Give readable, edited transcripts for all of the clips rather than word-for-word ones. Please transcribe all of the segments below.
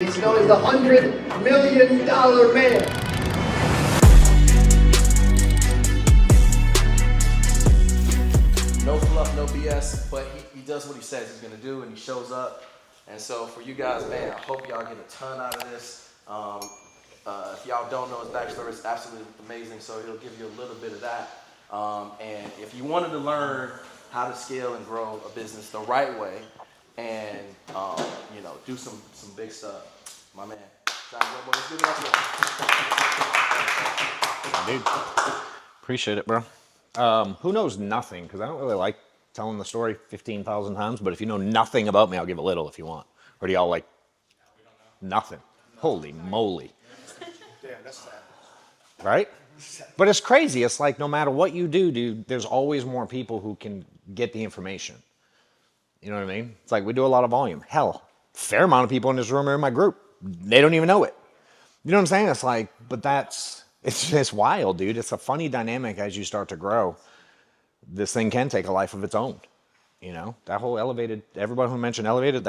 He's known as the $100 million man. No fluff, no BS, but he does what he says he's gonna do, and he shows up. And so for you guys, man, I hope y'all get a ton out of this. If y'all don't know his backstory, it's absolutely amazing, so he'll give you a little bit of that. And if you wanted to learn how to scale and grow a business the right way, and do some big stuff, my man, Wetmore, let's give it up for him. Dude, appreciate it, bro. Who knows nothing? Because I don't really like telling the story 15,000 times, but if you know nothing about me, I'll give a little if you want. Or do y'all like nothing? Holy moly. Damn, that's sad. Right? But it's crazy. It's like no matter what you do, dude, there's always more people who can get the information. You know what I mean? It's like we do a lot of volume. Hell, fair amount of people in this room are in my group. They don't even know it. You know what I'm saying? It's like, but it's wild, dude. It's a funny dynamic as you start to grow. This thing can take a life of its own. You know, that whole elevated, everybody who mentioned elevated,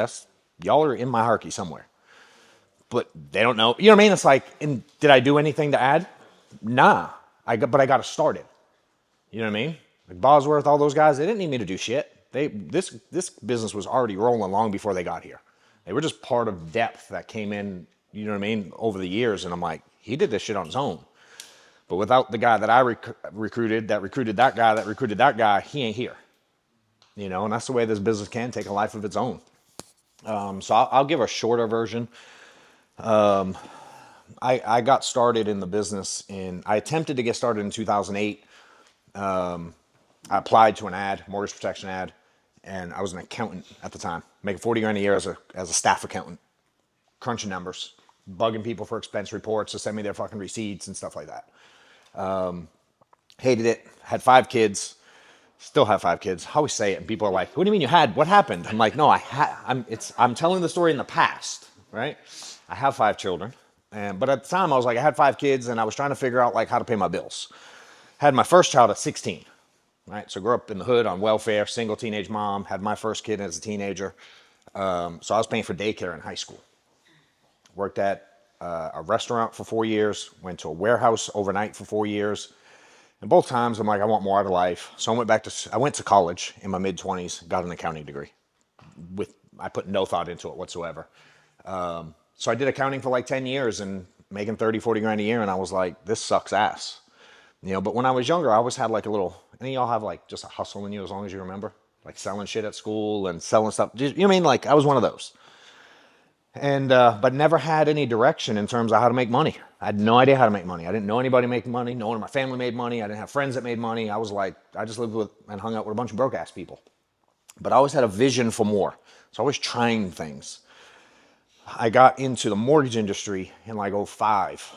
y'all are in my hierarchy somewhere. But they don't know. You know what I mean? It's like, did I do anything to add? Nah. But I got it started. You know what I mean? Like Bosworth, all those guys, they didn't need me to do shit. This business was already rolling long before they got here. They were just part of depth that came in, you know what I mean, over the years. And I'm like, he did this shit on his own. But without the guy that I recruited, that recruited that guy, that recruited that guy, he ain't here. You know, and that's the way this business can take a life of its own. So I'll give a shorter version. I got started in the business I attempted to get started in 2008. I applied to an ad, mortgage protection ad, and I was an accountant at the time, making 40 grand a year as a staff accountant, crunching numbers, bugging people for expense reports to send me their fucking receipts and stuff like that. Hated it. Had 5 kids. Still have 5 kids. I always say it, and people are like, "What do you mean you had? What happened?" I'm like, "No, I'm telling the story in the past, right? I have 5 children, but at the time I was like, I had 5 kids, and I was trying to figure out like how to pay my bills. Had my first child at 16, right? So grew up in the hood on welfare, single teenage mom. Had my first kid as a teenager. So I was paying for daycare in high school. Worked at a restaurant for 4 years. Went to a warehouse overnight for 4 years. And both times I'm like, I want more out of life. So I went to college in my mid-20s, got an accounting degree. I put no thought into it whatsoever. So I did accounting for like 10 years and making 30, 40 grand a year. And I was like, this sucks ass. You know, but when I was younger, I always had like any of y'all have like just a hustle in you as long as you remember? Like selling shit at school and selling stuff. You know what I mean? Like I was one of those. And, but never had any direction in terms of how to make money. I had no idea how to make money. I didn't know anybody making money. No one in my family made money. I didn't have friends that made money. I was like, I just lived with and hung out with a bunch of broke ass people. But I always had a vision for more. So I was trying things. I got into the mortgage industry in like 05.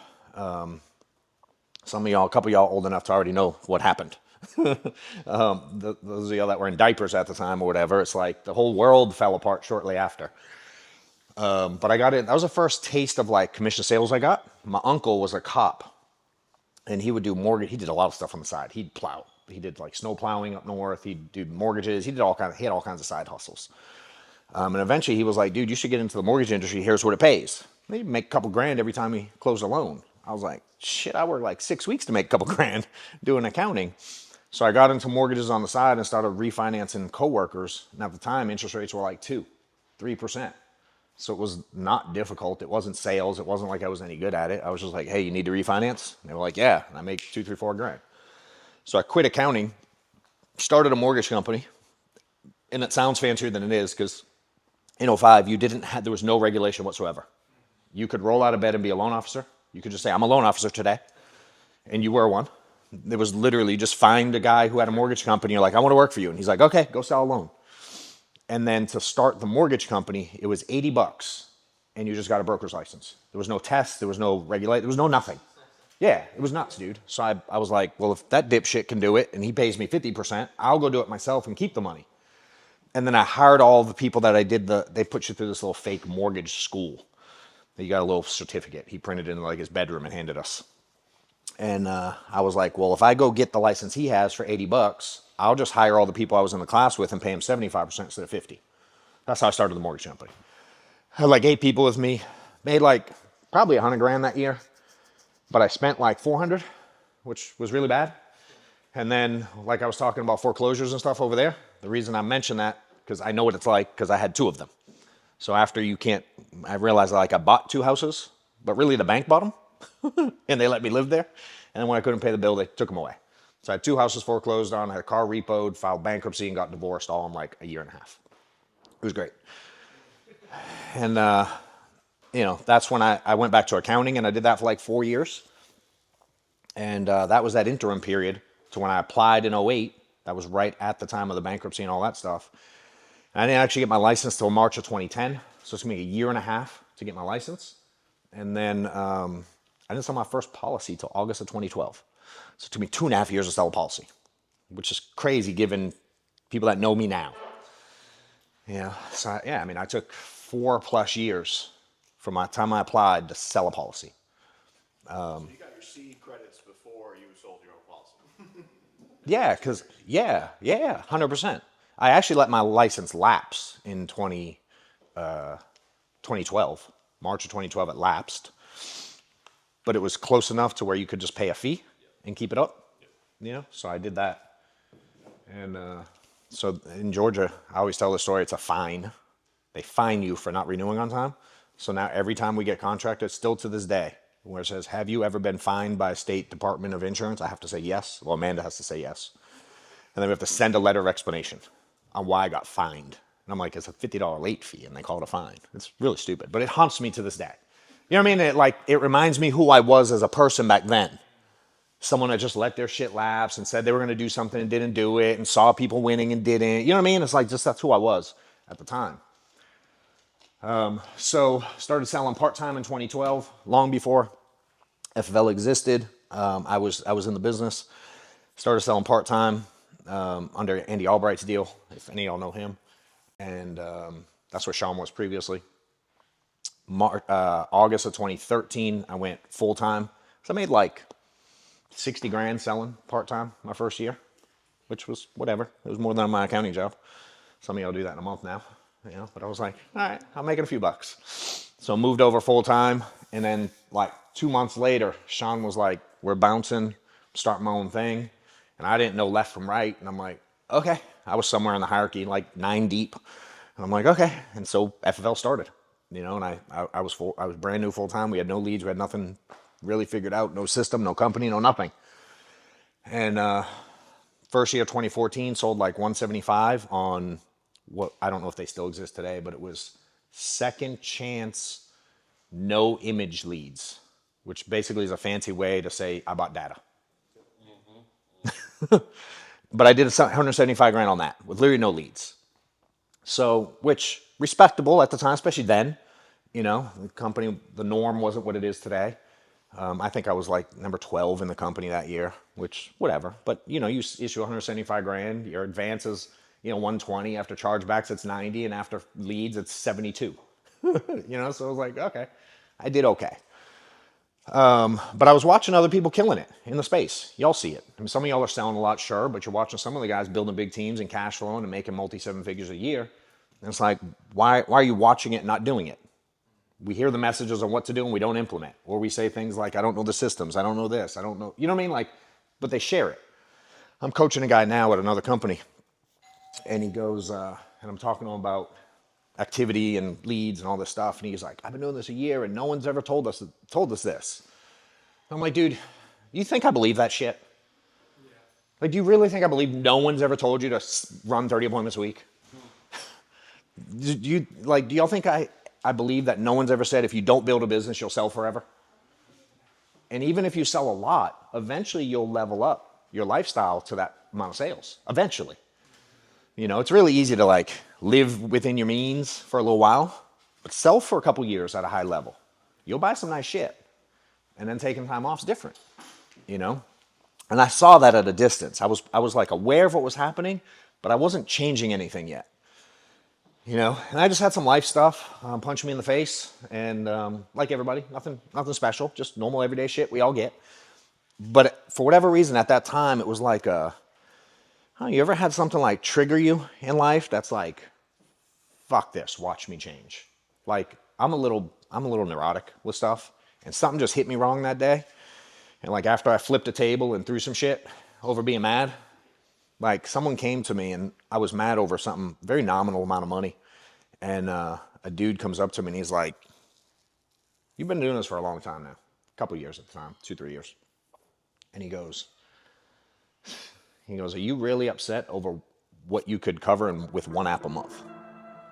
Some of y'all, a couple of y'all old enough to already know what happened. Those of y'all that were in diapers at the time or whatever, it's like the whole world fell apart shortly after. But I got in, that was the first taste of like commission sales I got. My uncle was a cop and he would do mortgage. He did a lot of stuff on the side. He'd plow. He did like snow plowing up north. He'd do mortgages. He had all kinds of side hustles. And eventually he was like, dude, you should get into the mortgage industry. Here's what it pays. He'd make a couple grand every time he closed a loan. I was like, shit, I worked like 6 weeks to make a couple grand doing accounting. So I got into mortgages on the side and started refinancing coworkers. And at the time, interest rates were like 3%. So it was not difficult. It wasn't sales. It wasn't like I was any good at it. I was just like, hey, you need to refinance? And they were like, yeah. And I make 2, 3, 4 grand. So I quit accounting, started a mortgage company. And it sounds fancier than it is because in 05, there was no regulation whatsoever. You could roll out of bed and be a loan officer. You could just say, I'm a loan officer today. And you were one. There was literally just find a guy who had a mortgage company. You're like, I want to work for you. And he's like, okay, go sell a loan. And then to start the mortgage company, it was $80 and you just got a broker's license. There was no test. There was no regulate. There was no nothing. Yeah, it was nuts, dude. So I was like, well, if that dipshit can do it and he pays me 50%, I'll go do it myself and keep the money. And then I hired all the people that they put you through this little fake mortgage school. You got a little certificate. He printed it in like his bedroom and handed us. And I was like, well, if I go get the license he has for $80, I'll just hire all the people I was in the class with and pay them 75% instead of 50. That's how I started the mortgage company. I had like 8 people with me. Made like probably 100 grand that year, but I spent like 400, which was really bad. And then, like I was talking about foreclosures and stuff over there, the reason I mention that, because I know what it's like, because I had 2 of them. So after I realized like I bought 2 houses, but really the bank bought them, and they let me live there. And then when I couldn't pay the bill, they took them away. So I had 2 houses foreclosed on, I had a car repoed, filed bankruptcy, and got divorced all in like a year and a half. It was great. And, that's when I went back to accounting, and I did that for like 4 years. And that was that interim period to when I applied in '08. That was right at the time of the bankruptcy and all that stuff. And I didn't actually get my license till March of 2010. So it's going to be a year and a half to get my license. And then I didn't sell my first policy till August of 2012. So it took me 2.5 years to sell a policy, which is crazy given people that know me now. So I took 4+ years from my time I applied to sell a policy. So you got your seed credits before you sold your own policy. Yeah, 100%. I actually let my license lapse in 2012. March of 2012 it lapsed. But it was close enough to where you could just pay a fee and keep it up. So I did that. And so in Georgia, I always tell the story, it's a fine. They fine you for not renewing on time. So now every time we get contracted, still to this day, where it says, have you ever been fined by a state department of insurance? I have to say yes. Well, Amanda has to say yes. And then we have to send a letter of explanation on why I got fined. And I'm like, it's a $50 late fee, and they call it a fine. It's really stupid, but it haunts me to this day. You know what I mean? It reminds me who I was as a person back then. Someone that just let their shit lapse and said they were going to do something and didn't do it, and saw people winning and didn't. You know what I mean? It's like, just that's who I was at the time. So started selling part-time in 2012, long before FFL existed. I was in the business. Started selling part-time under Andy Albright's deal, if any of y'all know him. And that's where Sean was previously. August of 2013, I went full-time. So I made like 60 grand selling part-time my first year, which was whatever. It was more than my accounting job. Some of y'all do that in a month now. But I was like, all right, I'm making a few bucks. So I moved over full-time, and then like 2 months later, Sean was like, we're bouncing, starting my own thing. And I didn't know left from right. And I'm like, okay. I was somewhere in the hierarchy, like 9 deep. And I'm like, okay. And so FFL started, and I was brand new full-time. We had no leads. We had nothing really figured out. No system, no company, no nothing. And first year, 2014, sold like 175 on what, I don't know if they still exist today, but it was second chance, no image leads, which basically is a fancy way to say I bought data. But I did 175 grand on that with literally no leads. So, which respectable at the time, especially then, the company, the norm wasn't what it is today. I think I was like number 12 in the company that year, which whatever. But, you issue 175 grand, your advances, 120, after chargebacks, it's 90, and after leads, it's 72. So I was like, okay, I did okay. But I was watching other people killing it in the space. Y'all see it. I mean, some of y'all are selling a lot, sure, but you're watching some of the guys building big teams and cash flowing and making multi-7 figures a year. And it's like, why are you watching it and not doing it? We hear the messages on what to do and we don't implement. Or we say things like, I don't know the systems. I don't know this. I don't know. You know what I mean? But they share it. I'm coaching a guy now at another company. And he goes, and I'm talking to him about activity and leads and all this stuff. And he's like, I've been doing this a year and no one's ever told us this. I'm like, dude, you think I believe that shit? Yeah. Do you really think I believe no one's ever told you to run 30 appointments a week? Do y'all think I believe that no one's ever said if you don't build a business, you'll sell forever? And even if you sell a lot, eventually you'll level up your lifestyle to that amount of sales. Eventually. It's really easy to live within your means for a little while, but sell for a couple years at a high level. You'll buy some nice shit. And then taking time off is different, And I saw that at a distance. I was aware of what was happening, but I wasn't changing anything yet. And I just had some life stuff punching me in the face, and like everybody, nothing special, just normal everyday shit we all get. But for whatever reason, at that time, it was like, you ever had something trigger you in life that's like, fuck this, watch me change. I'm a little I'm a little neurotic with stuff, and something just hit me wrong that day. And like after I flipped a table and threw some shit over being mad, like someone came to me and I was mad over something, very nominal amount of money. And a dude comes up to me and he's like, "You've been doing this for a long time now, a couple years at the time, 2, 3 years." And he goes, "Are you really upset over what you could cover with one app a month?"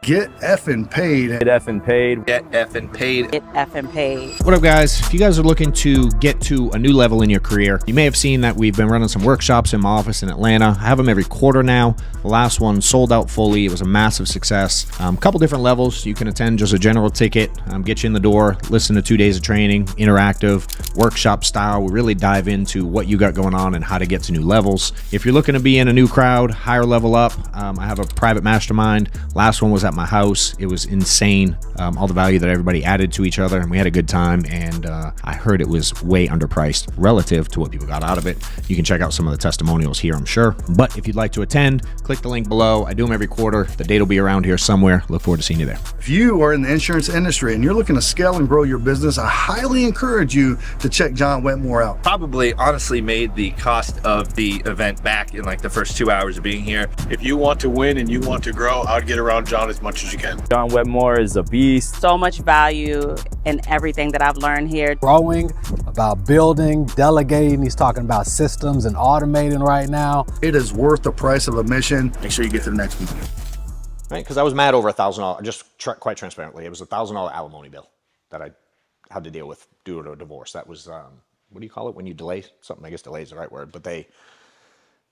Get effing paid. Get effing paid. Get effing paid. Get effing paid. What up, guys? If you guys are looking to get to a new level in your career, you may have seen that we've been running some workshops in my office in Atlanta. I have them every quarter now. The last one sold out fully. It was a massive success. A couple different levels. You can attend just a general ticket, get you in the door, listen to 2 days of training, interactive, workshop style. We really dive into what you got going on and how to get to new levels. If you're looking to be in a new crowd, higher level up, I have a private mastermind. Last one was at my house. It was insane. All the value that everybody added to each other, and we had a good time. And I heard it was way underpriced relative to what people got out of it. You can check out some of the testimonials here, I'm sure. But if you'd like to attend, click the link below. I do them every quarter. The date will be around here somewhere. Look forward to seeing you there. If you are in the insurance industry and you're looking to scale and grow your business, I highly encourage you to check John Wetmore out. Probably honestly made the cost of the event back in like the first 2 hours of being here. If you want to win and you want to grow, I'd get around John as much as you can. John Wetmore is a beast. So much value in everything that I've learned here. Growing, about building, delegating. He's talking about systems and automating right now. It is worth the price of admission. Make sure you get to the next one. Right? Because I was mad over $1,000, just quite transparently. It was a $1,000 alimony bill that I had to deal with due to a divorce. That was, what do you call it when you delay something? I guess delay is the right word. But they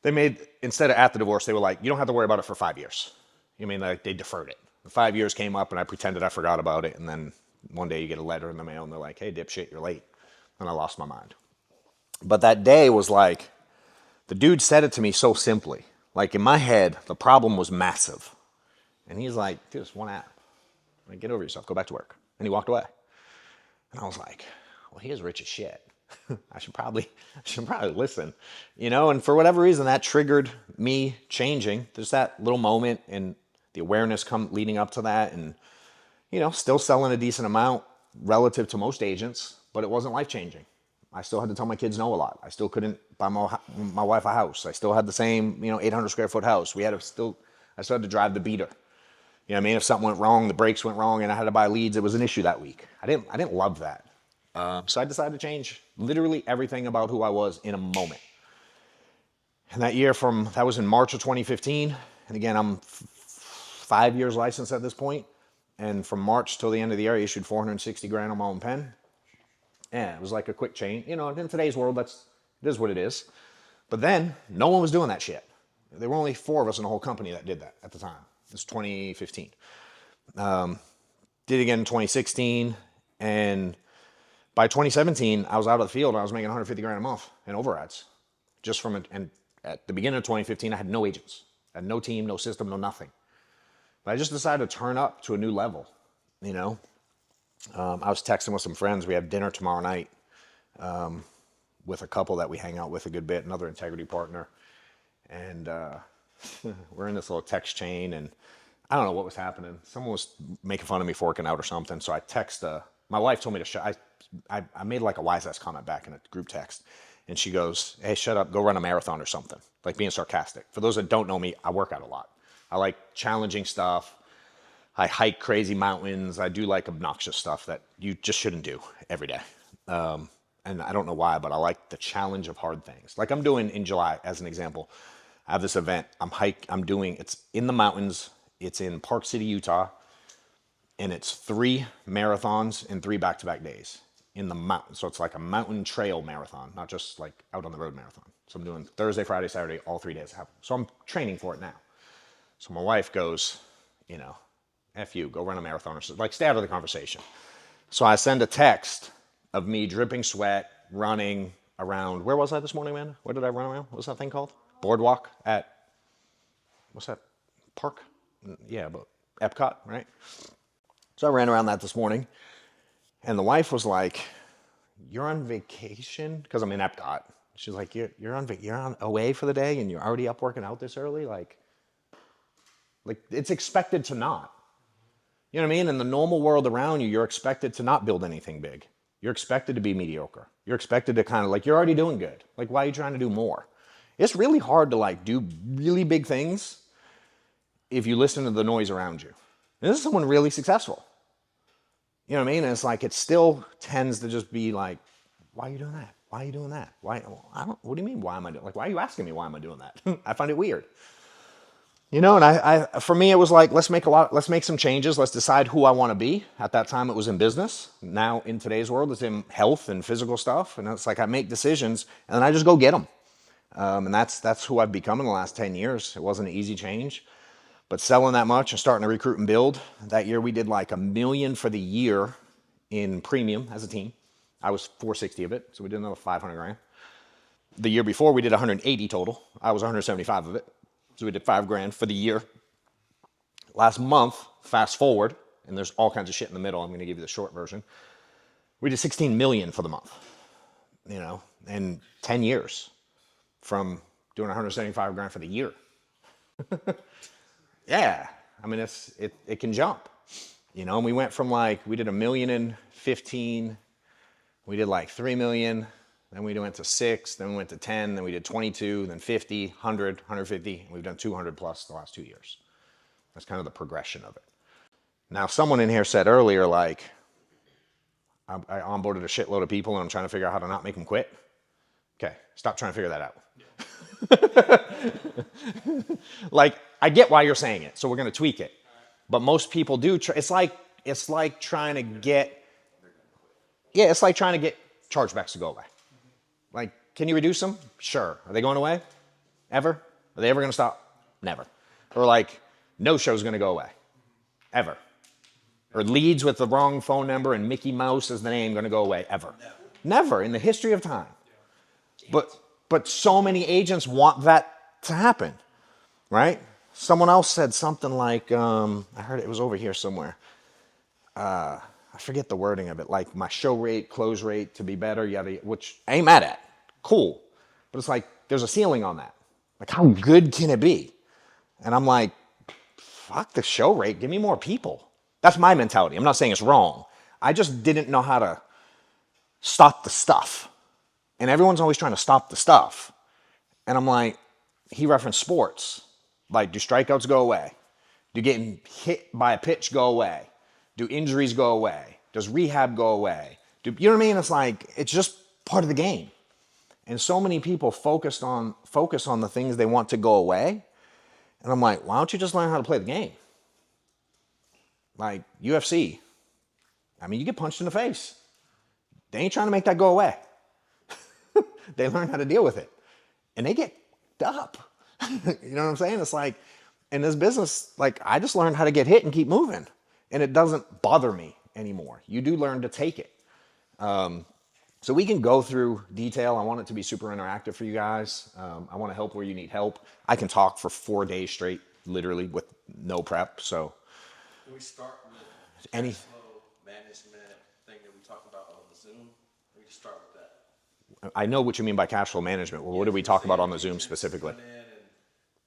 made, instead of at the divorce, they were like, you don't have to worry about it for 5 years. You mean like they deferred it. The 5 years came up and I pretended I forgot about it. And then one day you get a letter in the mail and they're like, "Hey, dipshit, you're late." And I lost my mind. But that day was like, the dude said it to me so simply. Like in my head, the problem was massive. And he's like, "Dude, it's one app. Like, get over yourself, go back to work." And he walked away. And I was like, well, he is rich as shit. I should probably listen, and for whatever reason that triggered me changing. There's that little moment and the awareness leading up to that, and still selling a decent amount relative to most agents, but it wasn't life-changing. I still had to tell my kids no a lot. I still couldn't buy my wife a house. I still had the same 800 square foot house. I still had to drive the beater. You know what I mean? If something went wrong, the brakes went wrong, and I had to buy leads, it was an issue that week. I didn't love that. So I decided to change literally everything about who I was in a moment. And that year that was in March of 2015. And again, I'm 5 years licensed at this point. And from March till the end of the year, I issued 460 grand on my own pen. Yeah, it was like a quick change. In today's world, it is what it is. But then no one was doing that shit. There were only 4 of us in the whole company that did that at the time. It's 2015. Did it again in 2016. And by 2017, I was out of the field and I was making 150 grand a month in overrides. Just from it. And at the beginning of 2015, I had no agents. I had no team, no system, no nothing. But I just decided to turn up to a new level, I was texting with some friends. We have dinner tomorrow night with a couple that we hang out with a good bit, another integrity partner. And we're in this little text chain, and I don't know what was happening. Someone was making fun of me for working out or something. So I text, my wife told me to shut. I made like a wise ass comment back in a group text. And she goes, "Hey, shut up, go run a marathon or something." Like being sarcastic. For those that don't know me, I work out a lot. I like challenging stuff. I hike crazy mountains. I do like obnoxious stuff that you just shouldn't do every day. And I don't know why, but I like the challenge of hard things. Like I'm doing in July, as an example. I have this event. It's in the mountains. It's in Park City, Utah. And it's 3 marathons in 3 back-to-back days in the mountains. So it's like a mountain trail marathon, not just like out on the road marathon. So I'm doing Thursday, Friday, Saturday, all 3 days. So I'm training for it now. So my wife goes, F you, go run a marathon or something. Like stay out of the conversation. So I send a text of me dripping sweat, running around. Where was I this morning, man? Where did I run around? What's that thing called? Boardwalk at, what's that? Park? Yeah, but Epcot, right? So I ran around that this morning, and the wife was like, "You're on vacation?" Because I'm in Epcot. She's like, "You're on away for the day, and you're already up working out this early? Like it's expected to not." You know what I mean? In the normal world around you, you're expected to not build anything big. You're expected to be mediocre. You're expected to kind of like, you're already doing good. Like, why are you trying to do more? It's really hard to like do really big things if you listen to the noise around you. And this is someone really successful. You know what I mean? And it's like, it still tends to just be like, why are you doing that? Why are you doing that? Why? What do you mean, why am I doing, like, why are you asking me why am I doing that? I find it weird. You know, and I for me, it was like, let's make some changes. Let's decide who I want to be. At that time, it was in business. Now, in today's world, it's in health and physical stuff. And it's like, I make decisions and then I just go get them. And that's who I've become in the last 10 years. It wasn't an easy change, but selling that much and starting to recruit and build. That year, we did like $1 million for the year in premium as a team. I was 460 of it, so we did another 500 grand. The year before, we did 180 total. I was 175 of it. So we did $5,000 for the year. Last month, fast forward, and there's all kinds of shit in the middle. I'm going to give you the short version. We did 16 million for the month, you know, in 10 years from doing 175 grand for the year. Yeah, I mean, it can jump, you know, and we went from like, we did $1 million in 15, we did like 3 million, then we went to 6, then we went to 10, then we did 22, then 50, 100, 150. And we've done 200 plus the last 2 years. That's kind of the progression of it. Now, someone in here said earlier, like, I onboarded a shitload of people and I'm trying to figure out how to not make them quit. Okay, stop trying to figure that out. Like, I get why you're saying it, so we're going to tweak it. But most people do. It's like trying to get chargebacks to go away. Like, can you reduce them? Sure. Are they going away? Ever? Are they ever going to stop? Never. Or like, no show's going to go away. Ever. Or leads with the wrong phone number and Mickey Mouse as the name going to go away. Ever. Never in the history of time. But so many agents want that to happen, right? Someone else said something like, I heard it was over here somewhere. I forget the wording of it, like my show rate, close rate to be better, yada, which I ain't mad at. Cool. But it's like, there's a ceiling on that. Like, how good can it be? And I'm like, fuck the show rate, give me more people. That's my mentality. I'm not saying it's wrong. I just didn't know how to stop the stuff. And everyone's always trying to stop the stuff. And I'm like, he referenced sports. Like, do strikeouts go away? Do getting hit by a pitch go away? Do injuries go away? Does rehab go away? You know what I mean? It's like, it's just part of the game. And so many people focus on the things they want to go away. And I'm like, why don't you just learn how to play the game? Like UFC. I mean, you get punched in the face. They ain't trying to make that go away. They learn how to deal with it. And they get up. You know what I'm saying? It's like, in this business, like, I just learned how to get hit and keep moving. And it doesn't bother me anymore. You do learn to take it. So we can go through detail. I want it to be super interactive for you guys. I want to help where you need help. I can talk for 4 days straight, literally, with no prep. So Can we start with Any- cash flow management thing that we talked about on the Zoom? We can start with that. I know what you mean by cash flow management. Well, what did we talk about on the Zoom specifically? Come in and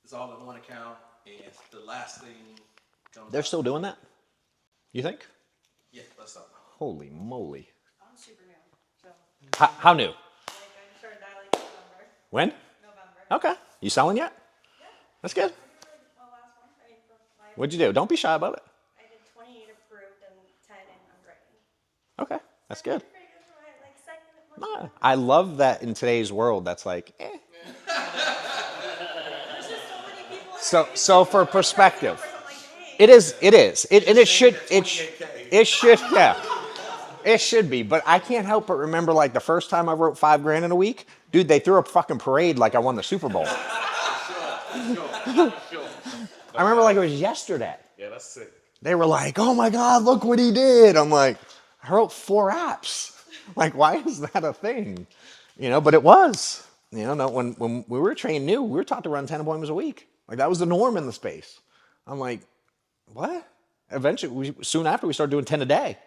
it's all in one account, and the last thing comes They're out. still doing that? You think? Yeah, let's start. Holy moly. I'm super new, so How new? like I started dialing in November. When? November. Okay. You selling yet? Yeah. That's good. Well, last one, I mean, for my, What'd you do? Don't be shy about it. I did 28 approved and 10 in underwriting. Okay. That's good. Pretty good for my like second. Nah, I love that in today's world. That's like, There's just so many people. So for perspective, I'm like, hey. it is, and it should, yeah, it should be. But I can't help but remember, like, the first time I wrote $5,000 in a week, dude, they threw a fucking parade like I won the Super Bowl. I remember like it was yesterday. Yeah, that's sick. They were like, "Oh my God, look what he did!" I'm like, I wrote 4 apps. Like, why is that a thing? You know, but it was. You know, when we were trained new, we were taught to run 10 appointments a week. Like, that was the norm in the space. I'm like, what? Eventually, soon after, we started doing 10 a day.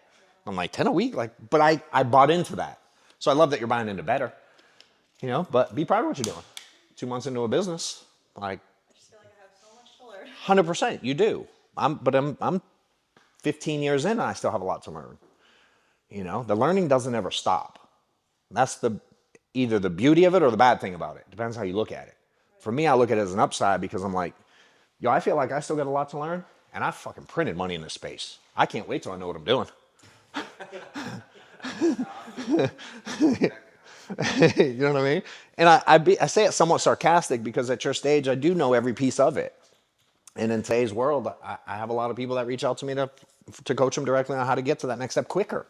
I'm like, 10 a week? Like, but I bought into that. So I love that you're buying into better. You know, but be proud of what you're doing. 2 months into a business, like, I just feel like I have so much to learn. 100%, you do. I'm 15 years in and I still have a lot to learn. You know, the learning doesn't ever stop. That's either the beauty of it or the bad thing about it. Depends how you look at it. For me, I look at it as an upside because I'm like, yo, I feel like I still got a lot to learn, and I fucking printed money in this space. I can't wait till I know what I'm doing. You know what I mean? And I say it somewhat sarcastic because at your stage, I do know every piece of it. And in today's world, I have a lot of people that reach out to me to coach them directly on how to get to that next step quicker.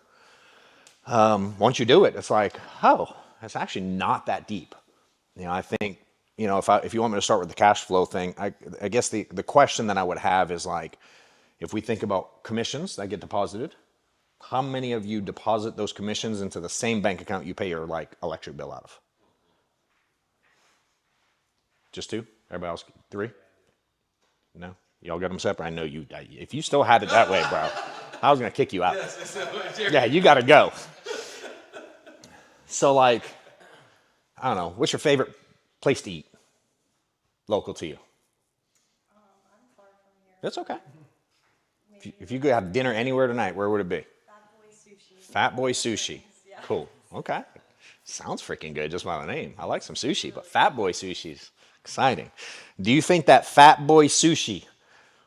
Once you do it, it's like, oh, it's actually not that deep. You know, I think, you know, if you want me to start with the cash flow thing, I guess the question that I would have is like, if we think about commissions that get deposited, how many of you deposit those commissions into the same bank account you pay your like electric bill out of? Just two? Everybody else, three? No? Y'all got them separate? I know you, if you still had it that way, bro, I was going to kick you out. Yeah, you got to go. So like, I don't know, what's your favorite place to eat? Local to you? I'm far from here. That's okay. If you could have dinner anywhere tonight, where would it be? Fat Boy Sushi. Fat Boy Sushi. Yeah. Cool. Okay. Sounds freaking good just by the name. I like some sushi, but Fat Boy Sushi's exciting. Do you think that Fat Boy Sushi,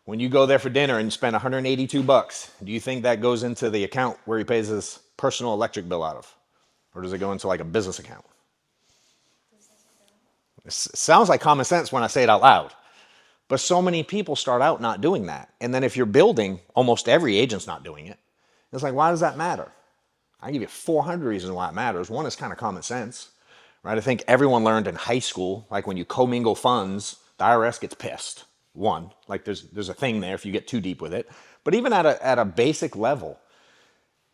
when you go there for dinner and spend $182, do you think that goes into the account where he pays his personal electric bill out of? Or does it go into like a business account? It sounds like common sense when I say it out loud. But so many people start out not doing that. And then if you're building, almost every agent's not doing it. It's like, why does that matter? I give you 400 reasons why it matters. One is kind of common sense, right? I think everyone learned in high school, like when you commingle funds, the IRS gets pissed. One, like there's a thing there if you get too deep with it. But even at a basic level,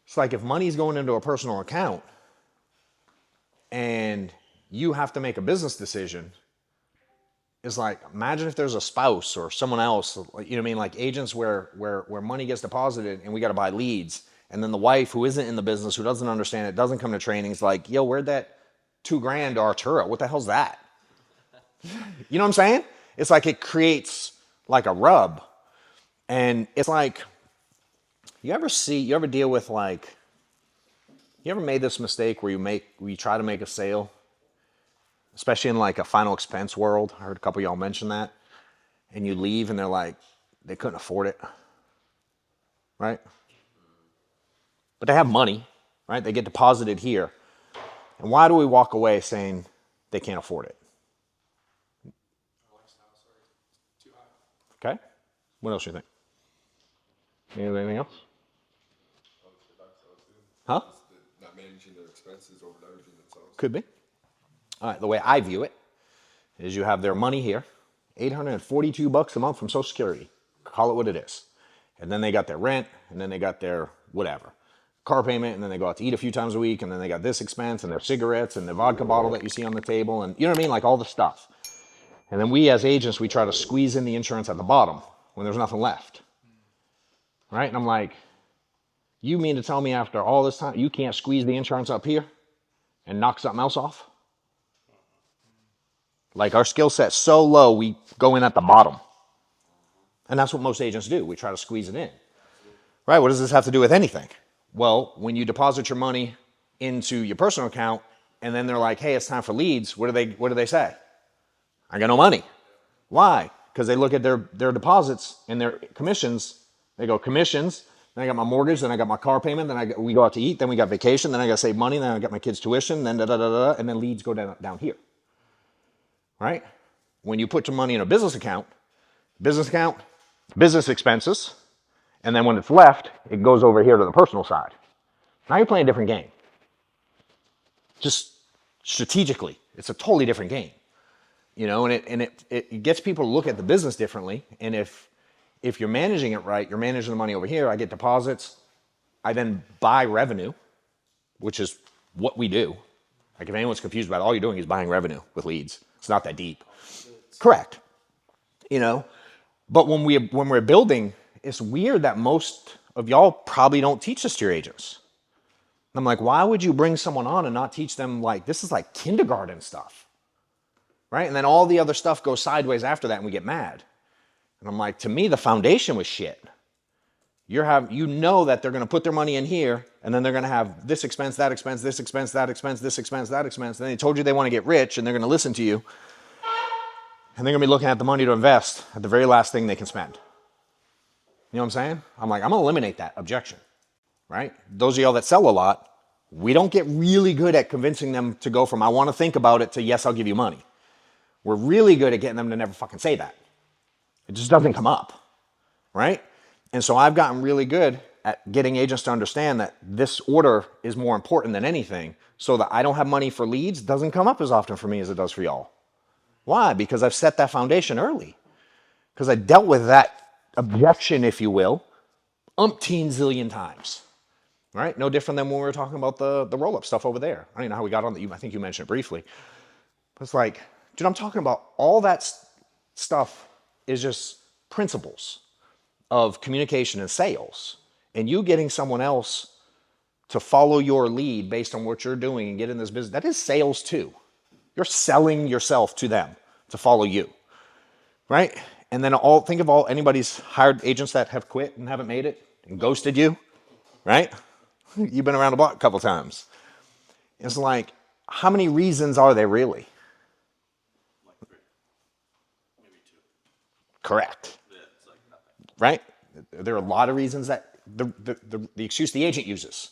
it's like if money's going into a personal account and you have to make a business decision, it's like, imagine if there's a spouse or someone else, you know what I mean? Like agents where money gets deposited and we got to buy leads. And then the wife who isn't in the business, who doesn't understand it, doesn't come to training, is like, yo, where'd that $2,000 to Arturo? What the hell's that? You know what I'm saying? It's like it creates like a rub. And it's like, you ever deal with like, you ever made this mistake where you try to make a sale, especially in like a final expense world? I heard a couple of y'all mention that. And you leave and they're like, they couldn't afford it, right? But they have money, right? They get deposited here. And why do we walk away saying they can't afford it? Okay. What else do you think? Anything else? Huh? Not managing their expenses or leveraging themselves. Could be. All right, the way I view it is you have their money here, $842 a month from Social Security. Call it what it is. And then they got their rent, and then they got their whatever, car payment, and then they go out to eat a few times a week, and then they got this expense, and their cigarettes, and the vodka bottle that you see on the table, and you know what I mean? Like all the stuff. And then we as agents, we try to squeeze in the insurance at the bottom when there's nothing left. Right? And I'm like, you mean to tell me after all this time, you can't squeeze the insurance up here and knock something else off? Like our skill set's so low, we go in at the bottom. And that's what most agents do. We try to squeeze it in. Right? What does this have to do with anything? Well, when you deposit your money into your personal account and then they're like, hey, it's time for leads, what do they say? I got no money. Why? Because they look at their deposits and their commissions. They go commissions, then I got my mortgage, then I got my car payment, then we go out to eat, then we got vacation, then I got to save money, then I got my kids' tuition, then and then leads go down here. Right? When you put your money in a business account, business expenses, and then when it's left, it goes over here to the personal side. Now you're playing a different game. Just strategically, it's a totally different game. You know, and it gets people to look at the business differently. And if you're managing it right, you're managing the money over here, I get deposits, I then buy revenue, which is what we do. Like if anyone's confused about it, all you're doing is buying revenue with leads. It's not that deep. Correct. You know, but when we're building, it's weird that most of y'all probably don't teach this to your agents. And I'm like, why would you bring someone on and not teach them like, this is like kindergarten stuff, right? And then all the other stuff goes sideways after that and we get mad. And I'm like, to me, the foundation was shit. You know that they're going to put their money in here, and then they're going to have this expense, that expense, this expense, that expense, this expense, that expense. And they told you they want to get rich, and they're going to listen to you, and they're going to be looking at the money to invest at the very last thing they can spend. You know what I'm saying? I'm like, I'm going to eliminate that objection, right? Those of y'all that sell a lot, we don't get really good at convincing them to go from I want to think about it to yes, I'll give you money. We're really good at getting them to never fucking say that. It just doesn't come up, right? And so I've gotten really good at getting agents to understand that this order is more important than anything, so that I don't have money for leads doesn't come up as often for me as it does for y'all. Why? Because I've set that foundation early. Because I dealt with that objection, if you will, umpteen zillion times. Right? No different than when we were talking about the roll-up stuff over there. I don't know how we got on that. I think you mentioned it briefly. But it's like, dude, I'm talking about all that stuff is just principles of communication and sales. And you getting someone else to follow your lead based on what you're doing and get in this business, that is sales too. You're selling yourself to them to follow you. Right? And then think of anybody's hired agents that have quit and haven't made it and ghosted you. Right? You've been around the block a couple times. It's like, how many reasons are there really? Like 3, maybe 2. Correct. Yeah, it's like nothing. Right? There are a lot of reasons that the excuse the agent uses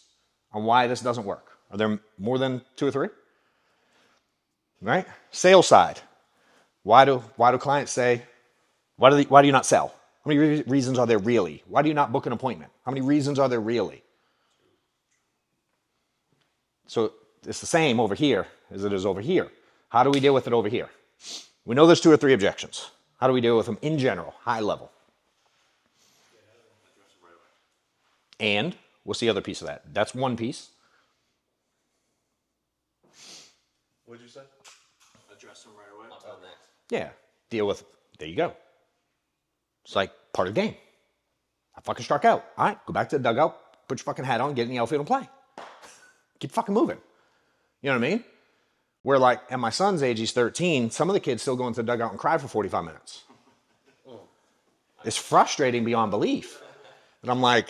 on why this doesn't work. Are there more than 2 or 3? Right? Sales side. Why do clients say, why do you not sell? How many reasons are there really? Why do you not book an appointment? How many reasons are there really? So it's the same over here as it is over here. How do we deal with it over here? We know there's 2 or 3 objections. How do we deal with them in general, high level? And what's the other piece of that? That's one piece. What'd you say? Address them right away. Yeah, deal with, there you go. It's like part of the game. I fucking struck out. All right, go back to the dugout, put your fucking hat on, get in the outfield and play. Keep fucking moving. You know what I mean? Where like, at my son's age, he's 13, some of the kids still go into the dugout and cry for 45 minutes. It's frustrating beyond belief. And I'm like,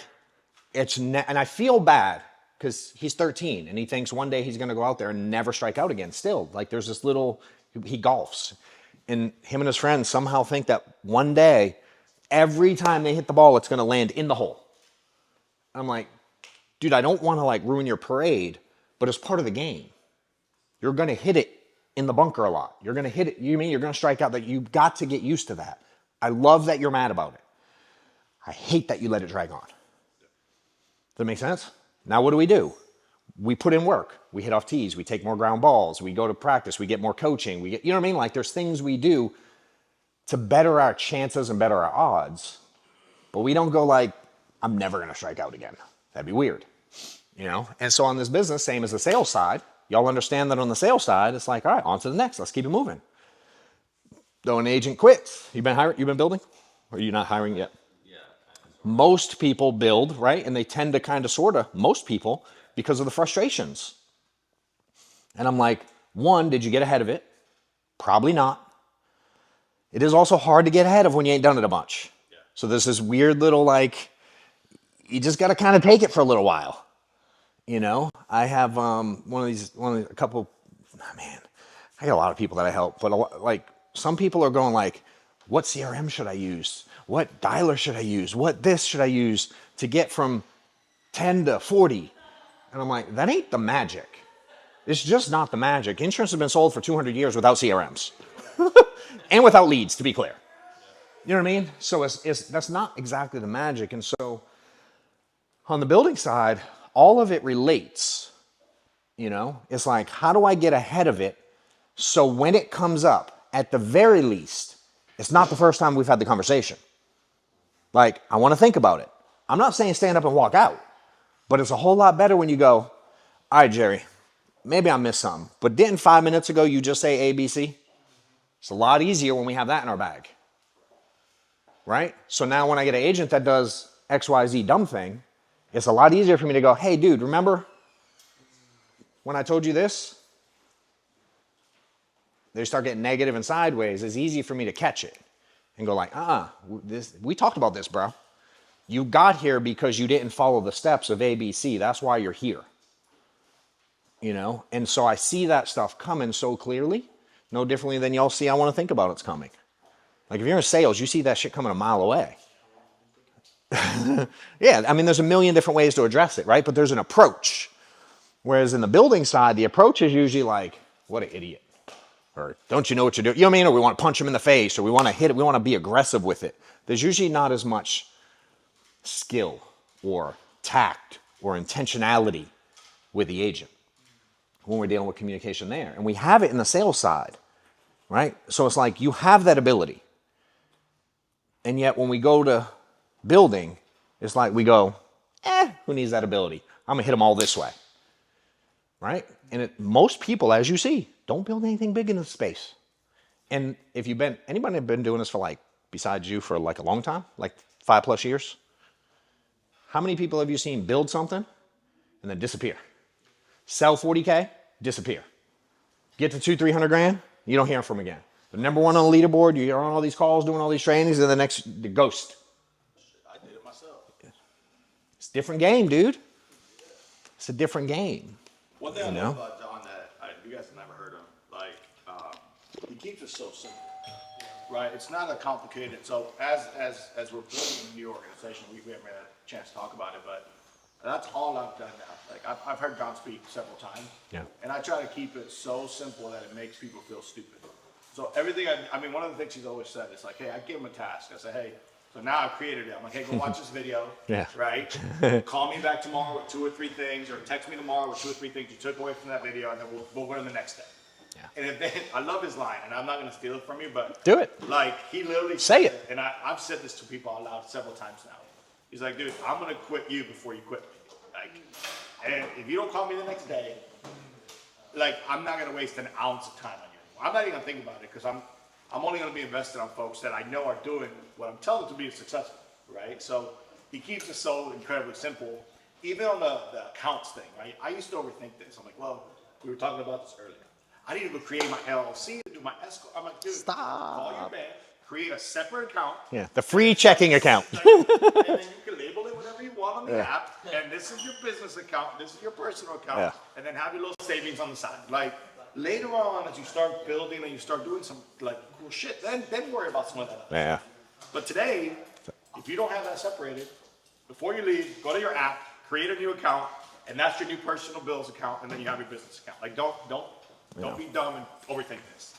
and I feel bad because he's 13 and he thinks one day he's going to go out there and never strike out again still. Like there's this he golfs. And him and his friends somehow think that one day, every time they hit the ball, it's going to land in the hole. I'm like, dude, I don't want to like ruin your parade, but it's part of the game. You're going to hit it in the bunker a lot. You're going to hit it. You mean you're going to strike out? That you've got to get used to that. I love that you're mad about it. I hate that you let it drag on. Does that make sense? Now what do? We put in work. We hit off tees. We take more ground balls. We go to practice. We get more coaching. You know what I mean? Like there's things we do to better our chances and better our odds. But we don't go like, I'm never going to strike out again. That'd be weird. You know? And so on this business, same as the sales side, y'all understand that on the sales side, it's like, all right, on to the next. Let's keep it moving. Though an agent quits, you've been building? Or are you not hiring yet? Most people build, right? And they tend to kind of most people, because of the frustrations. And I'm like, 1, did you get ahead of it? Probably not. It is also hard to get ahead of when you ain't done it a bunch. Yeah. So there's this weird little like, you just got to kind of take it for a little while. You know, I have I got a lot of people that I help, but some people are going like, what CRM should I use? What dialer should I use? What this should I use to get from 10 to 40? And I'm like, that ain't the magic. It's just not the magic. Insurance has been sold for 200 years without CRMs and without leads, to be clear. You know what I mean? So that's not exactly the magic. And so on the building side, all of it relates. You know, it's like, how do I get ahead of it so when it comes up, at the very least, it's not the first time we've had the conversation. Like, I want to think about it. I'm not saying stand up and walk out, but it's a whole lot better when you go, all right, Jerry, maybe I missed something, but didn't 5 minutes ago you just say A, B, C? It's a lot easier when we have that in our bag, right? So now when I get an agent that does X, Y, Z dumb thing, it's a lot easier for me to go, hey, dude, remember when I told you this? They start getting negative and sideways. It's easy for me to catch it and go like, we talked about this, bro. You got here because you didn't follow the steps of ABC. That's why you're here. You know? And so I see that stuff coming so clearly, no differently than y'all see I want to think about it's coming. Like if you're in sales, you see that shit coming a mile away. Yeah, I mean, there's a million different ways to address it, right? But there's an approach. Whereas in the building side, the approach is usually like, what an idiot. Or don't you know what you're doing? You know what I mean? Or we want to punch him in the face, or we want to hit it. We want to be aggressive with it. There's usually not as much skill or tact or intentionality with the agent when we're dealing with communication there. And we have it in the sales side, right? So it's like you have that ability. And yet when we go to building, it's like we go, who needs that ability? I'm going to hit them all this way, right? And most people, as you see, don't build anything big in the space. And if you've been, anybody been doing this for like, besides you, for like a long time, like 5+ years? How many people have you seen build something and then disappear? Sell 40K, disappear. Get to 200-300 grand, you don't hear from them again. The number one on the leaderboard, you're on all these calls, doing all these trainings, and the ghost. I did it myself. It's a different game, dude. It's a different game. One thing I know about John that you guys have never heard of, like, he keeps it so simple, right? It's not a complicated. So as we're building a new organization, we haven't had a chance to talk about it, but that's all I've done now. Like I've heard John speak several times, and I try to keep it so simple that it makes people feel stupid. So everything, I mean, one of the things he's always said is like, hey, I give him a task. I say, hey, so now I've created it. I'm like, hey, go watch this video, right? Call me back tomorrow with 2 or 3 things, or text me tomorrow with 2 or 3 things you took away from that video, and then we'll go to the next day. And if they, I love his line, and I'm not going to steal it from you, but do it. Like he literally say it. And I've said this to people out loud several times now. He's like, dude, I'm going to quit you before you quit me. Like, and if you don't call me the next day, like I'm not going to waste an ounce of time on you anymore. I'm not even going to think about it because I'm only going to be invested on folks that I know are doing what I'm telling them to be successful, right? So he keeps it so incredibly simple. Even on the accounts thing, right? I used to overthink this. I'm like, well, we were talking about this earlier. I need to go create my LLC, do my escrow. I'm like, dude, call your bank, create a separate account. Yeah, the free checking account. And then you can label it whatever you want on the app. And this is your business account, this is your personal account, and then have your little savings on the side. Like later on, as you start building and you start doing some like cool shit, then worry about some of that. Yeah. But today, if you don't have that separated, before you leave, go to your app, create a new account, and that's your new personal bills account, and then you have your business account. Like don't be dumb and overthink this.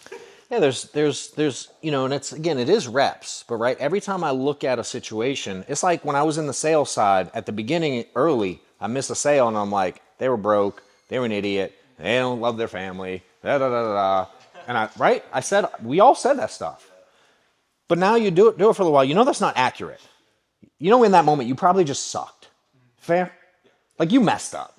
Yeah, there's you know, and it's again, it is reps, but right, every time I look at a situation, it's like when I was in the sales side at the beginning early, I missed a sale and I'm like, they were broke, they were an idiot, they don't love their family, da da da da. And we all said that stuff. But now you do it for a little while, you know that's not accurate. You know, in that moment, you probably just sucked. Fair? Like you messed up.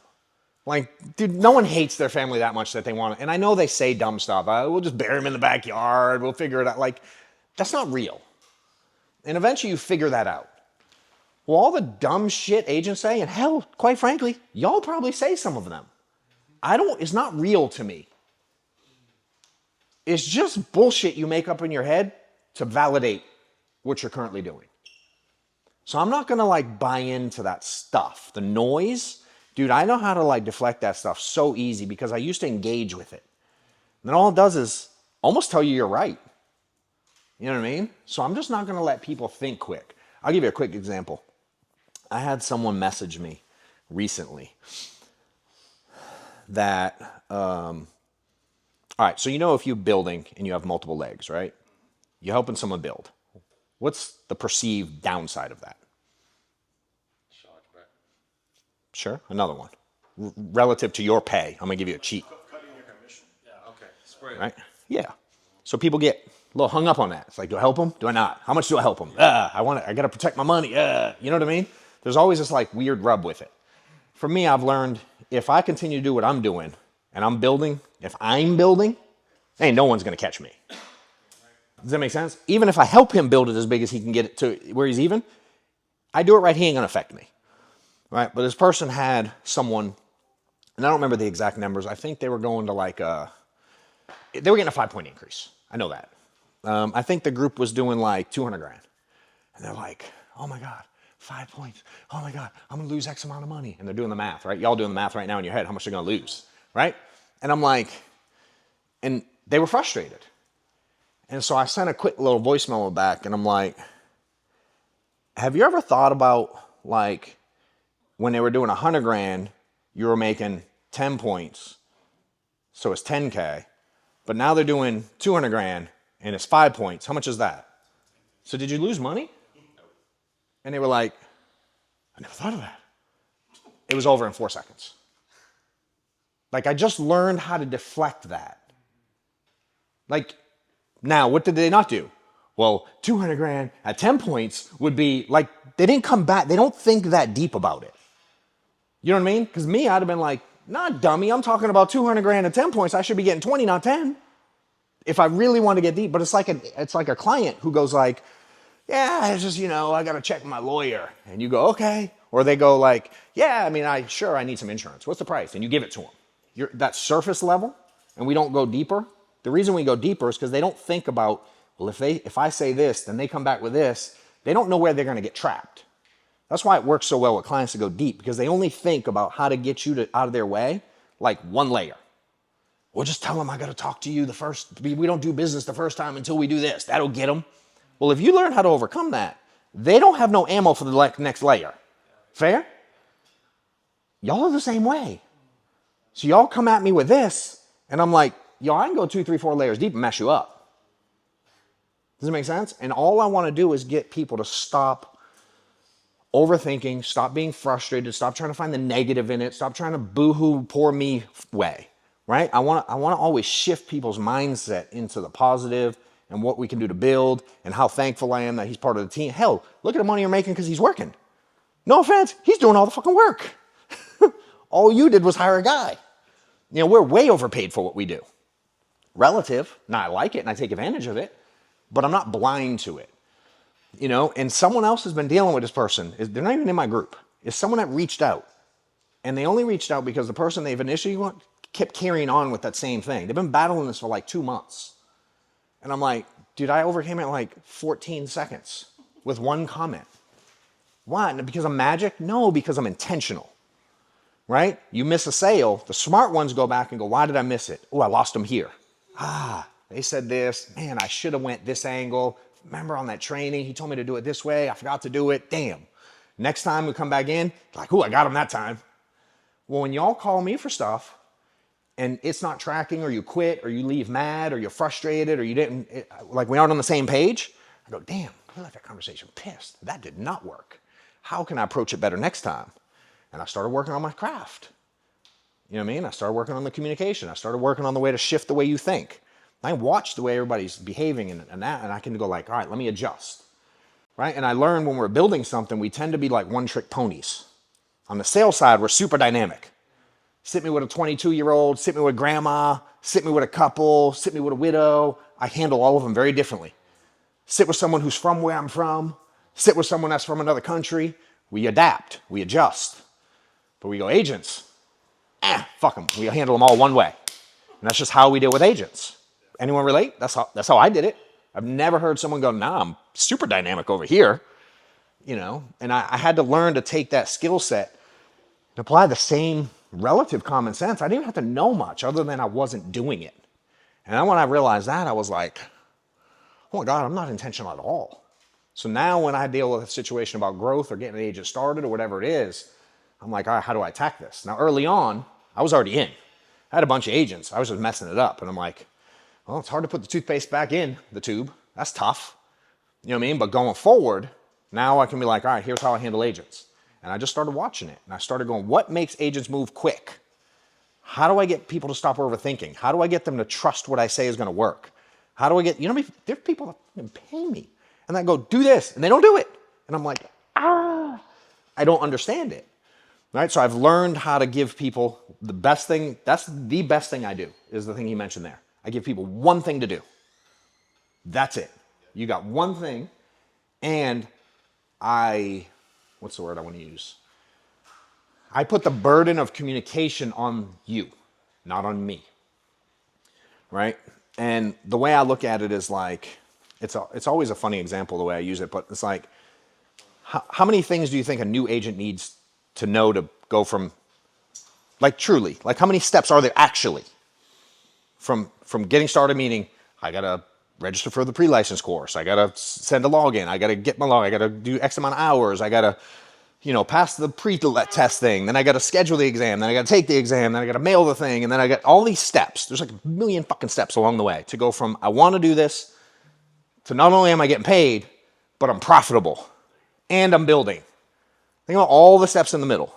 Like, dude, no one hates their family that much that they want to. And I know they say dumb stuff. We'll just bury them in the backyard. We'll figure it out. Like, that's not real. And eventually you figure that out. Well, all the dumb shit agents say, and hell, quite frankly, y'all probably say some of them. It's not real to me. It's just bullshit you make up in your head to validate what you're currently doing. So I'm not going to like buy into that stuff. The noise. Dude, I know how to like deflect that stuff so easy because I used to engage with it. And then all it does is almost tell you you're right. You know what I mean? So I'm just not going to let people think quick. I'll give you a quick example. I had someone message me recently that, all right, so you know if you're building and you have multiple legs, right? You're helping someone build. What's the perceived downside of that? Sure, another one. Relative to your pay, I'm gonna give you a cheat. Cutting your commission. Yeah, okay. Spread. Right? Yeah. So people get a little hung up on that. It's like, do I help them? Do I not? How much do I help them? I gotta protect my money. You know what I mean? There's always this like weird rub with it. For me, I've learned if I continue to do what I'm doing and I'm building, ain't no one's gonna catch me. Does that make sense? Even if I help him build it as big as he can get it to where he's even, I do it right, he ain't gonna affect me. Right, but this person had someone, and I don't remember the exact numbers. I think they were going to like they were getting a 5-point increase. I know that. I think the group was doing like 200 grand. And they're like, oh my God, 5 points. Oh my God, I'm gonna lose X amount of money. And they're doing the math, right? Y'all doing the math right now in your head, how much they're gonna lose, right? And I'm like, and they were frustrated. And so I sent a quick little voice memo back and I'm like, have you ever thought about like when they were doing 100 grand, you were making 10 points, so it's 10K, but now they're doing 200 grand and it's 5 points. How much is that? So did you lose money? And they were like, I never thought of that. It was over in 4 seconds. Like I just learned how to deflect that. Like now, what did they not do? Well, 200 grand at 10 points would be like, they didn't come back. They don't think that deep about it. You know what I mean? Because me, I'd have been like, nah, dummy, I'm talking about 200 grand at 10 points. I should be getting 20, not 10. If I really want to get deep, but it's like a client who goes like, yeah, it's just, I got to check with my lawyer. And you go, okay. Or they go like, yeah, I mean, I need some insurance. What's the price? And you give it to them. That surface level, and we don't go deeper. The reason we go deeper is because they don't think about, well, if I say this, then they come back with this. They don't know where they're going to get trapped. That's why it works so well with clients to go deep, because they only think about how to get you out of their way, like one layer. Well, just tell them I got to talk to you we don't do business the first time until we do this. That'll get them. Well, if you learn how to overcome that, they don't have no ammo for the next layer. Fair? Y'all are the same way. So y'all come at me with this, and I'm like, I can go 2, 3, 4 layers deep and mess you up. Does it make sense? And all I want to do is get people to stop overthinking, stop being frustrated, stop trying to find the negative in it, stop trying to boo-hoo, poor me way, right? I want to always shift people's mindset into the positive and what we can do to build and how thankful I am that he's part of the team. Hell, look at the money you're making because he's working. No offense, he's doing all the fucking work. All you did was hire a guy. We're way overpaid for what we do. Relative, now I like it and I take advantage of it, but I'm not blind to it. And someone else has been dealing with this person. They're not even in my group. It's someone that reached out. And they only reached out because the person they've initially kept carrying on with that same thing. They've been battling this for like 2 months. And I'm like, dude, I overcame it in like 14 seconds with one comment. Why? Because I'm magic? No, because I'm intentional. Right? You miss a sale. The smart ones go back and go, why did I miss it? Oh, I lost them here. They said this. Man, I should have went this angle. Remember on that training, he told me to do it this way. I forgot to do it. Damn. Next time we come back in, like, I got him that time. Well, when y'all call me for stuff and it's not tracking, or you quit, or you leave mad, or you're frustrated, or like we aren't on the same page, I go, damn, I left that conversation pissed. That did not work. How can I approach it better next time? And I started working on my craft. You know what I mean? I started working on the communication. I started working on the way to shift the way you think. I watch the way everybody's behaving and I can go like, all right, let me adjust, right? And I learned when we're building something, we tend to be like one-trick ponies. On the sales side, we're super dynamic. Sit me with a 22-year-old, sit me with grandma, sit me with a couple, sit me with a widow. I handle all of them very differently. Sit with someone who's from where I'm from, sit with someone that's from another country. We adapt, we adjust. But we go agents, fuck them. We handle them all one way. And that's just how we deal with agents. Anyone relate? That's how I did it. I've never heard someone go, nah, I'm super dynamic over here. And I had to learn to take that skill set and apply the same relative common sense. I didn't even have to know much other than I wasn't doing it. And then when I realized that, I was like, oh my God, I'm not intentional at all. So now when I deal with a situation about growth or getting an agent started or whatever it is, I'm like, all right, how do I attack this? Now, early on, I was already in. I had a bunch of agents. I was just messing it up. And I'm like, well, it's hard to put the toothpaste back in the tube. That's tough. You know what I mean? But going forward, now I can be like, all right, here's how I handle agents. And I just started watching it. And I started going, what makes agents move quick? How do I get people to stop overthinking? How do I get them to trust what I say is going to work? How do I get, there's people that pay me. And I go, do this. And they don't do it. And I'm like, I don't understand it. Right? So I've learned how to give people the best thing. That's the best thing I do, is the thing he mentioned there. I give people one thing to do. That's it. You got one thing. And what's the word I want to use? I put the burden of communication on you, not on me. Right? And the way I look at it is like, it's always a funny example the way I use it, but it's like, How many things do you think a new agent needs to know to go from, like truly, like how many steps are there actually from getting started, meaning I got to register for the pre-license course, I got to send a login, I got to get my log, I got to do X amount of hours, I got to, pass the pre-test thing, then I got to schedule the exam, then I got to take the exam, then I got to mail the thing, and then I got all these steps. There's like a million fucking steps along the way to go from I want to do this to not only am I getting paid, but I'm profitable and I'm building. Think about all the steps in the middle,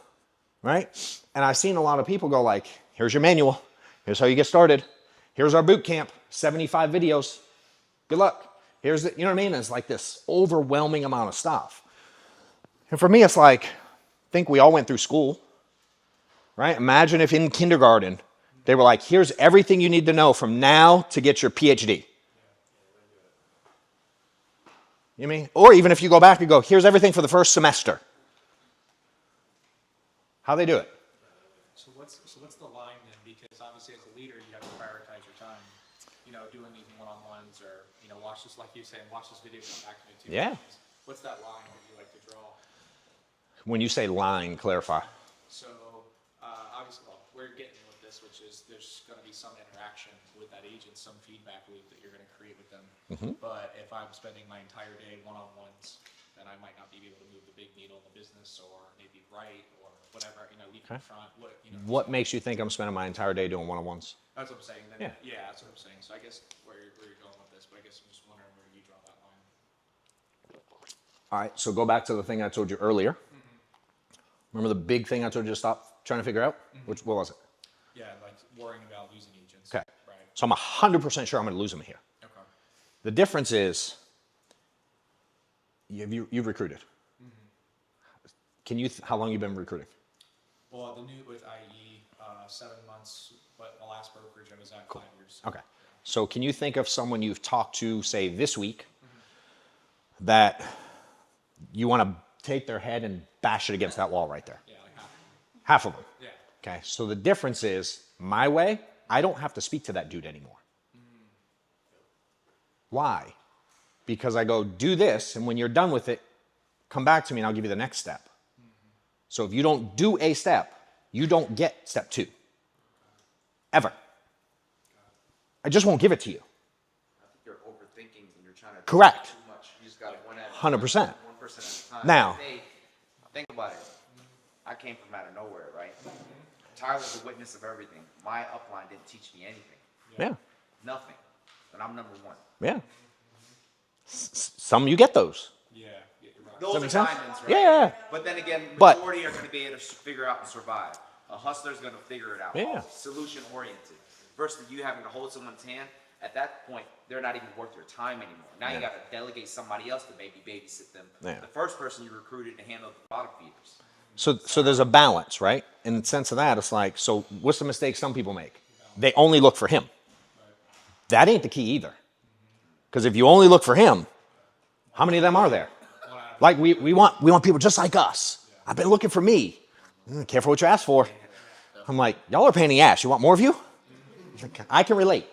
right? And I've seen a lot of people go like, here's your manual. Here's how you get started. Here's our boot camp, 75 videos. Good luck. Here's the, you know what I mean? It's like this overwhelming amount of stuff. And for me, it's like, I think we all went through school, right? Imagine if in kindergarten, they were like, here's everything you need to know from now to get your PhD. You know what I mean? Or even if you go back and go, here's everything for the first semester. How they do it? So what's the line then? Because obviously as a leader, you have to prioritize your time. Doing these one-on-ones or watch this, like you saying, watch this video, come back to me too. Yeah. What's that line that you like to draw? When you say line, clarify. So obviously, well, we're getting with this, which is there's going to be some interaction with that agent, some feedback loop that you're going to create with them. But if I'm spending my entire day one-on-ones, then I might not be able to move the big needle in the business, or maybe write or whatever. Lead in front. What makes you think I'm spending my entire day doing one-on-ones? That's what I'm saying. Then, Yeah. That's what I'm saying. So I guess where you're going with this, but I guess I'm just wondering where you draw that line. All right, so go back to the thing I told you earlier. Remember the big thing I told you to stop trying to figure out? What was it? Yeah, like worrying about losing agents. Okay. Right. So I'm 100% sure I'm going to lose them here. Okay. The difference is you've recruited. How long you been recruiting? Well, the new with IE, 7 months, but the last brokerage I was at 5 years. Okay. So can you think of someone you've talked to, say, this week, that you want to take their head and bash it against that wall right there? Yeah, like Half of them. Yeah. Okay. So the difference is, my way, I don't have to speak to that dude anymore. Why? Because I go, do this, and when you're done with it, come back to me and I'll give you the next step. So if you don't do a step, you don't get step 2. Ever. I just won't give it to you. I think you're overthinking and you're trying to Correct. do too much. You just got one at 100%. One person at a time. Now. Hey, think about it. I came from out of nowhere, right? Tyler's a witness of everything. My upline didn't teach me anything. Yeah. Nothing. And I'm number 1. Yeah. Some you get those. Yeah. You're right. Those are sense? diamonds, right? Yeah. But then again, But- majority are going to be able to figure out and survive. A hustler's going to figure it out. Yeah. Solution oriented. Versus you having to hold someone's hand. At that point, they're not even worth your time anymore. Now you got to delegate somebody else to babysit them. Yeah. The first person you recruited to handle the bottom feeders. So there's a balance, right? In the sense of that, it's like, so what's the mistake some people make? They only look for him. That ain't the key either. Because if you only look for him, how many of them are there? Like we want people just like us. I've been looking for me. Careful what you ask for. I'm like, y'all are a pain in the ass. You want more of you? I can relate.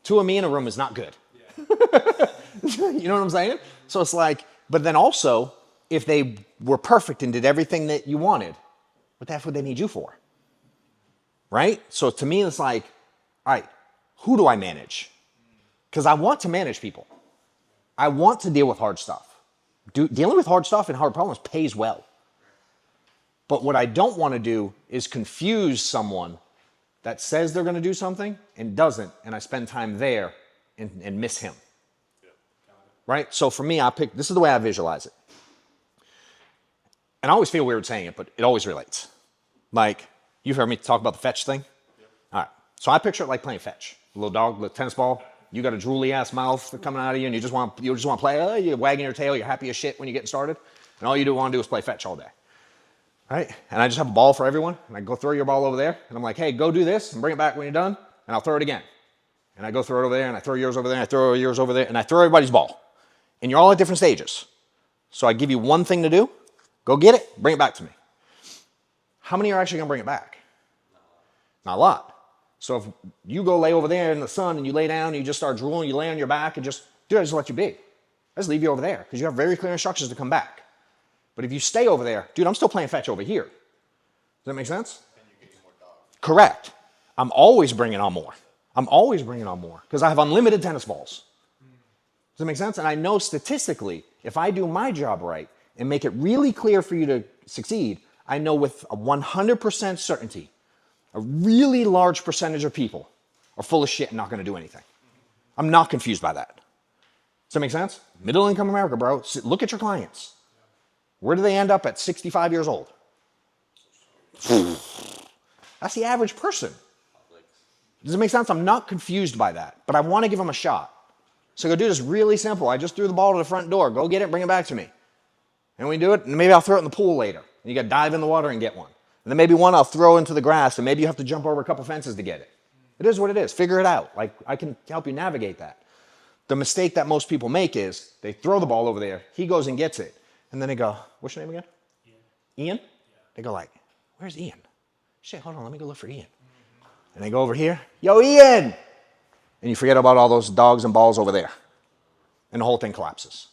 2 of me in a room is not good. You know what I'm saying? So it's like, but then also, if they were perfect and did everything that you wanted, what the heck would they need you for? Right? So to me, it's like, all right, who do I manage? Because I want to manage people. I want to deal with hard stuff. Dealing with hard stuff and hard problems pays well. But what I don't want to do is confuse someone that says they're going to do something and doesn't, and I spend time there and miss him. Right? So for me, this is the way I visualize it. And I always feel weird saying it, but it always relates. Like, you've heard me talk about the fetch thing? All right. So I picture it like playing fetch. A little dog, little tennis ball. You got a drooly ass mouth coming out of you, and you just want to play. You're wagging your tail. You're happy as shit when you're getting started, and all you want to do is play fetch all day. Right? And I just have a ball for everyone, and I go throw your ball over there, and I'm like, hey, go do this, and bring it back when you're done, and I'll throw it again. And I go throw it over there, and I throw yours over there, and I throw yours over there, and I throw everybody's ball. And you're all at different stages. So I give you one thing to do. Go get it, bring it back to me. How many are actually going to bring it back? Not a lot. So if you go lay over there in the sun and you lay down and you just start drooling, you lay on your back and I just let you be. I just leave you over there because you have very clear instructions to come back. But if you stay over there, dude, I'm still playing fetch over here. Does that make sense? Correct. I'm always bringing on more. I'm always bringing on more because I have unlimited tennis balls. Does that make sense? And I know statistically, if I do my job right and make it really clear for you to succeed, I know with a 100% certainty, a really large percentage of people are full of shit and not going to do anything. I'm not confused by that. Does that make sense? Middle income America, bro. Look at your clients. Where do they end up at 65 years old? That's the average person. Does it make sense? I'm not confused by that, but I want to give them a shot. So go do this really simple. I just threw the ball to the front door. Go get it, bring it back to me. And we do it, and maybe I'll throw it in the pool later. And you got to dive in the water and get one. And then maybe one I'll throw into the grass, and maybe you have to jump over a couple fences to get it. It is what it is. Figure it out. Like, I can help you navigate that. The mistake that most people make is they throw the ball over there. He goes and gets it. And then they go, what's your name again? Ian? Yeah. They go like, where's Ian? Shit, hold on, let me go look for Ian. And they go over here, yo, Ian! And you forget about all those dogs and balls over there. And the whole thing collapses.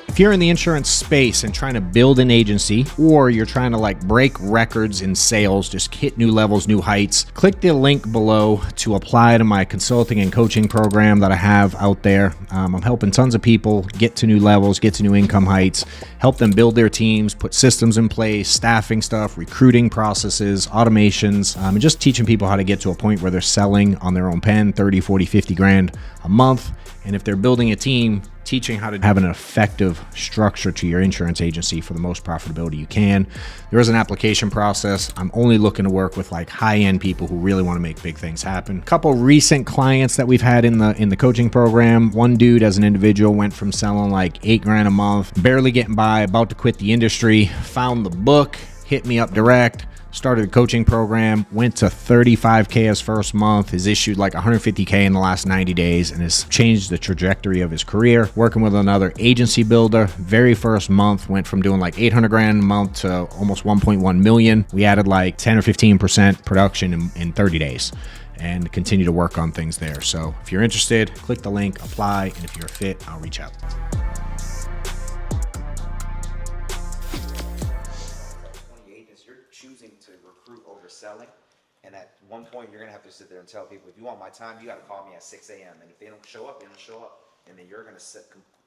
If you're in the insurance space and trying to build an agency, or you're trying to like break records in sales, just hit new levels, new heights, click the link below to apply to my consulting and coaching program that I have out there. I'm helping tons of people get to new levels, get to new income heights, help them build their teams, put systems in place, staffing stuff, recruiting processes, automations, and just teaching people how to get to a point where they're selling on their own pen, 30, 40, 50 grand a month. And if they're building a team, teaching how to have an effective structure to your insurance agency for the most profitability you can. There is an application process. I'm only looking to work with like high-end people who really want to make big things happen. A couple recent clients that we've had in the coaching program. One dude as an individual went from selling like $8 grand a month, barely getting by, about to quit the industry, found the book, hit me up direct, started a coaching program, went to 35K his first month, has issued like 150K in the last 90 days and has changed the trajectory of his career. Working with another agency builder, very first month went from doing like 800 grand a month to almost 1.1 million. We added like 10 or 15% production in 30 days and continue to work on things there. So if you're interested, click the link, apply, and if you're a fit, I'll reach out. Selling, and at one point you're gonna have to sit there and tell people, if you want my time, you gotta call me at 6 a.m. and if they don't show up, they don't show up, and then you're gonna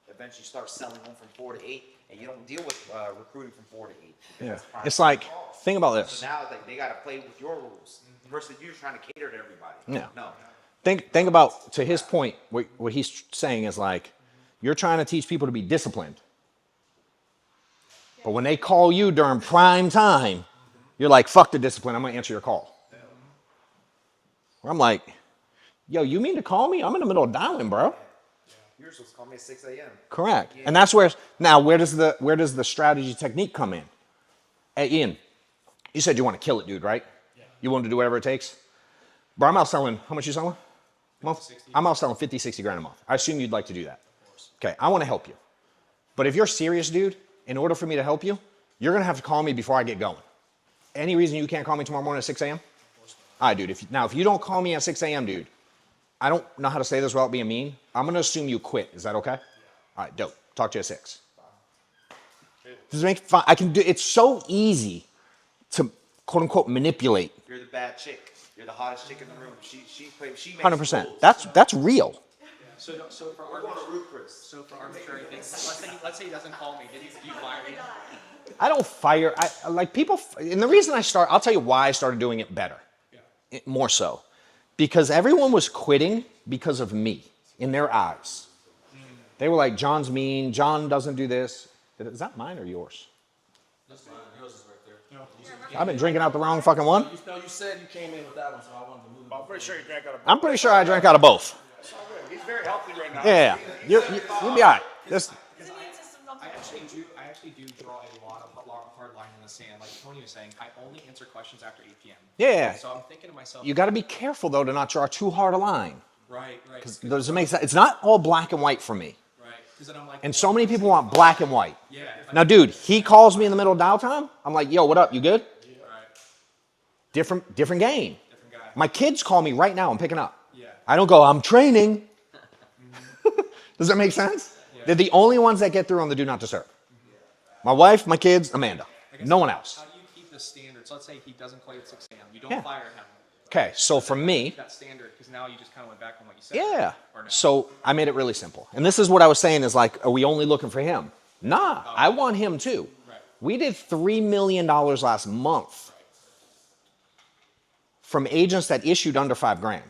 eventually start selling them from 4 to 8, and you don't deal with recruiting from 4 to 8. Yeah, it's like, think about this. So now like, they gotta play with your rules versus you're trying to cater to everybody. Yeah. No. Think about, to his point, what he's saying is like, you're trying to teach people to be disciplined. But when they call you during prime time, you're like, fuck the discipline, I'm gonna answer your call. Where I'm like, yo, you mean to call me? I'm in the middle of dialing, bro. You're supposed to call me at 6 a.m. Correct. Yeah. And that's where, now where does the strategy technique come in? Hey, Ian, you said you want to kill it, dude, right? Yeah. You want to do whatever it takes? Bro, I'm out selling, how much you selling? A month? 60. I'm out selling 50, 60 grand a month. I assume you'd like to do that. Of course. Okay, I want to help you. But if you're serious, dude, in order for me to help you, you're gonna have to call me before I get going. Any reason you can't call me tomorrow morning at 6 a.m.? All right, dude. If you don't call me at 6 a.m., dude, I don't know how to say this without being mean. I'm going to assume you quit. Is that okay? Yeah. All right, dope. Talk to you at 6. Does it make fun? I can do. It's so easy to quote unquote manipulate. You're the bad chick. You're the hottest chick in the room. She makes 100%. That's real. So for arbitrary things, let's say he doesn't call me. Do you fire me? I don't fire. I like people, and the reason I'll tell you why I started doing it better, more so, because everyone was quitting because of me in their eyes. They were like, John's mean. John doesn't do this. Is that mine or yours? That's mine. Yours is right there. I've been drinking out the wrong fucking one. No, you said you came in with that one, so I wanted to move it. I'm pretty sure you drank out of both. I'm pretty sure I drank out of both. It's all good. He's very healthy right now. Yeah, you'll be all right. I actually do draw a lot of hard line in the sand. Like Tony was saying, I only answer questions after 8 p.m. Yeah. So I'm thinking to myself, You got to be careful though to not draw too hard a line. Right. Because does it make sense? It's not all black and white for me. Right. Because then I'm like, And so many people want black and white. Yeah. Now, dude, he calls me in the middle of dial time. I'm like, yo, what up? You good? Yeah. Right. Different game. Different guy. My kids call me right now. I'm picking up. Yeah. I don't go, I'm training. Does that make sense? Yeah. They're the only ones that get through on the do not disturb. My wife, my kids, Amanda. I guess No one how- else. How do you keep the standards? Let's say he doesn't quit at 6 a.m. You don't Yeah. fire him. Okay, so for me, That standard, because now you just kind of went back on what you said. yeah. Or no? So I made it really simple. And this is what I was saying is like, are we only looking for him? Nah, I want him too. Right. We did $3 million last month from agents that issued under $5,000.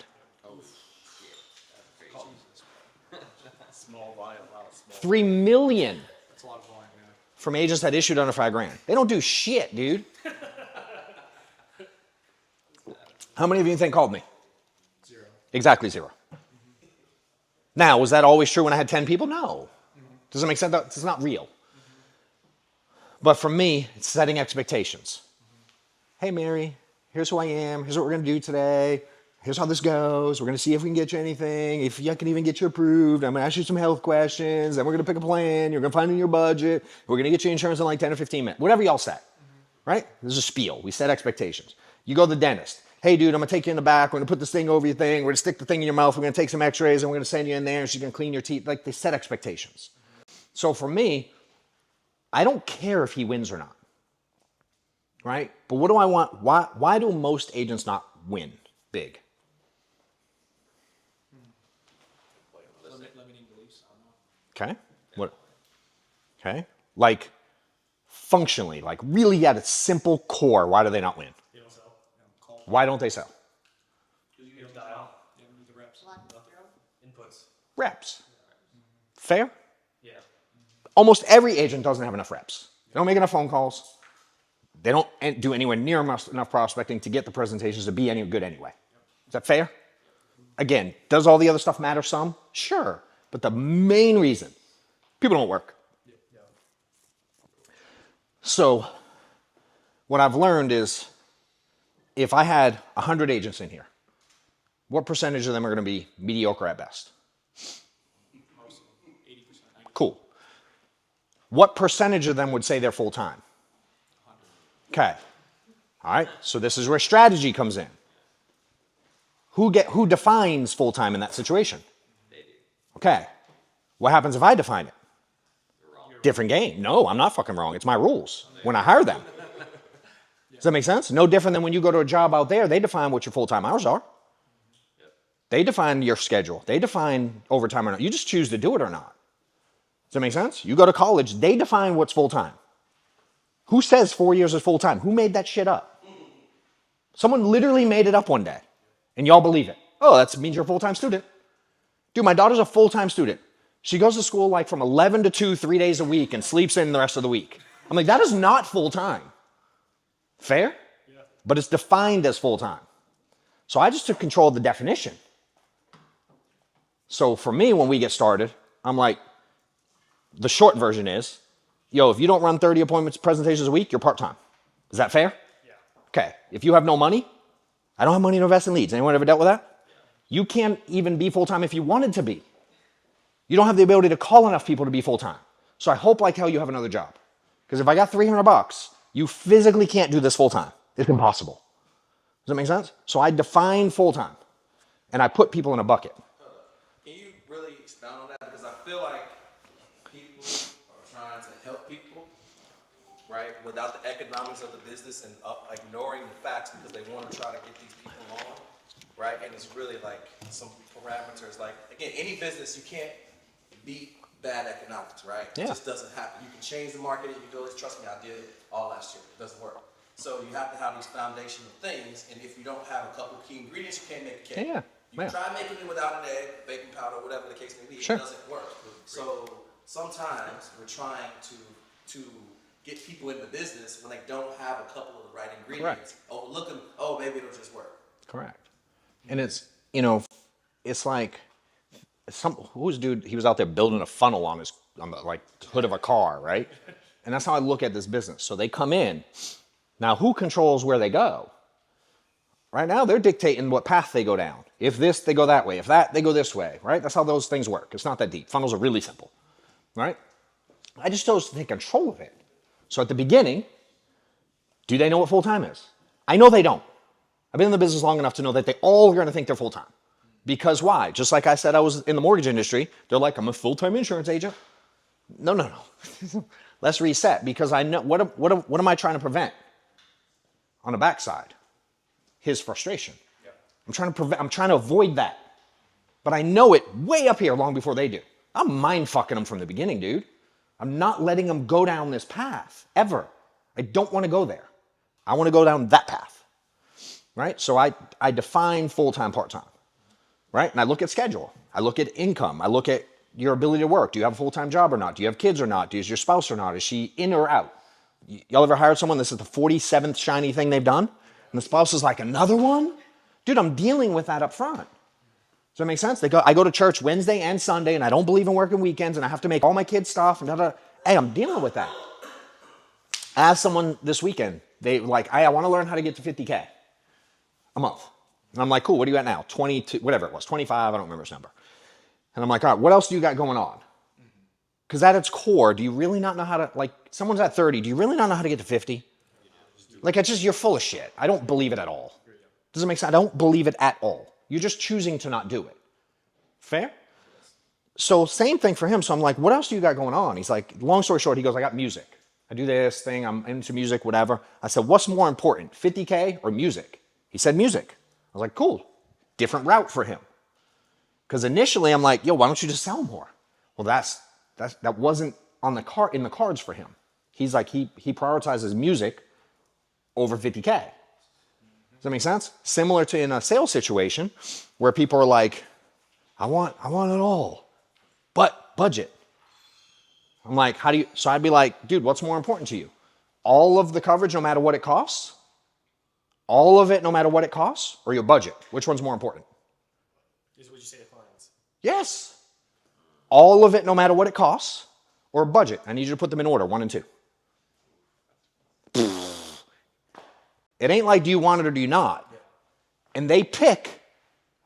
Small volume, a lot of small. 3 million That's a lot of volume, man. from agents that issued under $5,000. They don't do shit, dude. How many of you think called me? 0. Exactly 0. Now, was that always true when I had 10 people? No. Does it make sense? It's not real. But for me, it's setting expectations. Hey, Mary, here's who I am. Here's what we're going to do today. Here's how this goes. We're going to see if we can get you anything. If I can even get you approved, I'm going to ask you some health questions. Then we're going to pick a plan. You're going to find in your budget. We're going to get you insurance in like 10 or 15 minutes. Whatever y'all set. Right? This is a spiel. We set expectations. You go to the dentist. Hey, dude, I'm going to take you in the back. We're going to put this thing over your thing. We're going to stick the thing in your mouth. We're going to take some x-rays and we're going to send you in there and she's going to clean your teeth. Like, they set expectations. So for me, I don't care if he wins or not. Right? But what do I want? Why do most agents not win big? Limiting beliefs. I don't know. Okay? What? Okay? Like, functionally, like really at its simple core, why do they not win? Why don't they sell? You don't dial. You don't do the reps. Inputs. Reps. Fair? Yeah. Almost every agent doesn't have enough reps. They don't make enough phone calls. They don't do anywhere near enough prospecting to get the presentations to be any good anyway. Is that fair? Again, does all the other stuff matter some? Sure. But the main reason, people don't work. So what I've learned is if I had 100 agents in here, what percentage of them are going to be mediocre at best? Most of them. 80%. Cool. What percentage of them would say they're full-time? 100. Okay. All right. So this is where strategy comes in. Who defines full-time in that situation? They do. Okay. What happens if I define it? Different game. No, I'm not fucking wrong. It's my rules when I hire them. Does that make sense? No different than when you go to a job out there, they define what your full-time hours are. They define your schedule. They define overtime or not. You just choose to do it or not. Does that make sense? You go to college, they define what's full-time. Who says 4 years is full-time? Who made that shit up? Someone literally made it up one day, and y'all believe it. Oh, that means you're a full-time student. Dude, my daughter's a full-time student. She goes to school like from 11 to 2, 3 days a week, and sleeps in the rest of the week. I'm like, that is not full-time. Fair? Yeah. But it's defined as full-time. So I just took control of the definition. So for me, when we get started, I'm like, the short version is, yo, if you don't run 30 appointments, presentations a week, you're part-time. Is that fair? Yeah. Okay. If you have no money, I don't have money to invest in leads. Anyone ever dealt with that? Yeah. You can't even be full-time if you wanted to be. You don't have the ability to call enough people to be full-time. So I hope like hell you have another job. Because if I got $300, you physically can't do this full-time. It's impossible. Does that make sense? So I define full-time, and I put people in a bucket. Can you really expound on that? Because I feel like people are trying to help people, right, without the economics of the business and ignoring the facts because they want to try to get these people on, right? And it's really like some parameters. Like, again, any business, you can't beat bad economics, right? Yeah. It just doesn't happen. You can change the market if you do it. Trust me, I did it all last year. It doesn't work. So you have to have these foundational things, and if you don't have a couple of key ingredients, you can't make a cake. Yeah. You can try making it without an egg, baking powder, whatever the case may be. Sure. It doesn't work. So sometimes we're trying to get people in the business when they don't have a couple of the right ingredients. Correct. Overlook them. Oh, maybe it'll just work. Correct. And it's, you know, it's like who's dude, he was out there building a funnel on the like hood of a car, right? And that's how I look at this business. So they come in. Now, who controls where they go? Right now, they're dictating what path they go down. If this, they go that way. If that, they go this way, right? That's how those things work. It's not that deep. Funnels are really simple, right? I just chose to take control of it. So at the beginning, do they know what full-time is? I know they don't. I've been in the business long enough to know that they all are going to think they're full-time. Because why? Just like I said, I was in the mortgage industry. They're like, I'm a full-time insurance agent. No. Let's reset, because I know what am I trying to prevent on the backside? His frustration. I'm trying to avoid that. But I know it way up here long before they do. I'm mind fucking them from the beginning, dude. I'm not letting them go down this path ever. I don't want to go there. I want to go down that path. Right? So I define full-time, part-time. Right? And I look at schedule. I look at income. I look at your ability to work. Do you have a full-time job or not? Do you have kids or not? Is your spouse or not? Is she in or out? Y'all ever hired someone, this is the 47th shiny thing they've done? And the spouse is like, another one? Dude, I'm dealing with that up front. Does that make sense? I go to church Wednesday and Sunday, and I don't believe in working weekends, and I have to make all my kids stuff, and Hey, I'm dealing with that. I asked someone this weekend, they like, hey, I want to learn how to get to 50K a month. And I'm like, cool, what are you at now? 22, whatever it was, 25, I don't remember his number. And I'm like, all right, what else do you got going on? Because at its core, do you really not know how to, like, someone's at 30, do you really not know how to get to 50? Like, you're full of shit. I don't believe it at all. Does it make sense? I don't believe it at all. You're just choosing to not do it. Fair? So same thing for him. So I'm like, what else do you got going on? He's like, long story short, he goes, I got music. I do this thing. I'm into music, whatever. I said, what's more important, 50K or music? He said music. I was like, cool. Different route for him. Because initially I'm like, yo, why don't you just sell more? Well, that wasn't in the cards for him. He's like, he prioritizes music over 50K. Does that make sense? Similar to in a sales situation where people are like, I want it all, but budget. I'm like, so I'd be like, dude, what's more important to you? All of the coverage, no matter what it costs? All of it, no matter what it costs? Or your budget? Which one's more important? Is what you say to clients. Yes. All of it, no matter what it costs, or budget. I need you to put them in order, 1 and 2. It ain't like, do you want it or do you not? And they pick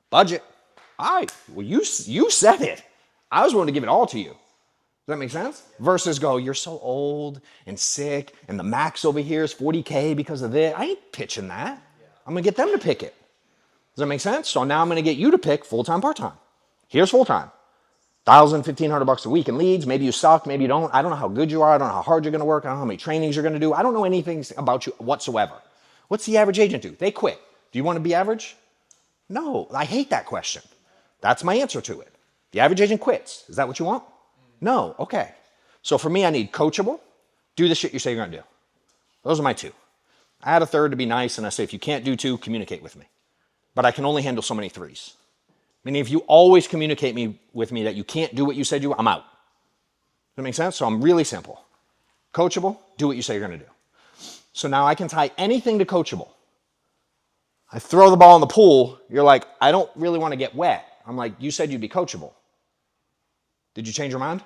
budget. Well, you said it. I was willing to give it all to you. Does that make sense? Versus go, you're so old and sick, and the max over here is 40K because of this. I ain't pitching that. I'm going to get them to pick it. Does that make sense? So now I'm going to get you to pick full-time, part-time. Here's full-time. $1,000, $1,500 a week in leads. Maybe you suck, maybe you don't. I don't know how good you are. I don't know how hard you're going to work. I don't know how many trainings you're going to do. I don't know anything about you whatsoever. What's the average agent do? They quit. Do you want to be average? No, I hate that question. That's my answer to it. The average agent quits. Is that what you want? No, okay. So for me, I need coachable. Do the shit you say you're going to do. Those are my 2. I add a third to be nice, and I say, if you can't do 2, communicate with me. But I can only handle so many 3s. Meaning if you always communicate with me that you can't do what you said you want, I'm out. Does that make sense? So I'm really simple. Coachable, do what you say you're going to do. So now I can tie anything to coachable. I throw the ball in the pool. You're like, I don't really want to get wet. I'm like, you said you'd be coachable. Did you change your mind?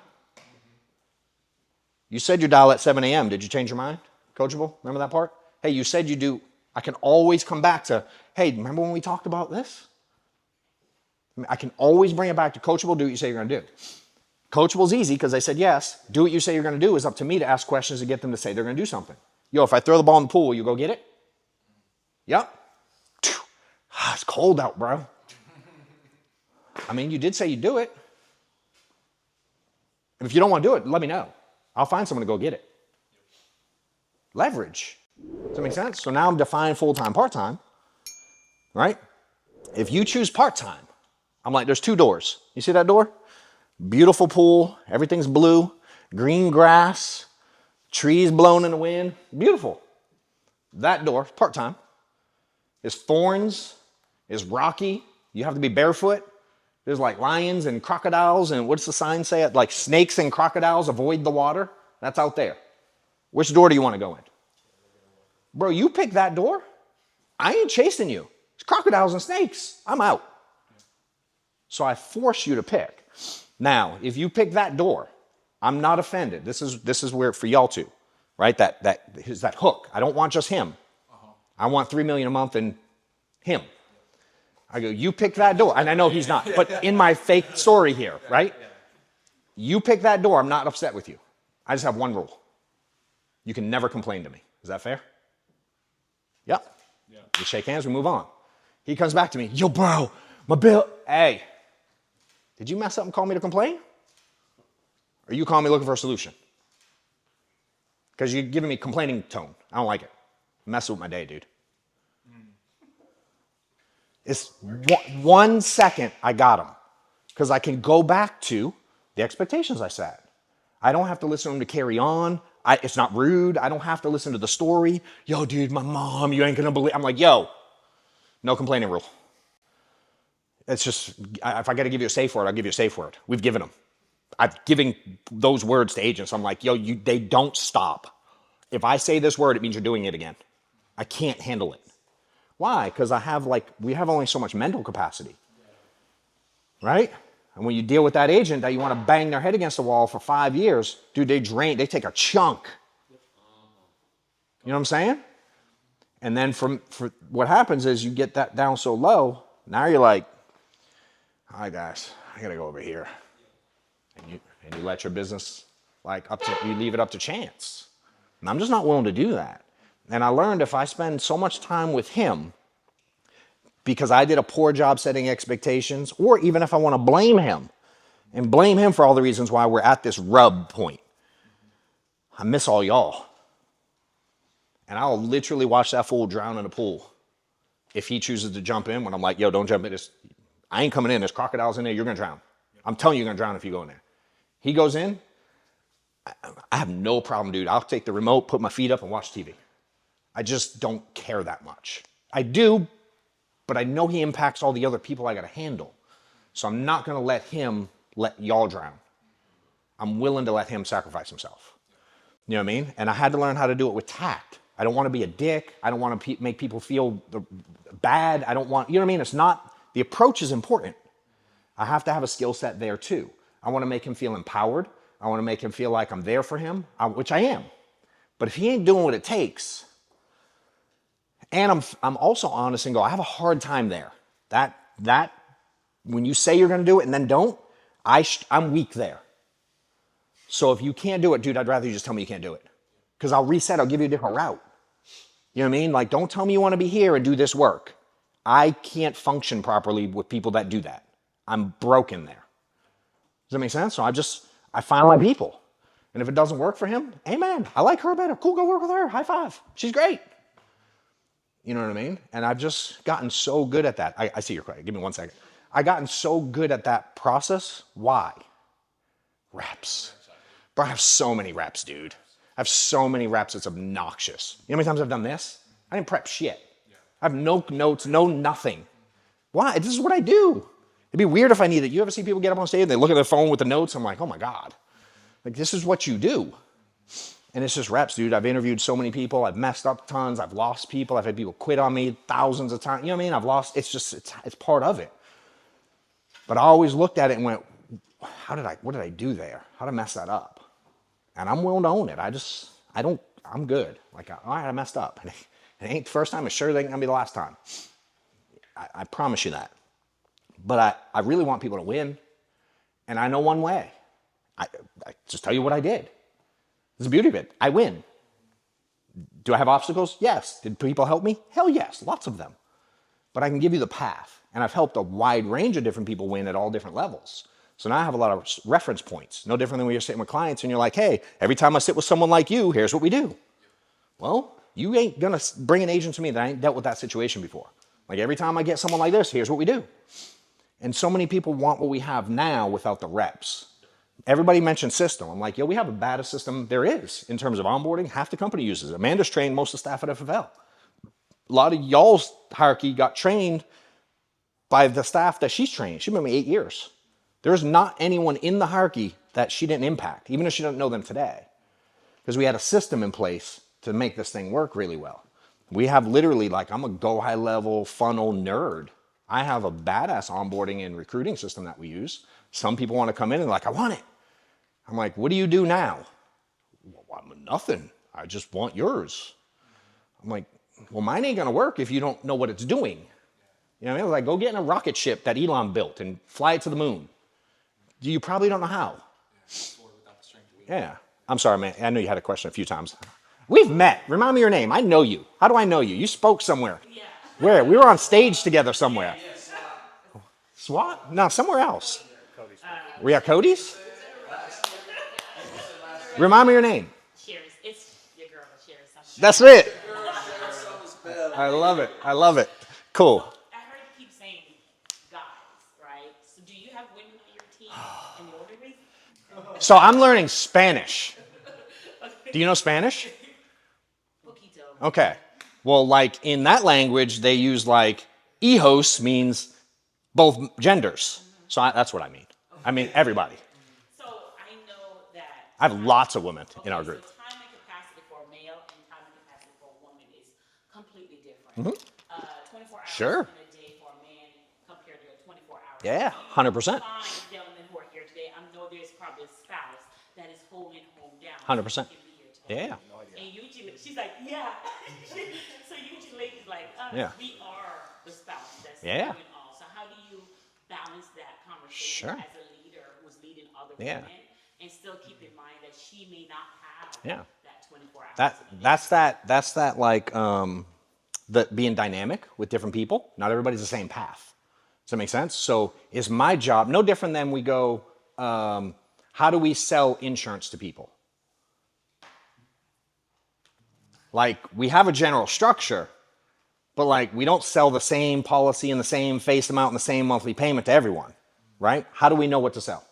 You said you dial at 7 a.m. Did you change your mind? Coachable? Remember that part? Hey, you said you do. I can always come back to, hey, remember when we talked about this? I can always bring it back to coachable. Do what you say you're going to do. Coachable is easy because they said yes. Do what you say you're going to do is up to me to ask questions to get them to say they're going to do something. Yo, if I throw the ball in the pool, will you go get it? Yep. It's cold out, bro. I mean, you did say you'd do it. And if you don't want to do it, let me know. I'll find someone to go get it. Leverage. Does that make sense? So now I'm defining full-time, part-time, right? If you choose part-time, I'm like, there's 2 doors. You see that door? Beautiful pool. Everything's blue. Green grass. Trees blowing in the wind. Beautiful. That door, part-time, is thorns, is rocky. You have to be barefoot. There's like lions and crocodiles, and what's the sign say? Like snakes and crocodiles avoid the water. That's out there. Which door do you want to go in? Bro, you pick that door. I ain't chasing you. It's crocodiles and snakes. I'm out. So I force you to pick. Now, if you pick that door, I'm not offended. This is where for y'all too, right? That hook. I don't want just him. I want $3 million a month and him. I go, you pick that door. And I know he's not, but in my fake story here, right? You pick that door. I'm not upset with you. I just have one rule. You can never complain to me. Is that fair? Yep. Yeah. We shake hands, we move on. He comes back to me, yo, bro, my bill. Hey, did you mess up and call me to complain? Or you call me looking for a solution? Because you're giving me complaining tone. I don't like it. Messing with my day, dude. It's 1 second I got them. Because I can go back to the expectations I set. I don't have to listen to them to carry on. It's not rude. I don't have to listen to the story. Yo, dude, my mom, you ain't gonna believe. I'm like, yo, no complaining rule. It's just, if I gotta give you a safe word, I'll give you a safe word. We've given them. I've given those words to agents. I'm like, yo, they don't stop. If I say this word, it means you're doing it again. I can't handle it. Why? Because we have only so much mental capacity, right? And when you deal with that agent that you want to bang their head against the wall for 5 years, dude, they take a chunk. You know what I'm saying? And then for what happens is you get that down so low, now you're like, all right, guys, I gotta go over here. And you let your business you leave it up to chance. And I'm just not willing to do that. And I learned if I spend so much time with him because I did a poor job setting expectations, or even if I want to blame him and blame him for all the reasons why we're at this rub point, I miss all y'all. And I'll literally watch that fool drown in a pool if he chooses to jump in when I'm like, yo, don't jump in. I ain't coming in. There's crocodiles in there. You're going to drown. I'm telling you, you're going to drown if you go in there. He goes in. I have no problem, dude. I'll take the remote, put my feet up, and watch TV. I just don't care that much. I do, but I know he impacts all the other people I got to handle. So I'm not going to let y'all drown. I'm willing to let him sacrifice himself. You know what I mean? And I had to learn how to do it with tact. I don't want to be a dick. I don't want to make people feel bad. I don't want, you know what I mean? It's not, the approach is important. I have to have a skill set there too. I want to make him feel empowered. I want to make him feel like I'm there for him, which I am. But if he ain't doing what it takes, and I'm also honest and go, I have a hard time there. That when you say you're going to do it and then don't, I'm weak there. So if you can't do it, dude, I'd rather you just tell me you can't do it. Because I'll reset, I'll give you a different route. You know what I mean? Like, don't tell me you want to be here and do this work. I can't function properly with people that do that. I'm broken there. Does that make sense? So I find my people. And if it doesn't work for him, amen. I like her better. Cool, go work with her. High five. She's great. You know what I mean? And I've just gotten so good at that. I see your question. Give me 1 second. I've gotten so good at that process. Why? Reps. Bro, I have so many reps, dude. I have so many reps, it's obnoxious. You know how many times I've done this? I didn't prep shit. I have no notes, no nothing. Why? This is what I do. It'd be weird if I needed it. You ever see people get up on stage and they look at their phone with the notes? I'm like, oh my God. Like, this is what you do. And it's just reps, dude. I've interviewed so many people. I've messed up tons. I've lost people. I've had people quit on me thousands of times. You know what I mean? I've lost. It's part of it. But I always looked at it and went, what did I do there? How did I mess that up? And I'm willing to own it. I'm good. Like, all right, I messed up. And it ain't the first time. It sure ain't gonna be the last time. I promise you that. But I really want people to win. And I know one way. I just tell you what I did. This is the beauty of it. I win. Do I have obstacles? Yes. Did people help me? Hell yes, lots of them. But I can give you the path. And I've helped a wide range of different people win at all different levels. So now I have a lot of reference points. No different than when you're sitting with clients and you're like, hey, every time I sit with someone like you, here's what we do. Well, you ain't gonna bring an agent to me that I ain't dealt with that situation before. Like, every time I get someone like this, here's what we do. And so many people want what we have now without the reps. Everybody mentioned system. I'm like, yo, we have the baddest system there is in terms of onboarding. Half the company uses it. Amanda's trained most of the staff at FFL. A lot of y'all's hierarchy got trained by the staff that she's trained. She's been with me 8 years. There's not anyone in the hierarchy that she didn't impact, even if she doesn't know them today. Because we had a system in place to make this thing work really well. We have literally, like, I'm a go high level funnel nerd. I have a badass onboarding and recruiting system that we use. Some people want to come in and like, I want it. I'm like, what do you do now? Well, nothing. I just want yours. I'm like, well, mine ain't going to work if you don't know what it's doing. You know what I mean? Like, go get in a rocket ship that Elon built and fly it to the moon. You probably don't know how. Yeah. I'm sorry, man. I know you had a question a few times. We've met. Remind me your name. I know you. How do I know you? You spoke somewhere. Yeah. Where? We were on stage together somewhere. SWAT? No, somewhere else. We at Cody's? Remind me your name. Cheers. It's That's it. I love it. I love it. Cool. I heard you keep saying guys, right? So do you have women on your team in the older race? So I'm learning Spanish. Do you know Spanish? Poquito. Okay. Well, like in that language, they use like hijos means both genders. So that's what I mean. I mean everybody. So I know that. I have lots of women in our group. So time and capacity for a male and time and capacity for a woman is completely different. 24 hours Sure. in a day for a man compared to 24 hours. Yeah, 100%. Fine gentlemen who are here today. I know there's probably a spouse that is holding home down. 100%. So you can be here today. Yeah. And usually, she's like, yeah. So usually ladies like us, Yeah. we are the spouse that's Yeah. doing all. So how do you balance that conversation Sure. as a leader who's leading other Yeah. women and still keep in mind that she may not have Yeah. that 24 hours? That's that like the being dynamic with different people. Not everybody's the same path. Does that make sense? So is my job no different than we go, how do we sell insurance to people? Like we have a general structure, but like we don't sell the same policy and the same face amount and the same monthly payment to everyone, right? How do we know what to sell?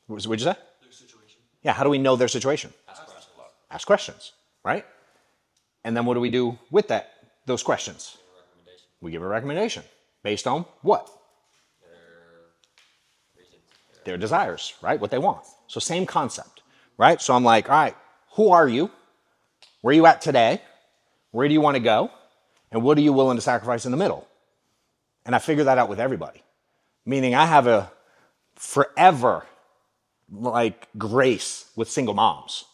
What'd you say? Their situation. Yeah, how do we know their situation? Ask questions, right? And then what do we do with those questions? We give a recommendation based on what? Their desires, right? What they want. So same concept, right? So I'm like, all right, who are you? Where are you at today? Where do you want to go? And what are you willing to sacrifice in the middle? And I figure that out with everybody. Meaning I have a forever like grace with single moms.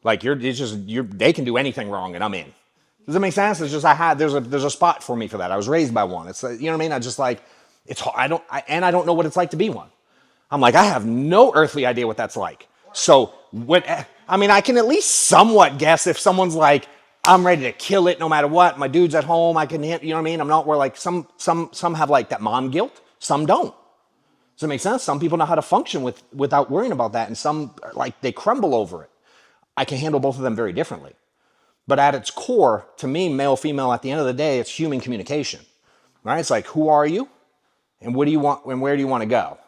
Like they can do anything wrong and I'm in. Does that make sense? It's just there's a spot for me for that. I was raised by one. It's you know what I mean? I just like it's I don't know what it's like to be one. I'm like I have no earthly idea what that's like. So I can at least somewhat guess if someone's like I'm ready to kill it no matter what. My dude's at home. I can hit. You know what I mean? I'm not where like some have like that mom guilt. Some don't. Does that make sense? Some people know how to function without worrying about that, and some like they crumble over it. I can handle both of them very differently. But at its core, to me, male, female, at the end of the day, it's human communication, right? It's like, who are you? And what do you want? And where do you want to go?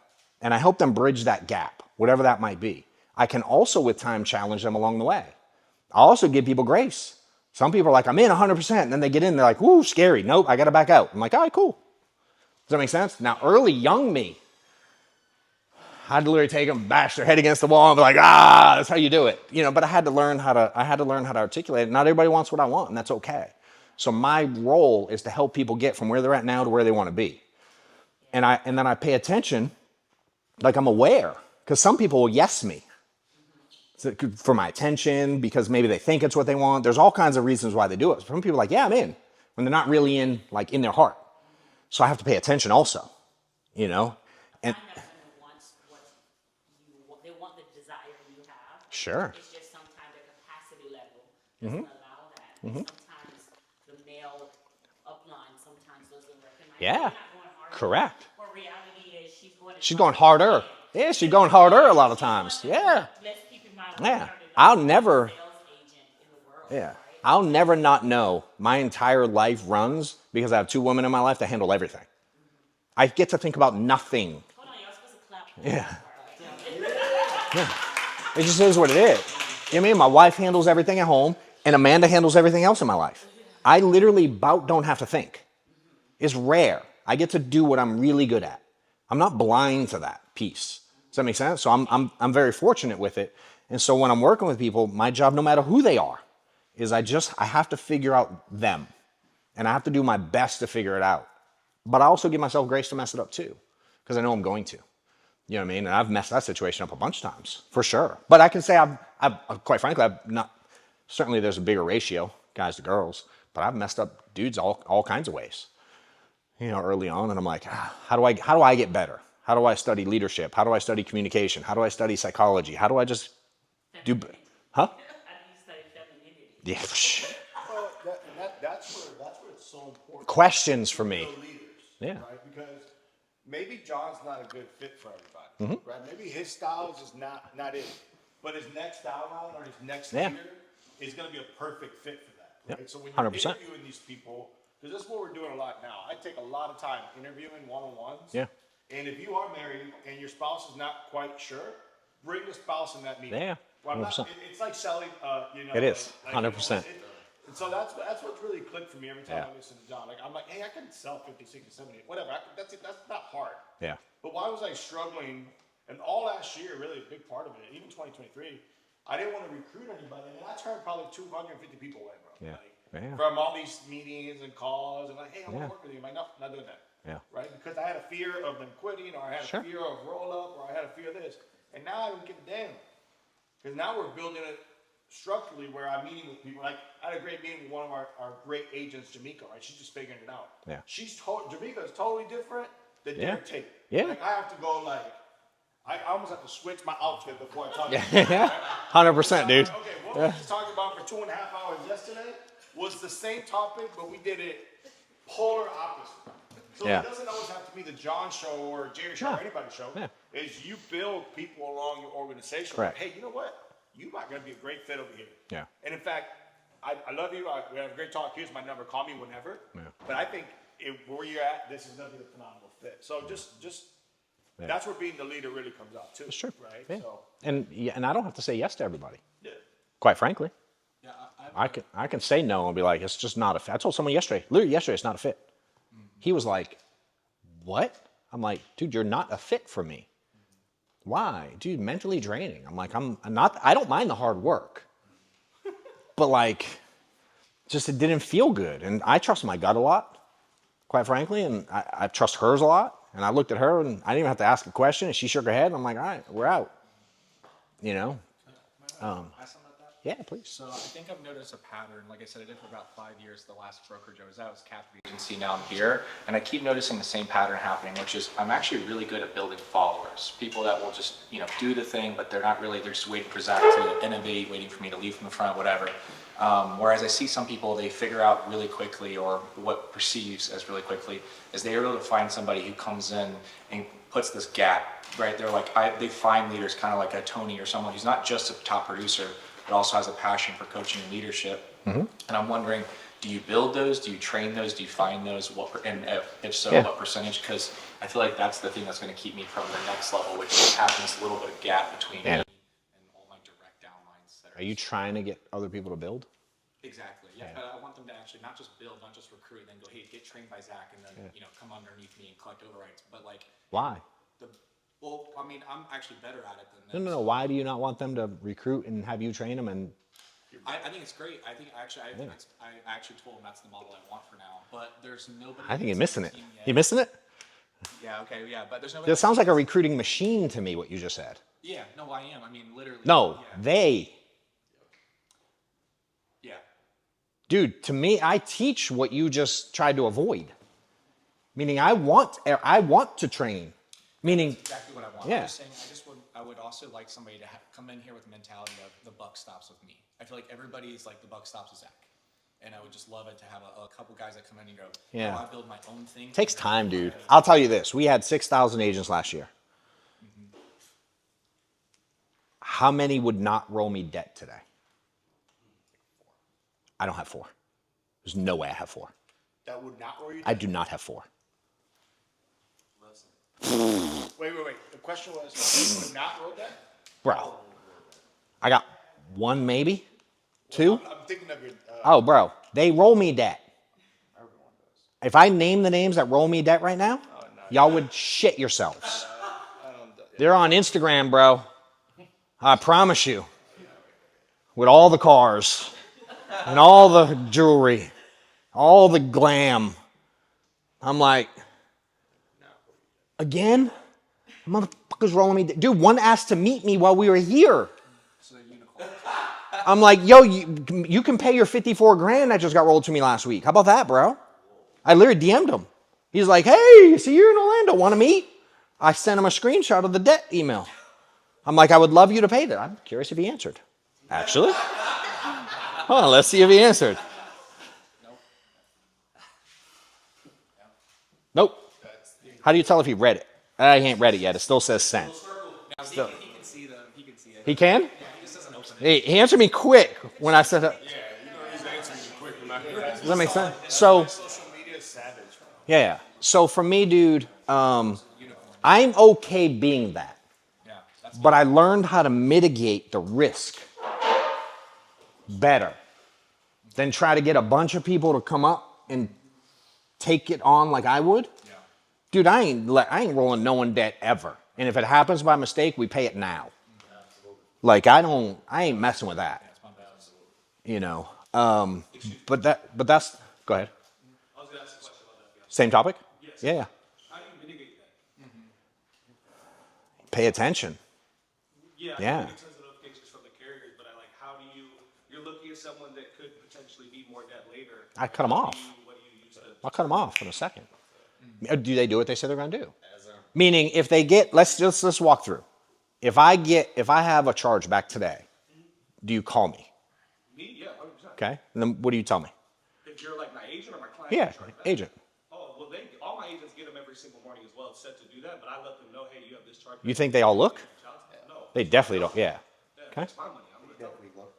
And I help them bridge that gap, whatever that might be. I can also, with time, challenge them along the way. I also give people grace. Some people are like, I'm in 100%. And then they get in, they're like, woo, scary. Nope, I got to back out. I'm like, all right, cool. Does that make sense? Now, early young me, I'd literally take them, bash their head against the wall, and be like, that's how you do it. You know, but I had to learn how to articulate it. Not everybody wants what I want, and that's okay. So my role is to help people get from where they're at now to where they want to be. And then I pay attention, like I'm aware, because some people will yes me for my attention, because maybe they think it's what they want. There's all kinds of reasons why they do it. Some people are like, yeah, I'm in, when they're not really in, like in their heart. So I have to pay attention also, you know? And They want the desire you have. sure. It's just sometimes the capacity level doesn't allow that. Sometimes the male upline sometimes doesn't recognize. Yeah. You're not going harder. Correct. But reality is She's going harder. Yeah, she's going harder a lot of times. Yeah. Let's keep in mind. Yeah. I'll never not know my entire life runs because I have two women in my life that handle everything. I get to think about nothing. Hold on, y'all supposed to clap. Yeah. Yeah. It just is what it is. You know what I mean? My wife handles everything at home, and Amanda handles everything else in my life. I literally don't have to think. It's rare. I get to do what I'm really good at. I'm not blind to that piece. Does that make sense? So I'm very fortunate with it. And so when I'm working with people, my job, no matter who they are, is I have to figure out them. And I have to do my best to figure it out. But I also give myself grace to mess it up too, because I know I'm going to. You know what I mean? And I've messed that situation up a bunch of times, for sure. But I can say I've quite frankly, certainly there's a bigger ratio, guys to girls, but I've messed up dudes all kinds of ways, you know, early on. And I'm like, how do I get better? How do I study leadership? How do I study communication? How do I study psychology? How do I just do, huh? Yeah. Well, that's where it's so important. Questions for me. The leaders, Yeah. right? Because maybe John's not a good fit for everybody, right? Maybe his style is just not it. But his next style line or his next Yeah. leader is going to be a perfect fit for that. Right? Yep. So when you're 100%. interviewing these people, because this is what we're doing a lot now. I take a lot of time interviewing one-on-ones. Yeah. And if you are married and your spouse is not quite sure, bring the spouse in that meeting. Yeah, Well, 100%. it's like selling, It is, like, 100%. and so that's what's really clicked for me every time Yeah. I listen to John. Like I'm like, hey, I can sell 50, 60, 70, whatever. That's not hard. Yeah. But why was I struggling? And all last year, really a big part of it, even 2023, I didn't want to recruit anybody. And I turned probably 250 people away, bro. Yeah. Like, Yeah. from all these meetings and calls and like, hey, I want Yeah. to work with you. I'm like, no, not doing that. Yeah. Right? Because I had a fear of them quitting, or I had Sure. a fear of roll up, or I had a fear of this. And now I don't give a damn. Because now we're building it structurally where I'm meeting with people. Like I had a great meeting with one of our great agents, Jamaica, right? She's just figuring it out. Yeah. Jamaica is totally different than Yeah. Derek Tate. Yeah. Like I have to go like, I almost have to switch my outfit before I talk to Yeah. 100%, dude. Okay, what we just talked about for 2.5 hours yesterday was the same topic, but we did it polar opposite. So Yeah. it doesn't always have to be the John show or Jerry show or anybody's show. Yeah. Is you build people along your organization. Correct. Like, hey, you know what? You might gonna be a great fit over here. Yeah. And in fact, I love you. We have a great talk. Here's my number. Call me whenever. Yeah. But I think where you're at, this is gonna be a phenomenal fit. So just Yeah. that's where being the leader really comes out too. That's true. Right. Yeah. So And I don't have to say yes to everybody. yeah. Quite frankly. Yeah, I can say no and be like, it's just not a fit. I told someone literally yesterday, it's not a fit. He was like, what? I'm like, dude, you're not a fit for me. Why? Dude, mentally draining. I'm like, I don't mind the hard work. But like, just it didn't feel good. And I trust my gut a lot, quite frankly, and I trust hers a lot. And I looked at her and I didn't even have to ask a question, and she shook her head, and I'm like, all right, we're out. You know? ask something about that? Yeah, please. So I think I've noticed a pattern. Like I said, I did for about 5 years. The last brokerage I was at was captive agency. Now I'm here, and I keep noticing the same pattern happening, which is I'm actually really good at building followers. People that will just do the thing, but they're not really. They're just waiting for Zach to innovate, waiting for me to lead from the front, whatever. Whereas I see some people, they figure out really quickly, or what perceives as really quickly, is they're able to find somebody who comes in and puts this gap, right? They're like, they find leaders kind of like a Tony or someone who's not just a top producer, but also has a passion for coaching and leadership. Mm-hmm. And I'm wondering, do you build those? Do you train those? Do you find those? And if so, Yeah. what percentage? Because I feel like that's the thing that's going to keep me from the next level, which is having this little bit of gap between me Yeah. and all my direct downlines. That Are you trying to get other people to build? Exactly. Yeah. But I want them to actually not just build, not just recruit, and then go, hey, get trained by Zach, and then come underneath me and collect overrides. But like, Why? well, I mean, I'm actually better at it than them. No. Why do you not want them to recruit and have you train them? And I think it's great. I think actually, I actually told him that's the model I want for now. But there's nobody. I think you're that's missing on it. the team yet. You missing it? Yeah. Okay. Yeah. But there's nobody. It sounds like a recruiting machine to me, what you just said. Yeah. No, I am. I mean, literally. No, Yeah. they. Yeah. Dude, to me, I teach what you just tried to avoid. Meaning I want to train. Meaning, That's exactly what I want. Yeah. I'm just saying, I would also like somebody to come in here with the mentality of the buck stops with me. I feel like everybody's like the buck stops with Zach. And I would just love it to have a couple guys that come in and go, Yeah. "Oh, I build my own thing." takes time, dude. I'll tell you this. We had 6,000 agents last year. How many would not roll me debt today? I don't have 4. There's no way I have 4. That would not worry you. I do not have 4. Wait. The question was, you would not roll that? Bro, I got 1 maybe, 2. I'm thinking of your. Oh, bro, they roll me debt. If I name the names that roll me debt right now, y'all would shit yourselves. They're on Instagram, bro. I promise you. With all the cars and all the jewelry, all the glam. I'm like, again? Motherfuckers rolling me debt. Dude, one asked to meet me while we were here. I'm like, yo, you can pay your 54 grand that just got rolled to me last week. How about that, bro? I literally DM'd him. He's like, hey, see you're in Orlando, want to meet? I sent him a screenshot of the debt email. I'm like, I would love you to pay that. I'm curious if he answered. Actually. Hold on, let's see if he answered. Nope. How do you tell if he read it? He ain't read it yet. It still says sent. Now, he can see them. He can see it. He can? Yeah, he just doesn't open He answered me quick when I said that. Yeah, you know he's answering you quick. No matter. Does that make sense? So, Social media is savage. yeah. So for me, dude, I'm okay being that. But I learned how to mitigate the risk better than try to get a bunch of people to come up and take it on like I would. Dude, I ain't rolling no one debt ever. And if it happens by mistake, we pay it now. Like I ain't messing with that. You know. But that's go ahead. I was gonna ask a question about that. Same topic? Yes. Yeah. How do you mitigate that? Pay attention. Yeah. Yeah. I get tons of notifications from the carriers, but how do you're looking at someone that could potentially be more debt later. I cut them off. What do you use to? I'll cut them off in a second. Do they do what they say they're going to do? Meaning, if they get, let's walk through. If I have a charge back today, do you call me? Me? Yeah, 100%. Okay. And then what do you tell me? If you're like my agent or my client. Yeah, you charge back. agent. Oh, well, all my agents get them every single morning as well. It's set to do that, but I let them know, hey, you have this charge. You think they all look? No. They definitely don't. Yeah. Okay. It's my money. I'm gonna tell them.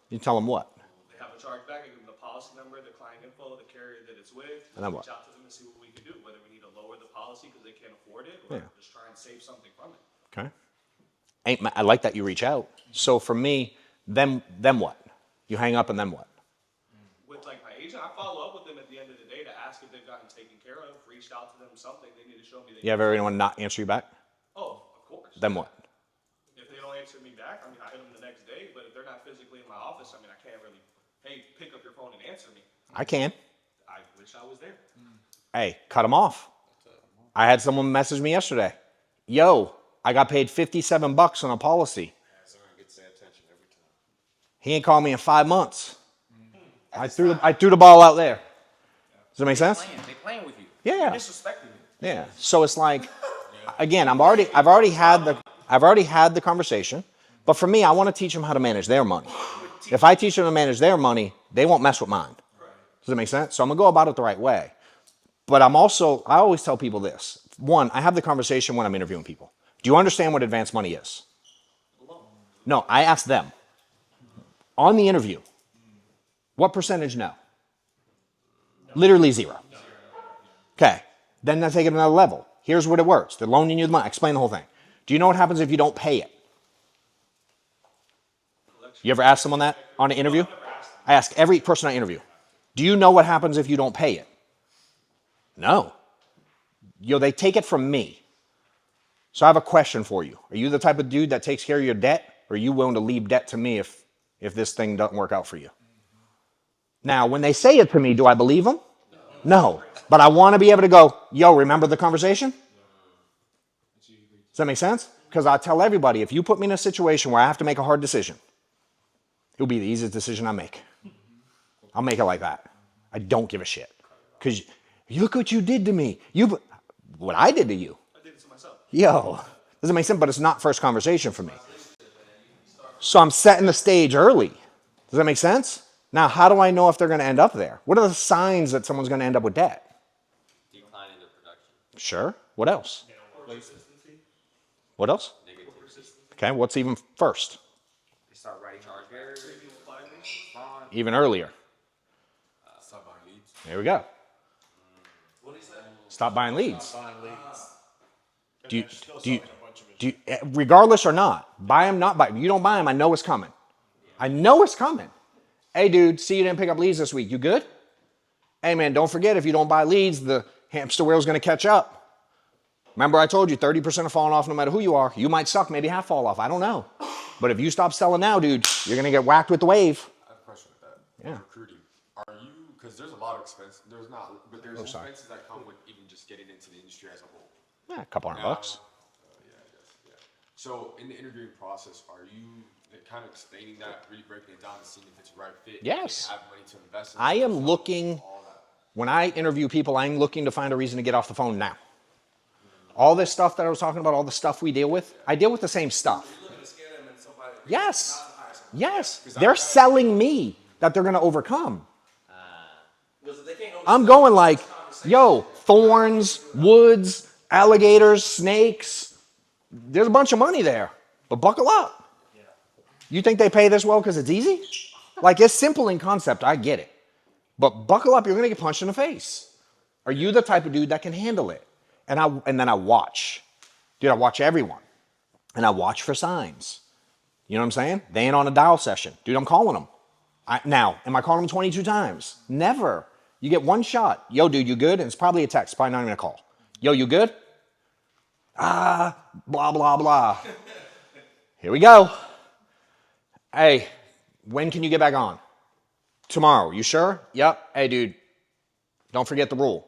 You tell them what? They have a charge back. I give them the policy number, the client info, the carrier that it's with. And then what? Reach out to them and see what we can do. Whether we need to lower the policy because they can't afford it, or just try and save something from it. Okay. I like that you reach out. So for me, then what? You hang up and then what? With like my agent, I follow up with them at the end of the day to ask if they've gotten taken care of. Reached out to them something. They need to show me. You have anyone not answer you back? Oh, of course. Then what? If they don't answer me back, I mean, I hit them the next day. But if they're not physically in my office, I mean, I can't really, hey, pick up your phone and answer me. I can. I wish I was there. Hey, cut them off. I had someone message me yesterday. Yo, I got paid $57 on a policy. He ain't called me in 5 months. I threw the ball out there. Does that make sense? They playing with you. Yeah. Disrespecting you. Yeah. So it's like, again, I've already had the conversation, but for me, I want to teach them how to manage their money. If I teach them to manage their money, they won't mess with mine. Does that make sense? So I'm gonna go about it the right way. But I always tell people this. One, I have the conversation when I'm interviewing people. Do you understand what advanced money is? No, I ask them. On the interview, what percentage no? Literally 0. Okay, then I take it another level. Here's what it works. They're loaning you the money. Explain the whole thing. Do you know what happens if you don't pay it? You ever ask someone that on an interview? I ask every person I interview. Do you know what happens if you don't pay it? No. They take it from me. So I have a question for you. Are you the type of dude that takes care of your debt? Or are you willing to leave debt to me if this thing doesn't work out for you? Now, when they say it to me, do I believe them? No. But I want to be able to go, yo, remember the conversation? Does that make sense? Because I tell everybody, if you put me in a situation where I have to make a hard decision, it'll be the easiest decision I make. I'll make it like that. I don't give a shit. Because look what you did to me. What I did to you. I did it to myself. Yo, doesn't make sense, but it's not first conversation for me. So I'm setting the stage early. Does that make sense? Now, how do I know if they're going to end up there? What are the signs that someone's going to end up with debt? Decline in their production. Sure. What else? What else? Okay, what's even first? They start writing charge barriers. Even earlier. Stop buying leads. There we go. Stop buying leads. Do you, regardless or not, buy them, not buy them. You don't buy them, I know it's coming. I know it's coming. Hey, dude, see you didn't pick up leads this week. You good? Hey, man, don't forget, if you don't buy leads, the hamster wheel's going to catch up. Remember I told you 30% are falling off no matter who you are. You might suck, maybe half fall off. I don't know. But if you stop selling now, dude, you're going to get whacked with the wave. I have a question with that. Yeah. Recruiting. Are you, because there's a lot of expenses, there's expenses that come with even just getting into the industry as a whole. Yeah, a couple $100. Yeah, I guess, yeah. So in the interviewing process, are you kind of explaining that, really breaking it down and seeing if it's the right fit? Yes. Have money to invest in I am yourself, looking, all that. when I interview people, I'm looking to find a reason to get off the phone now. All this stuff that I was talking about, all the stuff we deal with, I deal with the same stuff. Yes. Yes. They're selling me that they're going to overcome. I'm going like, yo, thorns, woods, alligators, snakes. There's a bunch of money there, but buckle up. You think they pay this well because it's easy? Like, it's simple in concept, I get it. But buckle up, you're gonna get punched in the face. Are you the type of dude that can handle it? And then I watch. Dude, I watch everyone. And I watch for signs. You know what I'm saying? They ain't on a dial session. Dude, I'm calling them. Now, am I calling them 22 times? Never. You get one shot. Yo, dude, you good? And it's probably a text, probably not even a call. Yo, you good? Blah, blah, blah. Here we go. Hey, when can you get back on? Tomorrow. You sure? Yep. Hey, dude, don't forget the rule.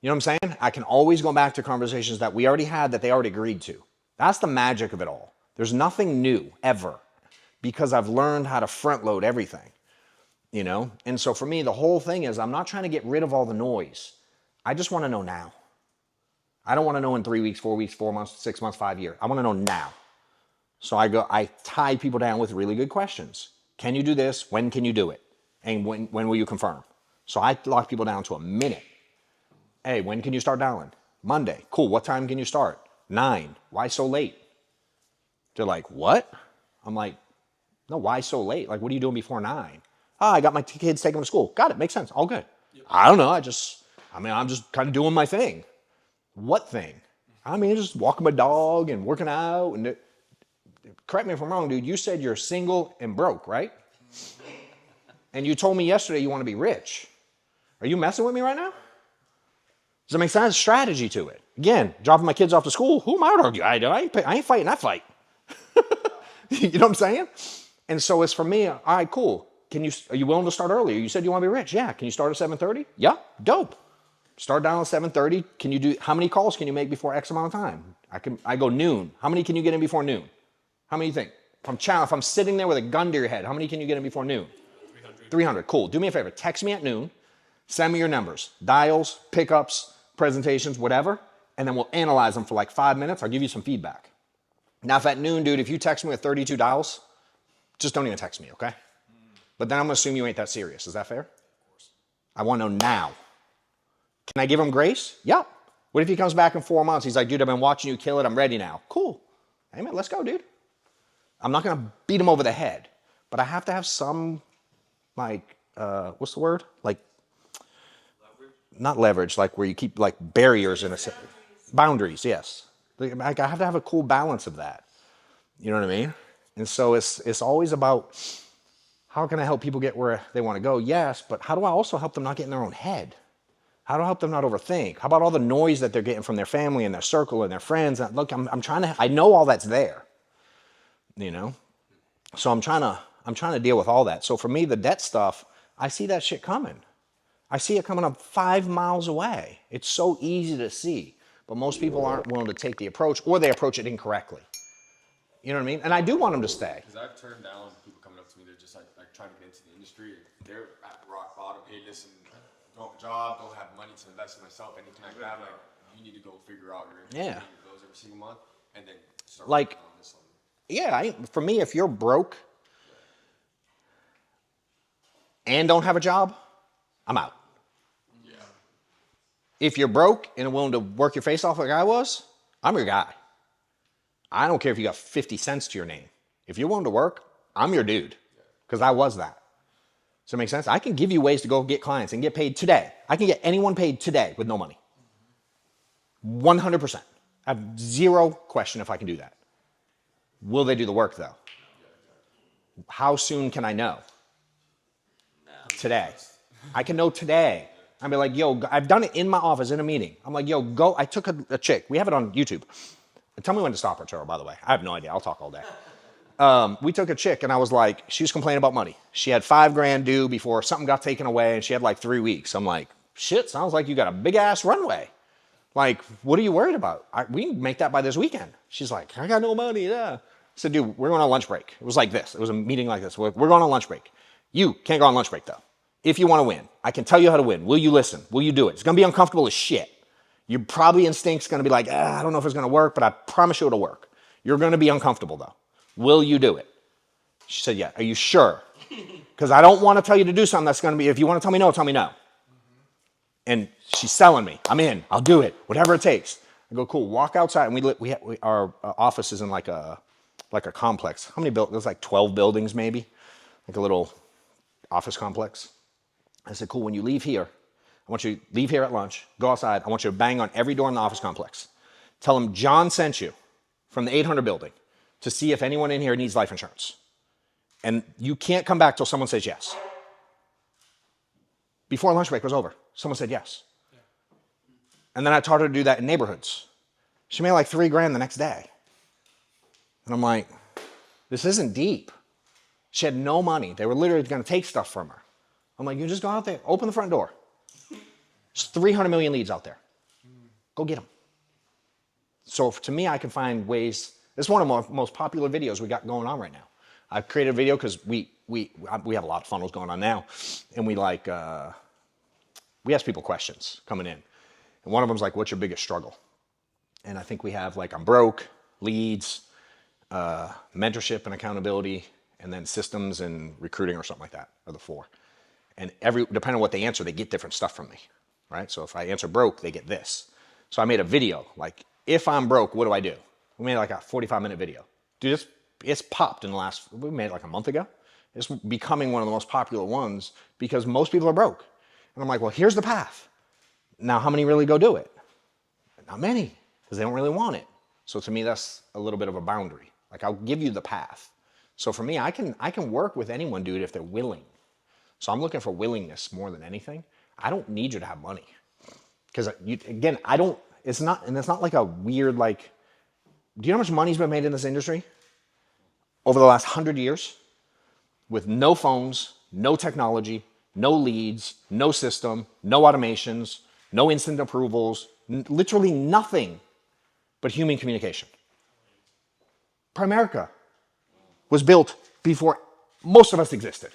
You know what I'm saying? I can always go back to conversations that we already had that they already agreed to. That's the magic of it all. There's nothing new ever because I've learned how to front load everything, you know? And so for me, the whole thing is I'm not trying to get rid of all the noise. I just want to know now. I don't want to know in 3 weeks, 4 weeks, 4 months, 6 months, 5 years. I want to know now. So I tie people down with really good questions. Can you do this? When can you do it? And when will you confirm? So I lock people down to a minute. Hey, when can you start dialing? Monday. Cool. What time can you start? 9. Why so late? They're like, what? I'm like, no, why so late? Like, what are you doing before 9? Oh, I got my kids taking them to school. Got it. Makes sense. All good. I don't know. I'm just kind of doing my thing. What thing? I mean, just walking my dog and working out. And correct me if I'm wrong, dude. You said you're single and broke, right? And you told me yesterday you want to be rich. Are you messing with me right now? Does that make sense? Strategy to it. Again, dropping my kids off to school. Who am I to argue? I ain't fighting that fight. You know what I'm saying? And so it's for me, all right, cool. Are you willing to start earlier? You said you want to be rich. Yeah. Can you start at 7:30? Yeah. Dope. Start down at 7:30. How many calls can you make before X amount of time? I go noon. How many can you get in before noon? How many do you think? If I'm sitting there with a gun to your head, how many can you get in before noon? 300. Cool. Do me a favor. Text me at noon. Send me your numbers. Dials, pickups, presentations, whatever. And then we'll analyze them for like 5 minutes. I'll give you some feedback. Now, if at noon, dude, if you text me with 32 dials, just don't even text me, okay? But then I'm going to assume you ain't that serious. Is that fair? Of course. I want to know now. Can I give him grace? Yeah. What if he comes back in 4 months? He's like, dude, I've been watching you kill it. I'm ready now. Cool. Hey, man, let's go, dude. I'm not going to beat him over the head. But I have to have some, like, what's the word? Like, not leverage, like where you keep like barriers in boundaries, yes. I have to have a cool balance of that. You know what I mean? And so it's always about how can I help people get where they want to go? Yes, but how do I also help them not get in their own head? How do I help them not overthink? How about all the noise that they're getting from their family and their circle and their friends? And look, I know all that's there, you know? So I'm trying to deal with all that. So for me, the debt stuff, I see that shit coming. I see it coming up 5 miles away. It's so easy to see, but most people aren't willing to take the approach, or they approach it incorrectly. You know what I mean? And I do want them to stay. Because I've turned down people coming up to me, they're just like trying to get into the industry. They're at rock bottom. Hey, listen, don't have a job, don't have money to invest in myself, anything like that. Like, you need to go figure out your income goes every single month, and then start working on this one. Yeah, for me, if you're broke and don't have a job, I'm out. Yeah. If you're broke and willing to work your face off like I was, I'm your guy. I don't care if you got 50 cents to your name. If you're willing to work, I'm your dude. Because I was that. Does that make sense? I can give you ways to go get clients and get paid today. I can get anyone paid today with no money. 100%. I have zero question if I can do that. Will they do the work though? How soon can I know? Today. I can know today. I'll be like, yo, I've done it in my office in a meeting. I'm like, yo, go. I took a chick. We have it on YouTube. Tell me when to stop her, Cheryl, by the way. I have no idea. I'll talk all day. We took a chick and I was like, she was complaining about money. She had $5,000 due before something got taken away and she had like 3 weeks. I'm like, shit, sounds like you got a big ass runway. Like, what are you worried about? We can make that by this weekend. She's like, I got no money. Yeah. I said, dude, we're going on lunch break. It was like this. It was a meeting like this. We're going on lunch break. You can't go on lunch break though. If you want to win, I can tell you how to win. Will you listen? Will you do it? It's going to be uncomfortable as shit. Your probably instinct's going to be like, I don't know if it's going to work, but I promise you it'll work. You're going to be uncomfortable though. Will you do it? She said, yeah. Are you sure? Because I don't want to tell you to do something that's going to be, if you want to tell me no, tell me no. And she's selling me. I'm in. I'll do it. Whatever it takes. I go, cool. Walk outside. And our office is in like a like a complex. How many buildings? There's like 12 buildings maybe, like a little office complex. I said, cool, when you leave here, I want you to leave here at lunch, go outside. I want you to bang on every door in the office complex. Tell them John sent you from the 800 building to see if anyone in here needs life insurance. And you can't come back till someone says yes. Before lunch break was over, someone said yes. And then I taught her to do that in neighborhoods. She made like $3,000 the next day. And I'm like, this isn't deep. She had no money. They were literally going to take stuff from her. I'm like, you just go out there, open the front door. There's 300 million leads out there. Go get them. So to me, I can find ways. This is one of the most popular videos we got going on right now. I've created a video because we have a lot of funnels going on now. And we ask people questions coming in. And one of them's like, what's your biggest struggle? And I think we have like, I'm broke, leads, mentorship and accountability, and then systems and recruiting or something like that are the 4. And depending on what they answer, they get different stuff from me, right? So if I answer broke, they get this. So I made a video, like, if I'm broke, what do I do? We made like a 45-minute video. Dude, it's popped in the we made it like a month ago. It's becoming one of the most popular ones because most people are broke. And I'm like, well, here's the path. Now, how many really go do it? Not many, because they don't really want it. So to me, that's a little bit of a boundary. Like, I'll give you the path. So for me, I can work with anyone, dude, if they're willing. So I'm looking for willingness more than anything. I don't need you to have money. Because, again, it's not like a weird, like, do you know how much money's been made in this industry? Over the last 100 years? With no phones, no technology, no leads, no system, no automations, no instant approvals, literally nothing but human communication. Primerica was built before most of us existed.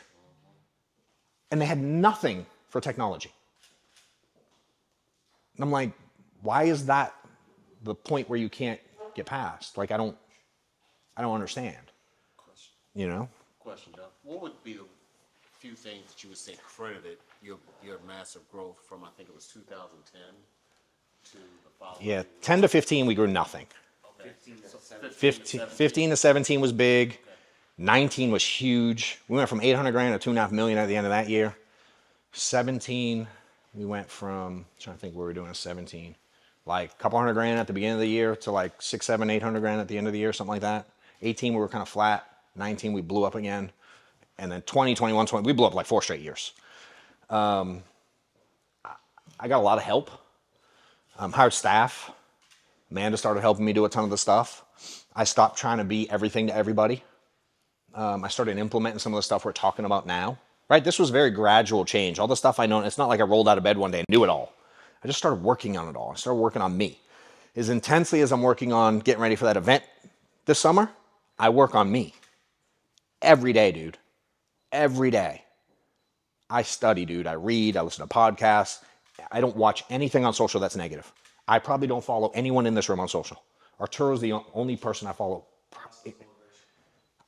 And they had nothing for technology. And I'm like, why is that the point where you can't get past? Like, I don't understand. Question. You know? Question, Doug. What would be the few things that you would say credited your massive growth from, I think it was 2010 to the following? Yeah, 10 to 15, we grew nothing. Okay. 15 to 17 was big. 19 was huge. We went from 800,000 to 2.5 million at the end of that year. 17, we went from, I'm trying to think what we were doing in 17, like a couple $100,000 at the beginning of the year to like 6, 7, 800,000 at the end of the year, something like that. 18, we were kind of flat. 19, we blew up again. And then 20, 21, 20, we blew up like 4 straight years. I got a lot of help. Hired staff. Amanda started helping me do a ton of the stuff. I stopped trying to be everything to everybody. I started implementing some of the stuff we're talking about now. Right? This was very gradual change. All the stuff I know, it's not like I rolled out of bed one day and knew it all. I just started working on it all. I started working on me. As intensely as I'm working on getting ready for that event this summer, I work on me. Every day, dude. Every day. I study, dude. I read. I listen to podcasts. I don't watch anything on social that's negative. I probably don't follow anyone in this room on social. Arturo's the only person I follow.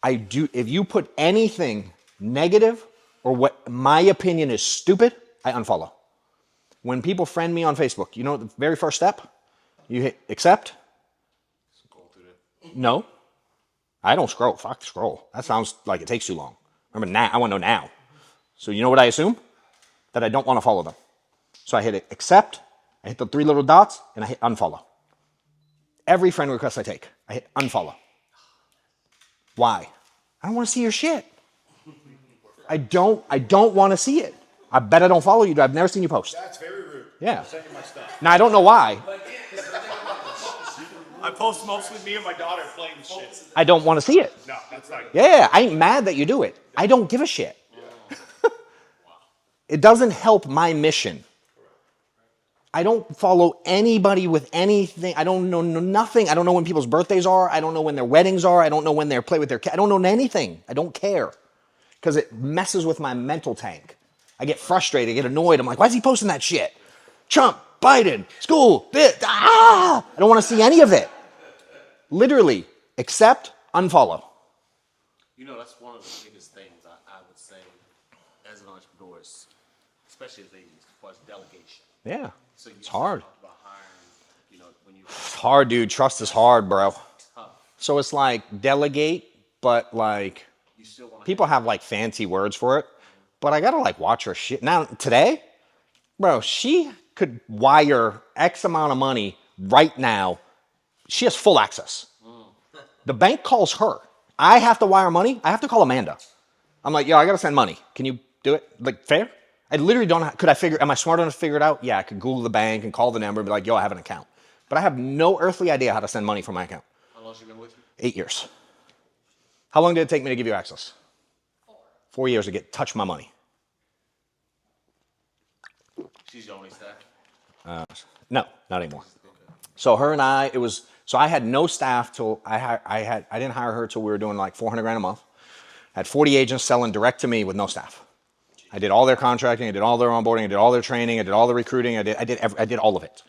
I do. If you put anything negative or what my opinion is stupid, I unfollow. When people friend me on Facebook, you know the very first step? You hit accept? No. I don't scroll. Fuck scroll. That sounds like it takes too long. Remember now, I want to know now. So you know what I assume? That I don't want to follow them. So I hit accept, I hit the 3 little dots, and I hit unfollow. Every friend request I take, I hit unfollow. Why? I don't want to see your shit. I don't want to see it. I bet I don't follow you. I've never seen you post. That's very rude. Yeah. Send you my stuff. Now I don't know why. I post mostly me and my daughter playing shit. I don't want to see it. No, that's not. Yeah, I ain't mad that you do it. I don't give a shit. It doesn't help my mission. I don't follow anybody with anything. I don't know nothing. I don't know when people's birthdays are. I don't know when their weddings are. I don't know when they play with their kids. I don't know anything. I don't care. Because it messes with my mental tank. I get frustrated, I get annoyed. I'm like, why is he posting that shit? Trump, Biden, school, this, I don't want to see any of it. Literally, accept, unfollow. You know, that's one of the biggest things I would say as an entrepreneur, especially as agents, as far as delegation. Yeah, So it's hard. About hiring, you know, when you It's hard, dude. Trust is hard, bro. tough. So it's like delegate, but like people have like fancy words for it. But I gotta like watch her shit. Now today, bro, she could wire X amount of money right now. She has full access. The bank calls her. I have to wire money. I have to call Amanda. I'm like, yo, I gotta send money. Can you do it? Like, fair? I literally don't. Could I figure? Am I smart enough to figure it out? Yeah, I could Google the bank and call the number and be like, yo, I have an account. But I have no earthly idea how to send money from my account. How long has she been with you? 8 years. How long did it take me to give you access? 4 years to touch my money. She's your only staff? No, not anymore. So her and I, so I had no staff till I didn't hire her till we were doing like 400 grand a month. I had 40 agents selling direct to me with no staff. I did all their contracting, I did all their onboarding, I did all their training, I did all the recruiting, I did all of it.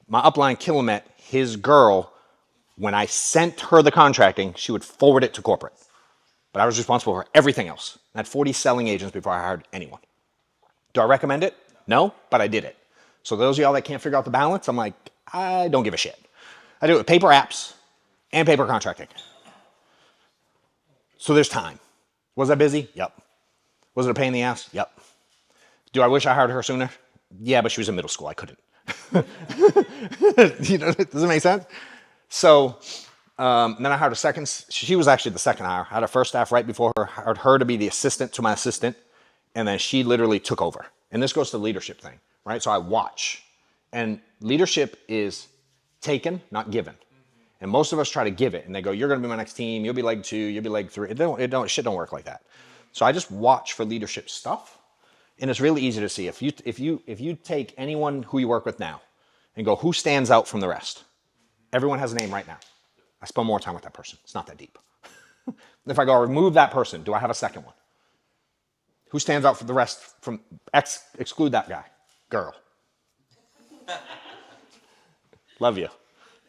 My upline Kilomet, his girl, when I sent her the contracting, she would forward it to corporate. But I was responsible for everything else. I had 40 selling agents before I hired anyone. Do I recommend it? No, but I did it. So those of y'all that can't figure out the balance, I'm like, I don't give a shit. I do it with paper apps and paper contracting. So there's time. Was I busy? Yep. Was it a pain in the ass? Yep. Do I wish I hired her sooner? Yeah, but she was in middle school. I couldn't. You know, does it make sense? So then I hired a second. She was actually the second hire. I had a first staff right before her. Hired her to be the assistant to my assistant. And then she literally took over. And this goes to the leadership thing, right? So I watch. And leadership is taken, not given. And most of us try to give it. And they go, you're going to be my next team. You'll be leg 2. You'll be leg 3. Shit don't work like that. So I just watch for leadership stuff. And it's really easy to see. If you take anyone who you work with now and go, who stands out from the rest? Everyone has a name right now. I spend more time with that person. It's not that deep. If I go remove that person, do I have a second one? Who stands out for the rest from exclude that guy? Girl. Love you.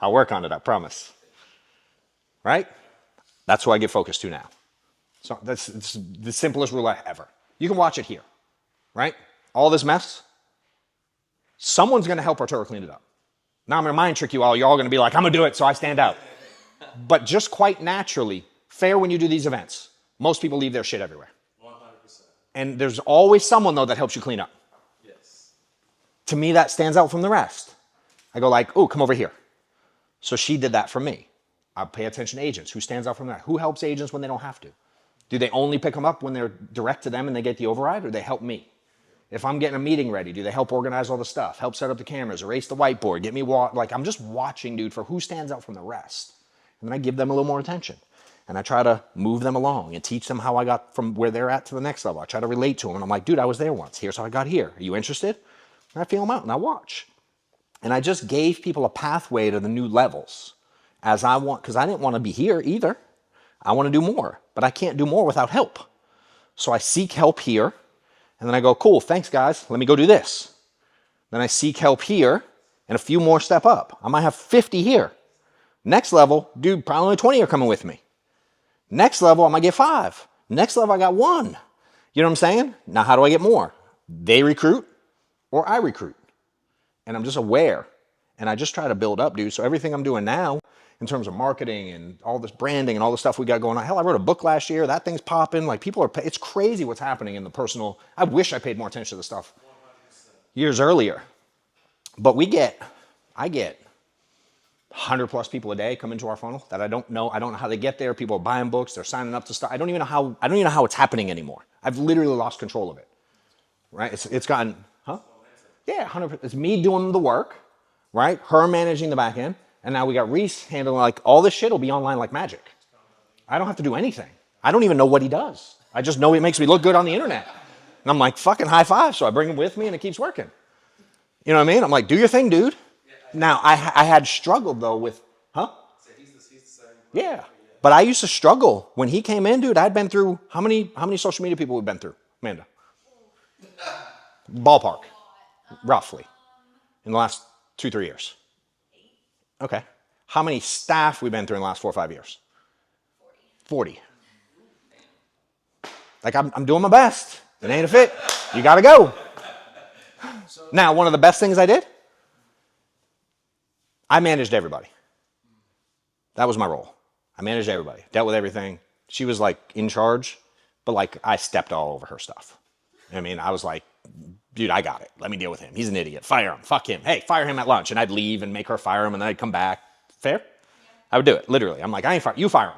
I'll work on it, I promise. Right? That's who I give focus to now. So that's the simplest rule ever. You can watch it here. Right? All this mess. Someone's going to help Arturo clean it up. Now I'm going to mind trick you all. You're all going to be like, I'm going to do it, so I stand out. But just quite naturally, fair when you do these events, most people leave their shit everywhere. 100%. And there's always someone, though, that helps you clean up. Yes. To me, that stands out from the rest. I go like, oh, come over here. So she did that for me. I pay attention to agents. Who stands out from that? Who helps agents when they don't have to? Do they only pick them up when they're direct to them and they get the override, or they help me? If I'm getting a meeting ready, do they help organize all the stuff, help set up the cameras, erase the whiteboard, get me like I'm just watching, dude, for who stands out from the rest. And then I give them a little more attention. And I try to move them along and teach them how I got from where they're at to the next level. I try to relate to them. And I'm like, dude, I was there once. Here's how I got here. Are you interested? And I feel them out and I watch. And I just gave people a pathway to the new levels as I want, because I didn't want to be here either. I want to do more, but I can't do more without help. So I seek help here. And then I go, cool, thanks guys, let me go do this. Then I seek help here, and a few more step up. I might have 50 here. Next level, dude, probably only 20 are coming with me. Next level, I might get 5. Next level, I got 1. You know what I'm saying? Now, how do I get more? They recruit, or I recruit. And I'm just aware, and I just try to build up, dude. So everything I'm doing now, in terms of marketing and all this branding and all the stuff we got going on. Hell, I wrote a book last year. That thing's popping. Like people are, it's crazy what's happening in the personal. I wish I paid more attention to the stuff 100%. Years earlier. But I get 100 plus people a day come into our funnel that I don't know. I don't know how they get there. People are buying books. They're signing up to stuff. I don't even know how it's happening anymore. I've literally lost control of it. Right? It's gotten, huh? Yeah, 100%. It's me doing the work, right? Her managing the back end. And now we got Reese handling like all this shit will be online like magic. I don't have to do anything. I don't even know what he does. I just know it makes me look good on the internet. And I'm like, fucking high five. So I bring him with me and it keeps working. You know what I mean? I'm like, do your thing, dude. Now I had struggled though with, huh? Yeah. But I used to struggle when he came in, dude. I'd been through, how many social media people we've been through, Amanda? Ballpark, roughly, in the last 2-3 years. Okay. How many staff we've been through in the last 4 or 5 years? 40. Like I'm doing my best. It ain't a fit. You got to go. Now, one of the best things I did, I managed everybody. That was my role. I managed everybody, dealt with everything. She was like in charge, but like I stepped all over her stuff. I mean, I was like, dude, I got it. Let me deal with him. He's an idiot. Fire him. Fuck him. Hey, fire him at lunch. And I'd leave and make her fire him, and then I'd come back. Fair? I would do it, literally. I'm like, I ain't fire. You fire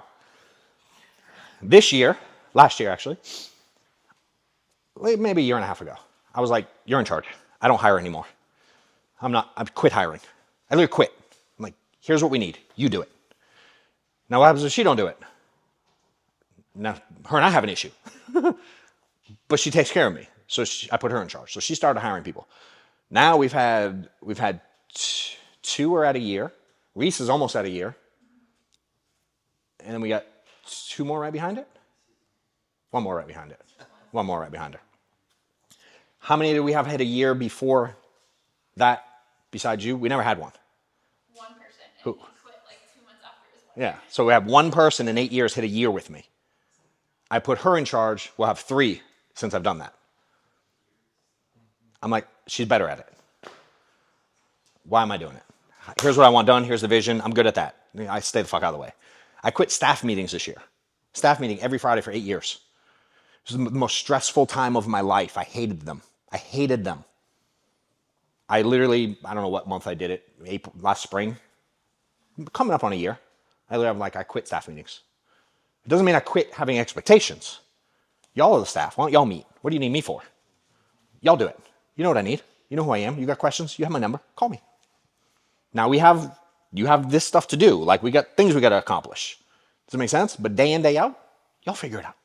him. Last year actually, maybe a year and a half ago, I was like, you're in charge. I don't hire anymore. I've quit hiring. I literally quit. I'm like, here's what we need. You do it. Now what happens if she don't do it? Now, her and I have an issue. But she takes care of me. So I put her in charge. So she started hiring people. Now we've had 2 are at a year. Reese is almost at a year. And then we got 2 more right behind it. 1 more right behind it. 1 more right behind her. How many did we have hit a year before that besides you? We never had one. One person. And Who? he quit like 2 months after his wife. Yeah. So we have 1 person in 8 years hit a year with me. I put her in charge. We'll have 3 since I've done that. I'm like, she's better at it. Why am I doing it? Here's what I want done. Here's the vision. I'm good at that. I stay the fuck out of the way. I quit staff meetings this year. Staff meeting every Friday for 8 years. It was the most stressful time of my life. I hated them. I hated them. I literally, I don't know what month I did it, April, last spring. Coming up on a year. I quit staff meetings. It doesn't mean I quit having expectations. Y'all are the staff. Why don't y'all meet? What do you need me for? Y'all do it. You know what I need. You know who I am. You got questions? You have my number. Call me. Now you have this stuff to do. Like we got things we got to accomplish. Does it make sense? But day in, day out, y'all figure it out.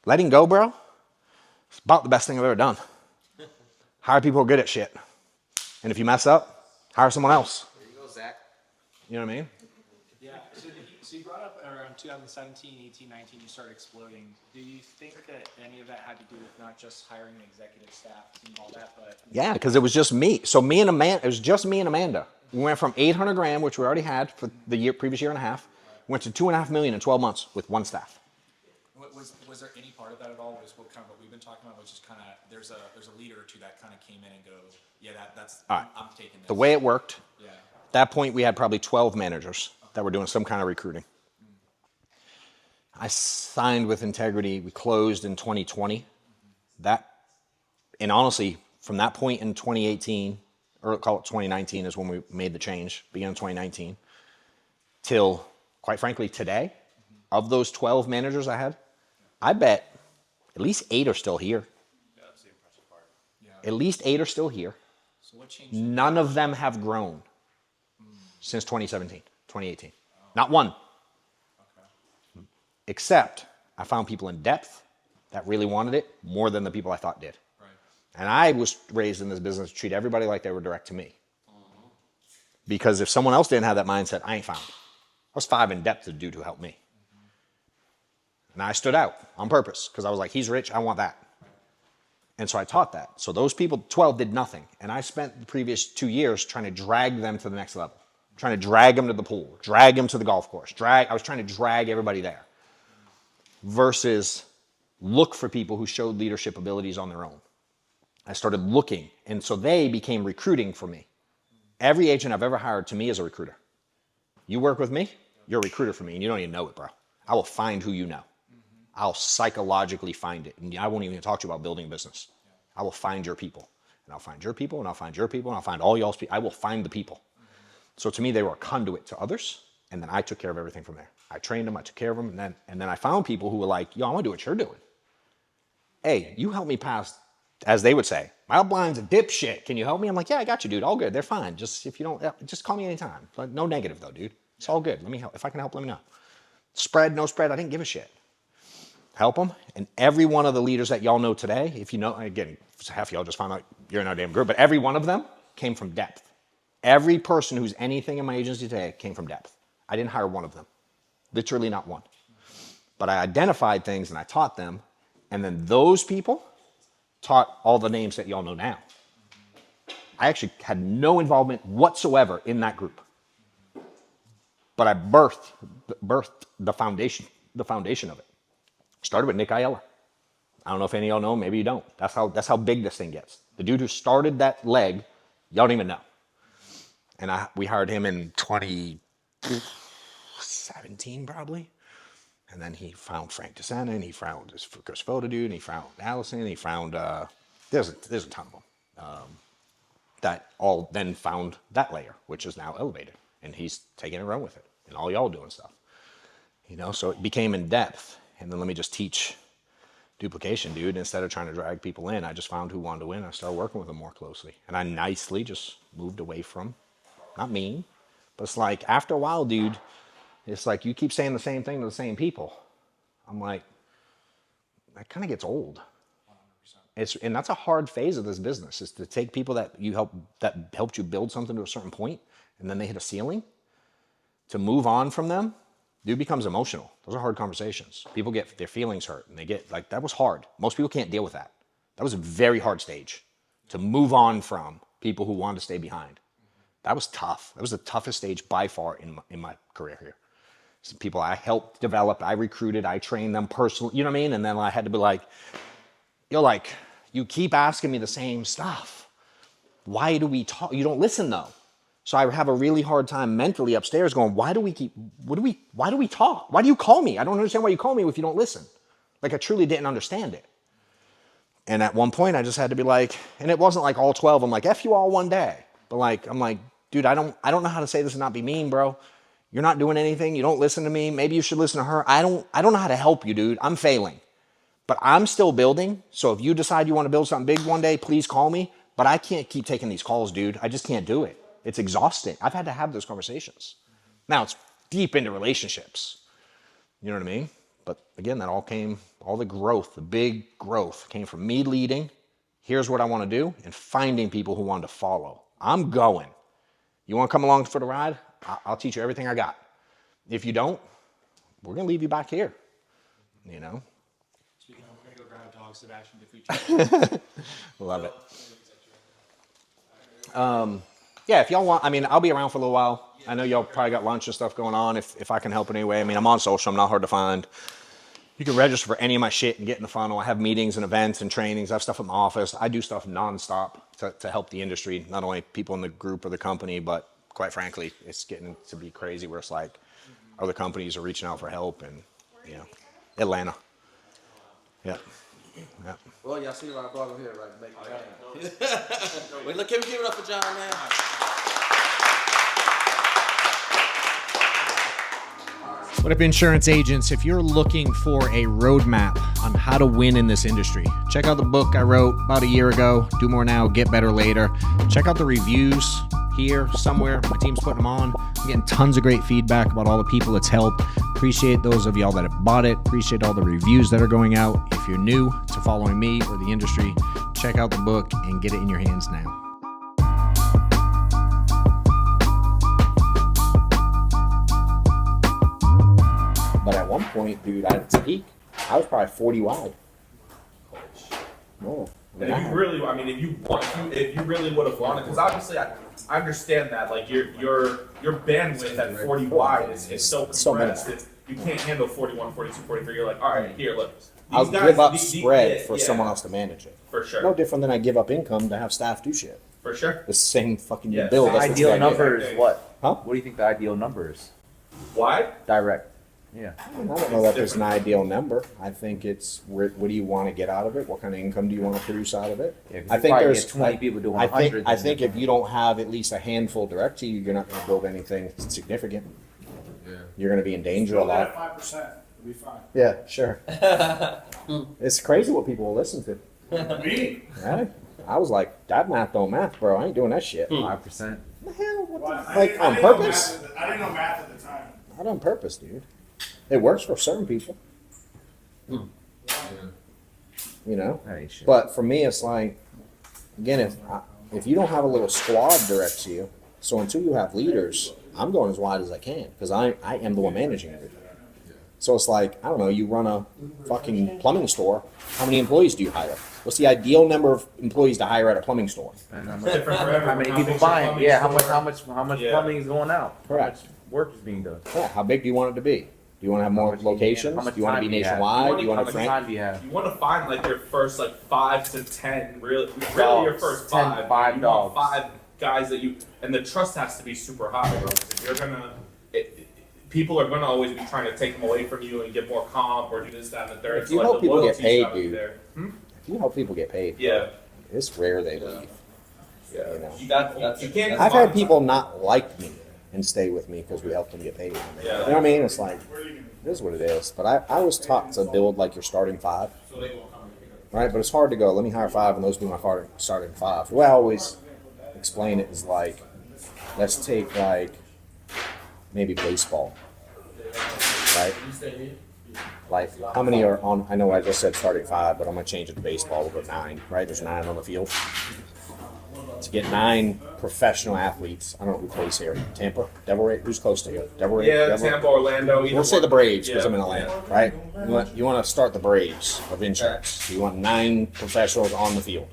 Letting go, bro, it's about the best thing I've ever done. Hire people who are good at shit. And if you mess up, hire someone else. There you go, Zach. You know what I mean? Yeah, so you brought up around 2017, 18, 19, you started exploding. Do you think that any of that had to do with not just hiring an executive staff and all that, but... Yeah, because it was just me. So it was just me and Amanda. We went from 800 grand, which we already had for the previous year and a half, went to 2.5 million in 12 months with 1 staff. Was there any part of that at all? Was what kind of what we've been talking about, which is kind of there's a leader or two that kind of came in and goes, yeah, that's All right. I'm taking this. The way it worked, Yeah. at that point we had probably 12 managers that were doing some kind of recruiting. I signed with Integrity. We closed in 2020. And honestly, from that point in 2018, or call it 2019 is when we made the change, began in 2019, till, quite frankly, today, of those 12 managers I had, I bet at least 8 are still here. Yeah, that's the impressive part. Yeah. At least 8 are still here. So what changed? None of them have grown since 2017, 2018. Not one. Okay. Except I found people in depth that really wanted it more than the people I thought did. Right. And I was raised in this business to treat everybody like they were direct to me. Because if someone else didn't have that mindset, I ain't found. I was 5 in depth to dude who helped me. And I stood out on purpose because I was like, he's rich, I want that. And so I taught that. So those people, 12, did nothing. And I spent the previous 2 years trying to drag them to the next level, trying to drag them to the pool, drag them to the golf course. I was trying to drag everybody there versus look for people who showed leadership abilities on their own. I started looking, and so they became recruiting for me. Every agent I've ever hired to me is a recruiter. You work with me, you're a recruiter for me, and you don't even know it, bro. I will find who you know. I'll psychologically find it. And I won't even talk to you about building a business. I will find your people. And I'll find your people, and I'll find your people, and I'll find all y'all's people. I will find the people. So to me, they were a conduit to others, and then I took care of everything from there. I trained them, I took care of them, and then I found people who were like, yo, I want to do what you're doing. Hey, you help me pass, as they would say, my upline's a dipshit. Can you help me? I'm like, yeah, I got you, dude. All good. They're fine. Just if you don't, just call me anytime. Like, no negative though, dude. It's all good. Let me help. If I can help, let me know. Spread, no spread, I didn't give a shit. Help them. And every one of the leaders that y'all know today, if you know, again, half of y'all just found out you're in our damn group, but every one of them came from depth. Every person who's anything in my agency today came from depth. I didn't hire one of them. Literally not one. But I identified things and I taught them. And then those people taught all the names that y'all know now. I actually had no involvement whatsoever in that group. But I birthed the foundation of it. Started with Nick Aiella. I don't know if any of y'all know, maybe you don't. That's how big this thing gets. The dude who started that leg, y'all don't even know. And we hired him in 2017, 17 probably. And then he found Frank DeSena, and he found this Chris Foda dude, and he found Allison, and he found, there's a ton of them. That all then found that layer, which is now elevated. And he's taking a run with it. And all y'all doing stuff. You know, so it became in depth. And then let me just teach duplication, dude. Instead of trying to drag people in, I just found who wanted to win. I started working with them more closely. And I nicely just moved away from, not mean, but it's like after a while, dude, it's like you keep saying the same thing to the same people. I'm like, that kind of gets old. And that's a hard phase of this business, is to take people that helped you build something to a certain point, and then they hit a ceiling. To move on from them, dude becomes emotional. Those are hard conversations. People get their feelings hurt, and they get like, that was hard. Most people can't deal with that. That was a very hard stage to move on from people who wanted to stay behind. That was tough. That was the toughest stage by far in my career here. Some people I helped develop, I recruited, I trained them personally, you know what I mean? And then I had to be like, you're like, you keep asking me the same stuff. Why do we talk? You don't listen though. So I have a really hard time mentally upstairs going, why do we talk? Why do you call me? I don't understand why you call me if you don't listen. Like I truly didn't understand it. And at one point I just had to be like, and it wasn't like all 12, I'm like, F you all one day. But like, I'm like, dude, I don't know how to say this and not be mean, bro. You're not doing anything. You don't listen to me. Maybe you should listen to her. I don't know how to help you, dude. I'm failing. But I'm still building, so if you decide you want to build something big one day, please call me. But I can't keep taking these calls, dude. I just can't do it. It's exhausting. I've had to have those conversations. Now, it's deep into relationships. You know what I mean? But again, all the growth, the big growth came from me leading, here's what I want to do, and finding people who wanted to follow. I'm going. You want to come along for the ride? I'll teach you everything I got. If you don't, we're going to leave you back here, you know? We're gonna go grab a dog, Sebastian, if we Love it. Yeah, if y'all want, I mean, I'll be around for a little while. I know y'all probably got lunch and stuff going on. If I can help in any way, I mean, I'm on social. I'm not hard to find. You can register for any of my shit and get in the funnel. I have meetings and events and trainings. I have stuff at my office. I do stuff nonstop to help the industry, not only people in the group or the company, but quite frankly, it's getting to be crazy where it's like other companies are reaching out for help, and you know, Atlanta. Yeah. Yeah. Well, y'all see what I brought him here, right? Make it happen. Wait, look, give it up for John, man. What up, insurance agents? If you're looking for a roadmap on how to win in this industry, check out the book I wrote about a year ago, Do More Now, Get Better Later. Check out the reviews here somewhere. My team's putting them on. I'm getting tons of great feedback about all the people it's helped. Appreciate those of y'all that have bought it. Appreciate all the reviews that are going out. If you're new to following me or the industry, check out the book and get it in your hands now. But at one point, dude, at its peak, I was probably 40 wide. Whoa. And if you really, I mean, if you really would have wanted, because obviously I understand that, like your bandwidth at 40 wide is so compressed. You can't handle 41, 42, 43. You're like, all right, here, look. I'll give up spread for someone else to manage it. For sure. No different than I give up income to have staff do shit. For sure. The same fucking Yeah. bill. The ideal number is what? Huh? What do you think the ideal number is? Why? Direct. Yeah. I don't know that there's an ideal number. I think it's what do you want to get out of it? What kind of income do you want to produce out of it? Yeah, I think there's 20 people doing 100. I think if you don't have at least a handful direct to you, you're not going to build anything significant. Yeah. You're going to be in danger a lot. 5%, it'll be fine. Yeah, sure. It's crazy what people will listen to. Me? Right? I was like, that math don't math, bro. I ain't doing that shit. 5%. What the hell? Well, Like I on didn't know purpose? I didn't know math at the time. Not on purpose, dude. It works for certain people. You know? That ain't shit. But for me, it's like, again, if you don't have a little squad direct to you, so until you have leaders, I'm going as wide as I can because I am the one managing everything. So it's like, I don't know, you run a fucking plumbing store. How many employees do you hire? What's the ideal number of employees to hire at a plumbing store? Different for everyone. How many How people big's buying? your Yeah, plumbing how much Yeah. plumbing is going out? Correct. How much work is being done? Yeah, how big do you want it to be? Do you want to have more locations? How much Do you want to time be do you have? nationwide? Do you How want much to time do you have? You want to find like your first like 5 to 10 really your Dogs. first 10 5. five you dogs. want 5 guys that you, and the trust has to be super high, bro. 'Cause if you're gonna people are gonna always be trying to take them away from you and get more comp or do this, that, and the third. If you So, help like, the people get loyalty's paid, gotta be dude. there. If you help people get paid, Yeah. it's rare they leave. Yeah. You know? That's You can't. I've had people not like me and stay with me because we helped them get paid. Yeah. You know what I mean? It's like, it is what it is. But I was taught to build like your starting five, So they won't come in. right? But it's hard to go, let me hire five and those be my starting five. The way I always explain it is like, let's take like maybe baseball, right? Like, how many are on? I know I just said starting five, but I'm gonna change it to baseball. We'll go 9, right? There's 9 on the field. To get 9 professional athletes, I don't know who plays here. Tampa, Devil Ray, who's close to you? Devil Ray. Yeah, Devil? Tampa, Orlando. We'll say the Braves because Yeah. I'm in Atlanta, right? You want to start the Braves of insurance. You want 9 professionals on the field,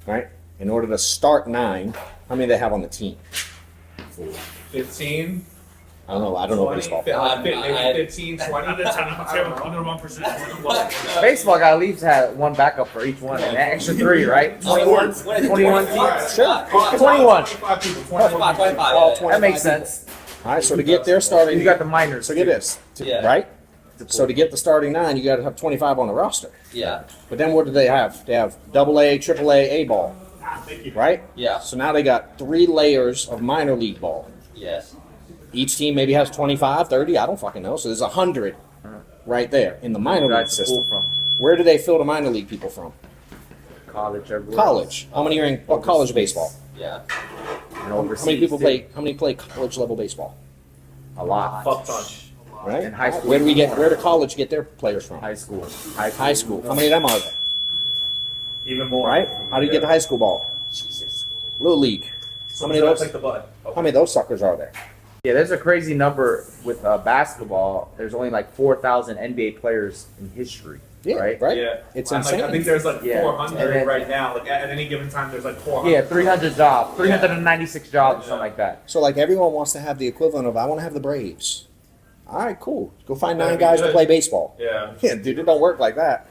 right? In order to start 9, how many do they have on the team? 15. I don't know. I don't know baseball. 15, 20. Baseball got at least had one backup for each one, and an extra 3, right? 21 teams. Sure. 21. 25 people. 25. All 25. That makes sense. All right. So to get their starting, You got the minors. so get this, Yeah. right? So to get the starting 9, you got to have 25 on the roster. Yeah. But then what do they have? They have AA, AAA, A ball, right? Yeah. So now they got 3 layers of minor league ball. Yes. Each team maybe has 25, 30, I don't fucking know. So there's 100 right there in the minor league system. Where do they fill the minor league people from? College, everywhere. College. How many are in college baseball? Yeah. And overseas. How many people play? How many play college level baseball? A lot. Fuck ton. Right. In high school. Where do we get? Where do college get their players from? High school. High school. How many of them are there? Even more. Right. How do you get the high school ball? Little league. How many of those? Like the bud. How many of those suckers are there? Yeah, there's a crazy number with basketball. There's only like 4,000 NBA players in history. Yeah. Right? Right. Yeah. It's Like, insane. I think there's like Yeah. 400 And then- right now. Like at any given time, there's like 400. Yeah, 300 jobs, 396 jobs, or something like that. So like everyone wants to have the equivalent of I want to have the Braves. All right, cool. Go find 9 That'd be guys to good. play baseball. Yeah. Yeah, dude, it don't work like that.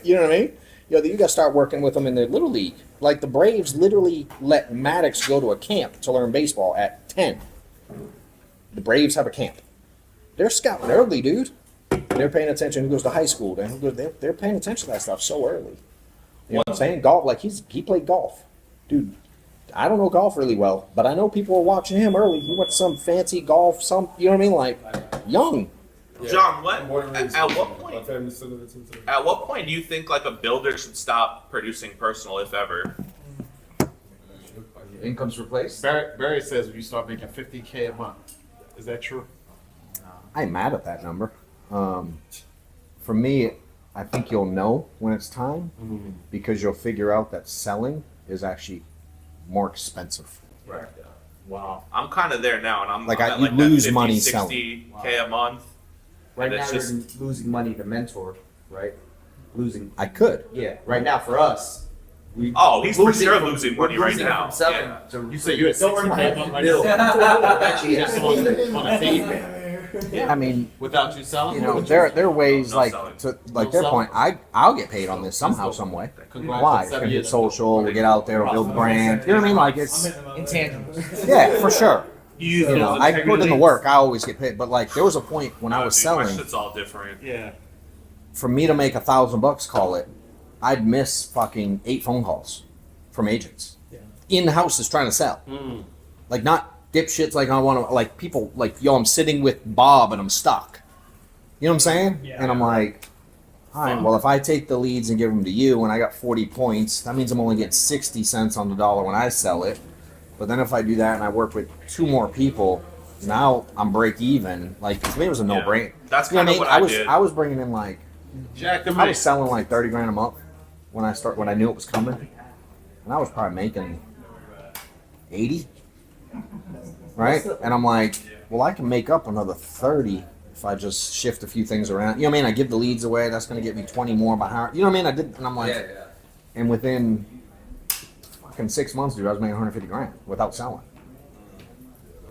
You know what I mean? You got to start working with them in their little league. Like the Braves literally let Maddox go to a camp to learn baseball at 10. The Braves have a camp. They're scouting early, dude. They're paying attention. Who goes to high school? They're paying attention to that stuff so early. You know what I'm saying? Golf, like he played golf, dude. I don't know golf really well, but I know people are watching him early. He went to some fancy golf, you know what I mean? Like young. John, at what point do you think like a builder should stop producing personal, if ever? Income's replaced? Barry says if you start making $50K a month, is that true? I ain't mad at that number. For me, I think you'll know when it's time because you'll figure out that selling is actually more expensive. Right. Wow. I'm kind of there now, and I'm Like, I'm I- at you like lose that 50, money 60K a month. Right And now, it's just- you're losing money to mentor, right? Losing. I could. Yeah, right now for us. Oh, he's for sure losing money right losing now. From selling Yeah. to You say you're at 60K a month right Bill. now? I mean, Without you selling? you know, there are ways No like selling. to like No their selling. point. I'll get paid on this somehow, some way. Congrats Why? on It's 7 gonna get years. social. We'll get out there, we'll build the brand. You know what I mean? Like it's Intangibles. yeah, for sure. You You know, I put in the work. I always get paid. But like, there was a point when I was My selling. shit's all different. Yeah. For me to make $1,000, call it, I'd miss fucking 8 phone calls from agents in the houses trying to sell. Like not dipshits. Like I want to like people like yo. I'm sitting with Bob and I'm stuck. You know what I'm saying? Yeah. And I'm like, all right. Well, if I take the leads and give them to you, and I got 40 points, that means I'm only getting 60 cents on the dollar when I sell it. But then if I do that and I work with 2 more people, now I'm break even. Like to me, it was a no brainer. That's You know kind of what what I was did. I was bringing in like. Jack the I was selling like 30 grand a month when I knew it was coming, and I was probably making 80, right? And I'm like, well, I can make up another 30 if I just shift a few things around. You know what I mean? I give the leads away. That's gonna get me 20 more by hiring. You know what I mean? I did, and I'm like, and within fucking 6 months, dude, I was making 150 grand without selling.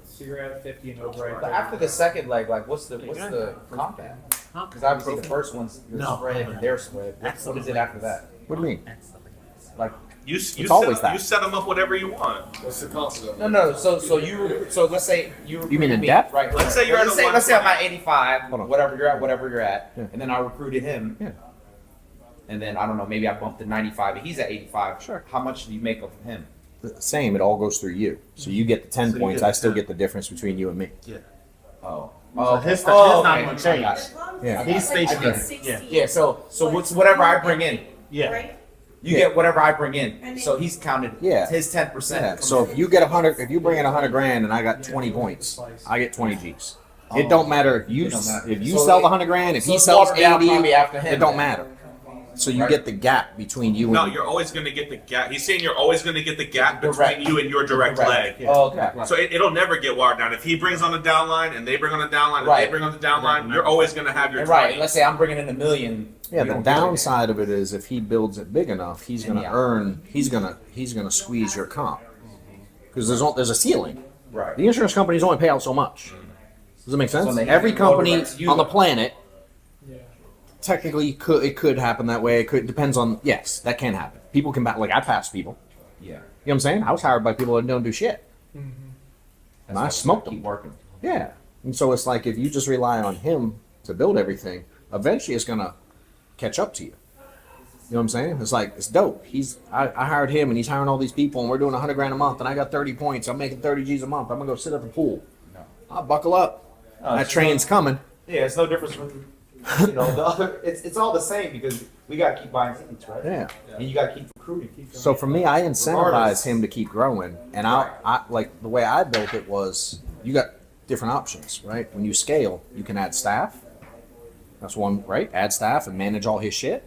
So you're at 50 and over right But there. after the second leg, like what's the comp at? Because obviously the first one's your spread and their spread. What is it after that? What do you mean? Like You always set, that. you set them up whatever you want. What's the concept? No. So let's say you You mean in me, depth? right? Let's say you're let's at a say, let's say I'm 120. at 85, Hold on. whatever you're at, Yeah. and then I recruited him. Yeah. And then I don't know, maybe I bumped to 95, and he's at 85. Sure. How much do you make of him? Same, it all goes through you. So you get the 10 So you points, get I the still 10. get the difference between you and me. Yeah. Oh. So okay. his Oh, not okay. gonna I change. got it. Yeah. He's stationary. Yeah. Yeah. So what's whatever I bring in, Yeah. you get whatever I bring in. So he's counted. Yeah. His 10%. Yeah. So if you get 100, if you bring in 100 grand and I got 20 points, I get 20 G's. It don't matter if you It don't matter. if you So sell it- the 100 grand, if so he it's sells watered down 80, probably after him it don't then. matter. So you Right. get the gap between you No, and you're always going to get the gap. He's saying you're always going to get the gap Direct. between you and your direct leg. Oh, okay. So it'll never get watered down. If he brings on the down line and they bring on the down line and Right. they bring on the down line, you're always going to have your And right. 20. Let's say I'm bringing in $1 million. yeah. you The don't get it. downside of it is if he builds it big enough, he's And gonna yeah. earn. He's gonna squeeze your comp because there's a ceiling. Right. The insurance companies only pay out so much. Does that make sense? So they Every have to go company direct to you, on the though. planet, technically, it could happen that way. It could depends on. Yes, that can happen. People can like I pass people. Yeah. You know what I'm saying? I was hired by people that don't do shit. And I smoked them. Keep working. Yeah. And so it's like if you just rely on him to build everything, eventually it's gonna catch up to you. You know what I'm saying? It's like it's dope. I hired him and he's hiring all these people and we're doing 100 grand a month and I got 30 points. I'm making 30 G's a month. I'm gonna go sit at the pool. I'll buckle up. That train's coming. Yeah, it's no difference from the other. It's all the same because we gotta keep buying seats, right? Yeah. And you gotta keep recruiting. So for me, I incentivize Regardless. him to keep growing, and I like the way I built it was you got different options, right? When you scale, you can add staff. That's one, right? Add staff and manage all his shit.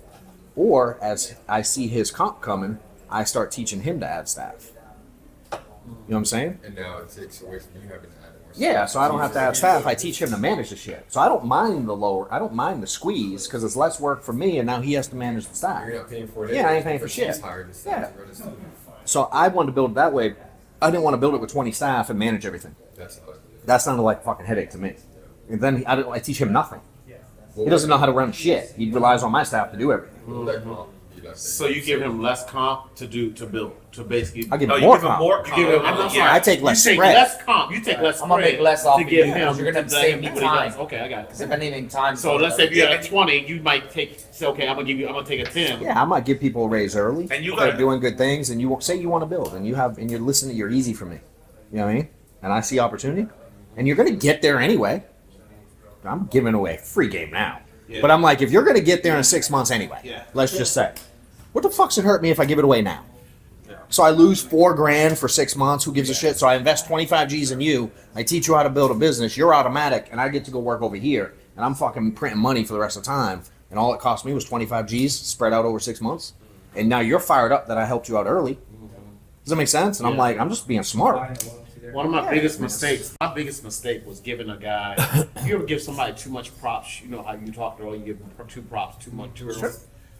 Or as I see his comp coming, I start teaching him to add staff. You know what I'm saying? And now it takes away from you having to add more. Yeah, so I don't have to add staff. I teach him to manage the shit. So I don't mind the squeeze because it's less work for me, and now he has to manage the staff. You're not paying for it. Yeah, I ain't paying for shit. He's hired to Yeah. run his team. So I wanted to build it that way. I didn't want to build it with 20 staff and manage everything. That sounded like a fucking headache to me. And then I teach him nothing. He doesn't know how to run shit. He relies on my staff to do everything. So you give him less comp to build, to basically. I give No, him you more give him comp. more You comp. give him, I'm I'm sorry. I take less you take spread. less comp. You take less. I'm gonna make spread less off to of give you him. because you're gonna to save me do what he time. does. Okay, I got it. Because if anything, time. So let's say if you're at 20, you might say, okay, I'm gonna take a 10. Yeah, I might give people a raise early. And you if they're gotta- doing good things, and you won't say you want to build, and you're listening. You're easy for me. You know what I mean? And I see opportunity, and you're gonna get there anyway. I'm giving away free game now, but I'm like, if you're gonna get there in 6 months anyway, let's just say, what the fuck's it hurt me if I give it away now? So I lose $4 grand for 6 months. Who gives a shit? So I invest 25 G's in you. I teach you how to build a business. You're automatic, and I get to go work over here, and I'm fucking printing money for the rest of the time. And all it cost me was 25 G's spread out over 6 months. And now you're fired up that I helped you out early. Does that make sense? And I'm like, I'm just being smart. One of my biggest mistakes, was giving a guy. You ever give somebody too much props? You know how you talked earlier. You give them too props, too much, too early. Sure.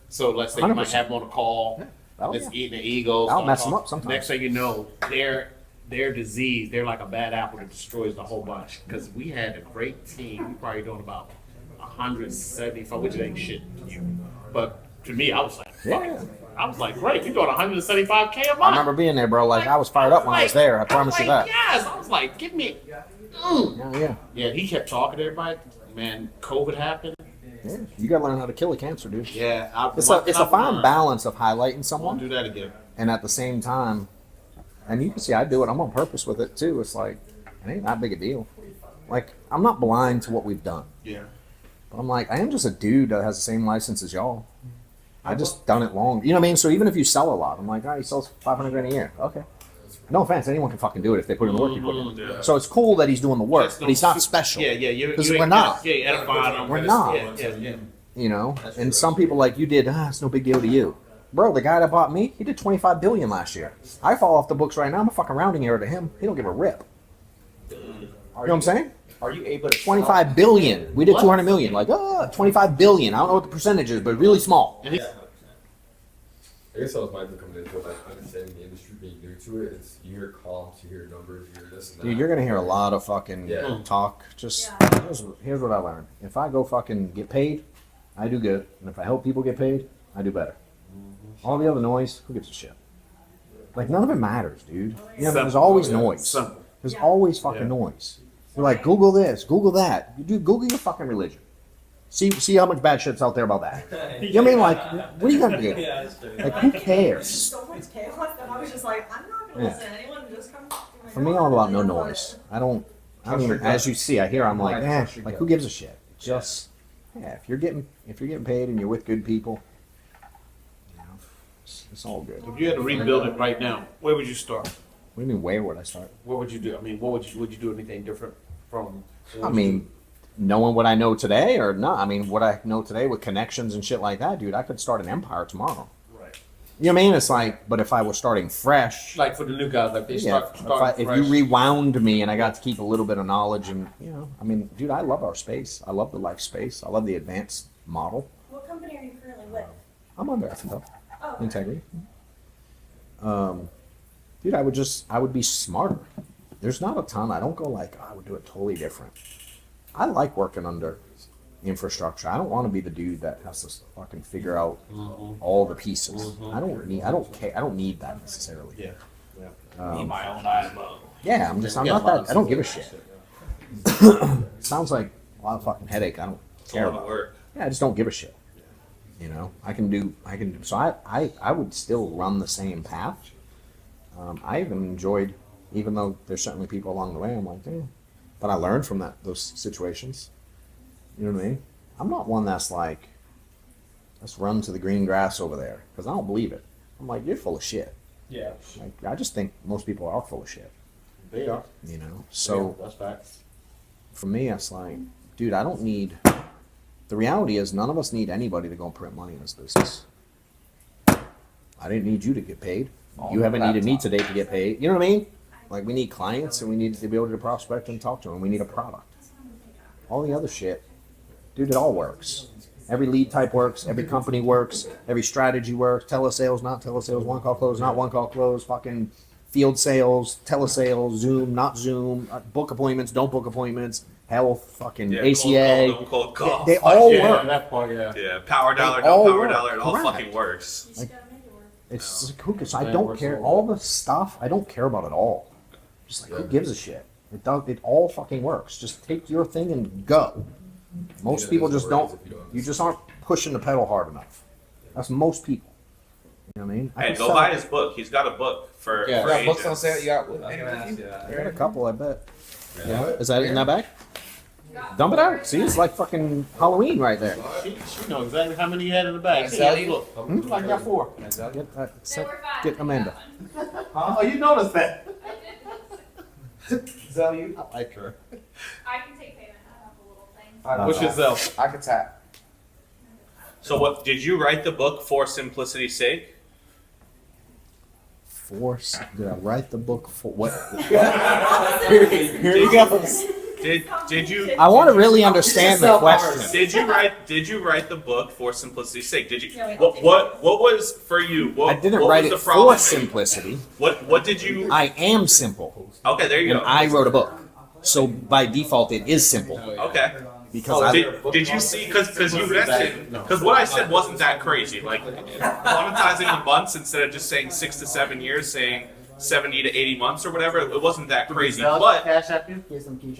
So let's say you might 100%. have them on a call. Oh, It's yeah. eating the ego. I'll start mess 'em talking. up sometimes. Next thing you know, they're diseased. They're like a bad apple that destroys the whole bunch. Because we had a great team. We probably doing about 175, which ain't shit to you. But to me, I was like, fuck it. I was like, great, you're doing 175K a month. I remember being there, bro. Like, I was fired up when I was there. I promise you that. Yes, I was like, give me. Yeah. Yeah, he kept talking to everybody. Man, COVID happened. Yeah. You gotta learn how to kill a cancer, dude. Yeah, It's a fine balance of highlighting someone. Do that again. And at the same time, and you can see I do it. I'm on purpose with it too. It's like it ain't that big a deal. Like I'm not blind to what we've done. Yeah. But I'm like I am just a dude that has the same license as y'all. I just done it long. You know what I mean? So even if you sell a lot, I'm like, he sells 500 grand a year. Okay. No offense, anyone can fucking do it if they put in the work you put in. Yeah. So it's cool that he's doing the work, but he's not special. Yeah. Because we're not. Yeah, edifying them. We're not. Yeah. You know, and some people like you did. It's no big deal to you, bro. The guy that bought me, he did 25 billion last year. I fall off the books right now. I'm a fucking rounding error to him. He don't give a rip. You know what I'm saying? Are you able to 25 billion. We did 200 million. Like, 25 billion. I don't know what the percentage is, but really small. I guess I was mindful coming into it, like understanding the industry, being new to it. It's you hear comps, you hear numbers, you hear this and that. Dude, you're gonna hear a lot of fucking Yeah. talk. Just here's what I learned. If I go fucking get paid, I do good, and if I help people get paid, I do better. All the other noise, who gives a shit? Like none of it matters, dude. Yeah, there's always noise. There's always fucking noise. You're like, Google this, Google that. You do Google your fucking religion. See how much bad shit's out there about that. You know what I mean? Like, what are you gonna do? Like, who cares? So much chaos that I was just like, I'm not gonna listen to anyone. Just come. For me, all about no noise. I don't even. As you see, I hear. I'm like, like who gives a shit? Just if you're getting paid and you're with good people, you know, it's all good. If you had to rebuild it right now, where would you start? What do you mean? Where would I start? What would you do? I mean, would you do anything different from? I mean, knowing what I know today or not. I mean, what I know today with connections and shit like that, dude, I could start an empire tomorrow. Right. You know what I mean? It's like, but if I was starting fresh, Like for the new guys, like they start if you rewound me and I got to keep a little bit of knowledge and, you know, I mean, dude, I love our space. I love the life space. I love the advanced model. What company are you currently with? I'm under FNO. Oh. Integrity. Dude, I would be smarter. There's not a ton. I don't go like, oh, I would do it totally different. I like working under infrastructure. I don't want to be the dude that has to fucking figure out all the pieces. I don't care. I don't need that necessarily. Yeah. Need my own IMO. Yeah, I'm not that. I don't give a shit. Sounds like a lot of fucking headache. I don't care about it. Yeah, I just don't give a shit. You know, I can do. So I would still run the same path. I even enjoyed, even though there's certainly people along the way. I'm like, but I learned from those situations. You know what I mean? I'm not one that's like, let's run to the green grass over there, because I don't believe it. I'm like, you're full of shit. Yeah. Like, I just think most people are full of shit. They are. You know? So that's facts. for me, it's like, dude, I don't need. The reality is, none of us need anybody to go and print money in this business. I didn't need you to get paid. You haven't needed me today to get paid. You know what I mean? Like, we need clients and we need to be able to prospect and talk to them. We need a product. All the other shit, dude, it all works. Every lead type works. Every company works. Every strategy works. Telesales, not telesales. One call close, not one call close. Fucking field sales, telesales, Zoom, not Zoom. Book appointments, don't book appointments. Health, fucking ACA. Cold call. They all work. That part, yeah. Yeah, power dollar, They all no power work. dollar, it all Correct. fucking works. Like, it's just who cares? I don't care. All the stuff, I don't care about it all. Just like, who gives a shit? It all fucking works. Just take your thing and go. Most people just don't. You just aren't pushing the pedal hard enough. That's most people. You know what I mean? Hey, go buy his book. He's got a book for Yeah, books on agents. sale. You got I got a couple, I bet. Yeah. Is that in that bag? Dump it out. See, it's like fucking Halloween right there. She knows exactly how many you had in the bag. Can I sell you? I got 4. Get Amanda. Oh, you noticed that. Sell you? I like her. I can take payment. I have a little thing. What's yourself? I can tap. So what, did you write the book for simplicity's sake? Did I write the book for what? Here he goes. Did you? I want to really understand the question. Did you write the book for simplicity's sake? Did you? What was for you? What, I didn't what write was it the problem? for simplicity. What did you? I am simple. Okay, there you And go. I wrote a book. So by default, it is simple. Okay. Because Did you see? Because you mentioned. Because what I said wasn't that crazy. Like monetizing in months instead of just saying 6 to 7 years, saying 70 to 80 months or whatever. It wasn't that crazy. But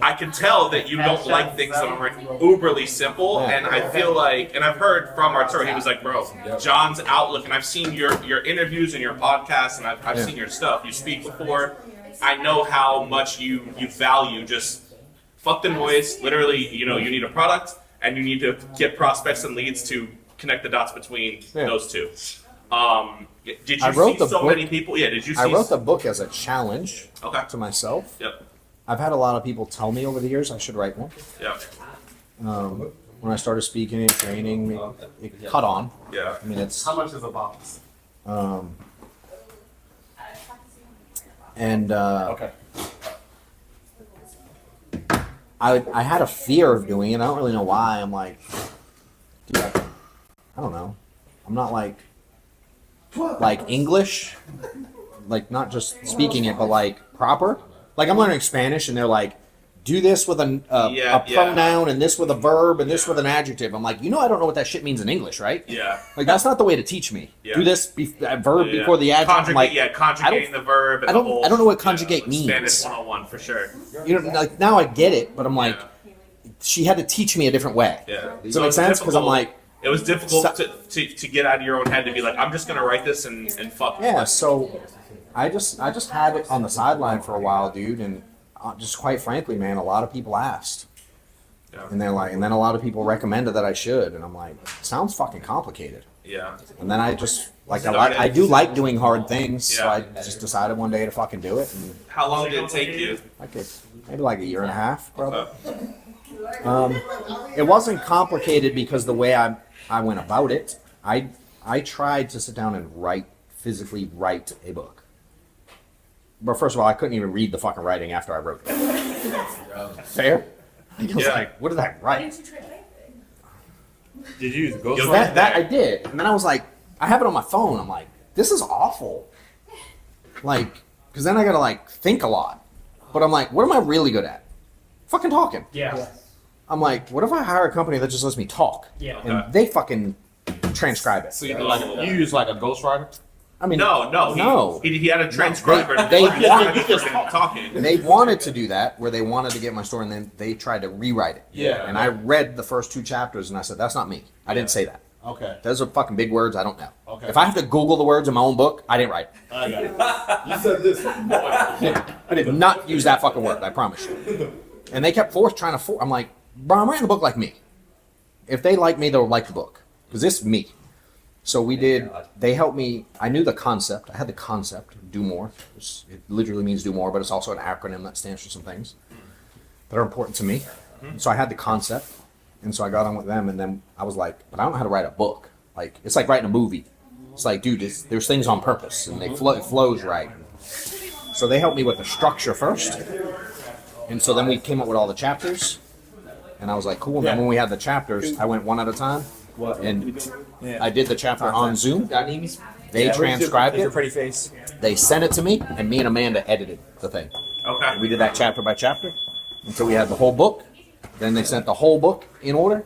I can tell that you don't like things that are uberly simple, and I feel like, and I've heard from Arturo, he was like, bro, John's outlook, and I've seen your interviews and your podcasts, and I've seen your stuff. You speak before. I know how much you value just fuck the noise. Literally, you need a product, and you need to get prospects and leads to connect the dots between those two. Did you see so many people? Yeah, did you see? I wrote the book as a challenge to myself. Yep. I've had a lot of people tell me over the years I should write one. Yep. When I started speaking and training, it caught on. Yeah. I mean, it's. How much is a box? And Okay. I had a fear of doing it. I don't really know why. I'm like, dude, I don't know. I'm not like English, like not just speaking it, but like proper. Like I'm learning Spanish, and they're like, do this with a pronoun and this with a verb and this with an adjective. I'm like, I don't know what that shit means in English, right? Yeah. Like, that's not the way to teach me. Yeah. Do this verb before the adjective. I'm like, conjugating the verb. And I don't know what conjugate means. Spanish 101 for sure. Like, now I get it, but I'm like, she had to teach me a different way. Yeah. Does that make sense? Because I'm like, it was difficult to get out of your own head to be like, I'm just gonna write this and fuck. Yeah. So I just had it on the sideline for a while, dude, and just quite frankly, man, a lot of people asked. Yeah. And they're like, and then a lot of people recommended that I should, and I'm like, sounds fucking complicated. Yeah. And then I just I do like doing hard things, so I just decided one day to fucking do it. And how long did it take you? Maybe like a year and a half, probably. It wasn't complicated because the way I went about it, I tried to sit down and physically write a book. But first of all, I couldn't even read the fucking writing after I wrote it. Fair? I was like, what did I write? Did you use Ghost? That I did. And then I was like, I have it on my phone. I'm like, this is awful. Like, because then I gotta like think a lot. But I'm like, what am I really good at? Fucking talking. Yeah. I'm like, what if I hire a company that just lets me talk? Yeah. And they fucking transcribe it. So you use like a ghostwriter? I mean, no. He had a transcriber. They talking. They wanted to do that, where they wanted to get my story, and then they tried to rewrite it. Yeah. And I read the first 2 chapters, and I said, that's not me. I didn't say that. Okay. Those are fucking big words. I don't know. Okay. If I have to Google the words in my own book, I didn't write it. I got it. You said this. I did not use that fucking word. I promise you. And they kept trying to. I'm like, bro, I'm writing the book like me. If they like me, they'll like the book because it's me. So we did. They helped me. I knew the concept. I had the concept. Do more. It literally means do more, but it's also an acronym that stands for some things that are important to me. So I had the concept, and so I got on with them, and then I was like, but I don't know how to write a book. Like it's like writing a movie. It's like, dude, there's things on purpose, and it flows right. So they helped me with the structure first, and so then we came up with all the chapters, and I was like, cool. And then when we had the chapters, I went one at a time, and I did the chapter on Zoom. They transcribed it. Pretty face. They sent it to me, and me and Amanda edited the thing. Okay. We did that chapter by chapter until we had the whole book. Then they sent the whole book in order,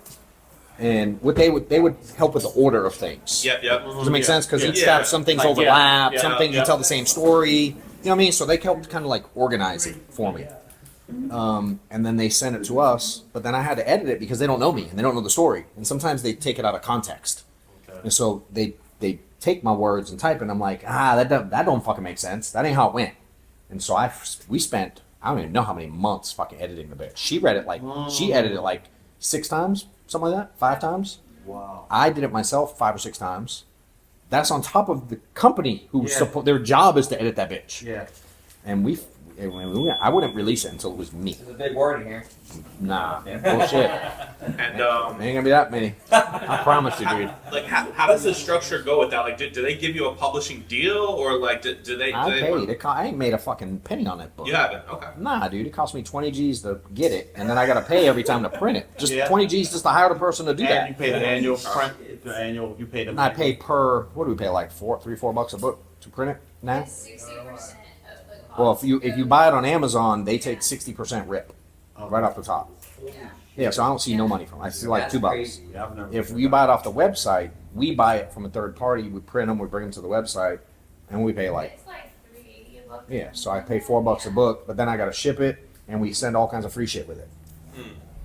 and what they would help with the order of things. Yep. Does it make sense? Because each chapter, some things overlap, some things you tell the same story. You know what I mean? So they helped kind of like organize it for me. And then they sent it to us, but then I had to edit it because they don't know me and they don't know the story. And sometimes they take it out of context. And so they take my words and type it, and I'm like, that don't fucking make sense. That ain't how it went. And so we spent, I don't even know how many months fucking editing the book. She edited it like 6 times, something like that, 5 times. Wow. I did it myself 5 or 6 times. That's on top of the company their job is to edit that bitch. Yeah. And I wouldn't release it until it was me. There's a big word in here. Nah, bullshit. And Ain't gonna be that many. I promise you, dude. Like, how does the structure go with that? Like, do they give you a publishing deal, or like, do they? I paid. I ain't made a fucking penny on that book. You haven't? Okay. Nah, dude. It cost me 20 G's to get it, and then I gotta pay every time to print it. Just 20 G's just to hire the person to do that. And you pay the annual print. The annual. You pay the. And I pay per. What do we pay? Like $4 a book to print it now. 60%. Well, if you buy it on Amazon, they take 60% rip right off the top. Yeah, so I don't see no money from it. I see like $2. If you buy it off the website, we buy it from a third party. We print them, we bring them to the website, and we pay like. It's like $3.80 a book. Yeah, so I pay $4 a book, but then I got to ship it, and we send all kinds of free shit with it.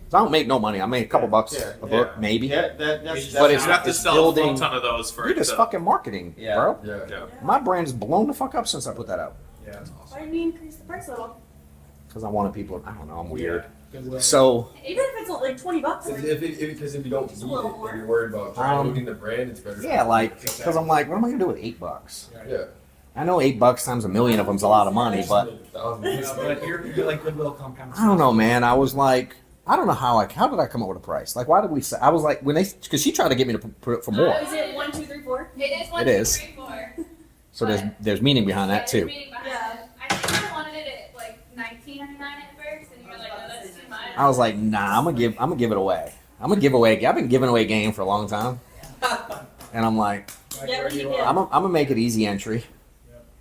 So I don't make no money. I make a couple bucks a book, maybe. Yeah, But it's you have to it's sell building. a ton of those for Dude, it's fucking marketing, bro. Yeah. My brand's blown the fuck up since I put that out. Yeah. Why didn't you increase the price a little? Because I wanted people. I don't know. I'm weird. So. Even if it's like $20. Because if you don't need it, if you're worried about promoting the brand, it's better. Yeah, like, because I'm like, what am I gonna do with $8? Yeah. I know $8 times $1 million of them's a lot of money, but You're like goodwill compound. I don't know, man. I was like, I don't know how did I come up with a price? Like, why did we say? I was like, because she tried to get me to put it for more. Is it 1, 2, 3, 4? It is 1, It 2, is. 3, 4. So there's meaning behind that too. Yeah. I think I wanted it at like $19.99 at first, and you were like, no, that's too much. I was like, nah, I'm gonna give it away. I'm gonna give away. I've been giving away game for a long time, and I'm like, I'm gonna make it easy entry.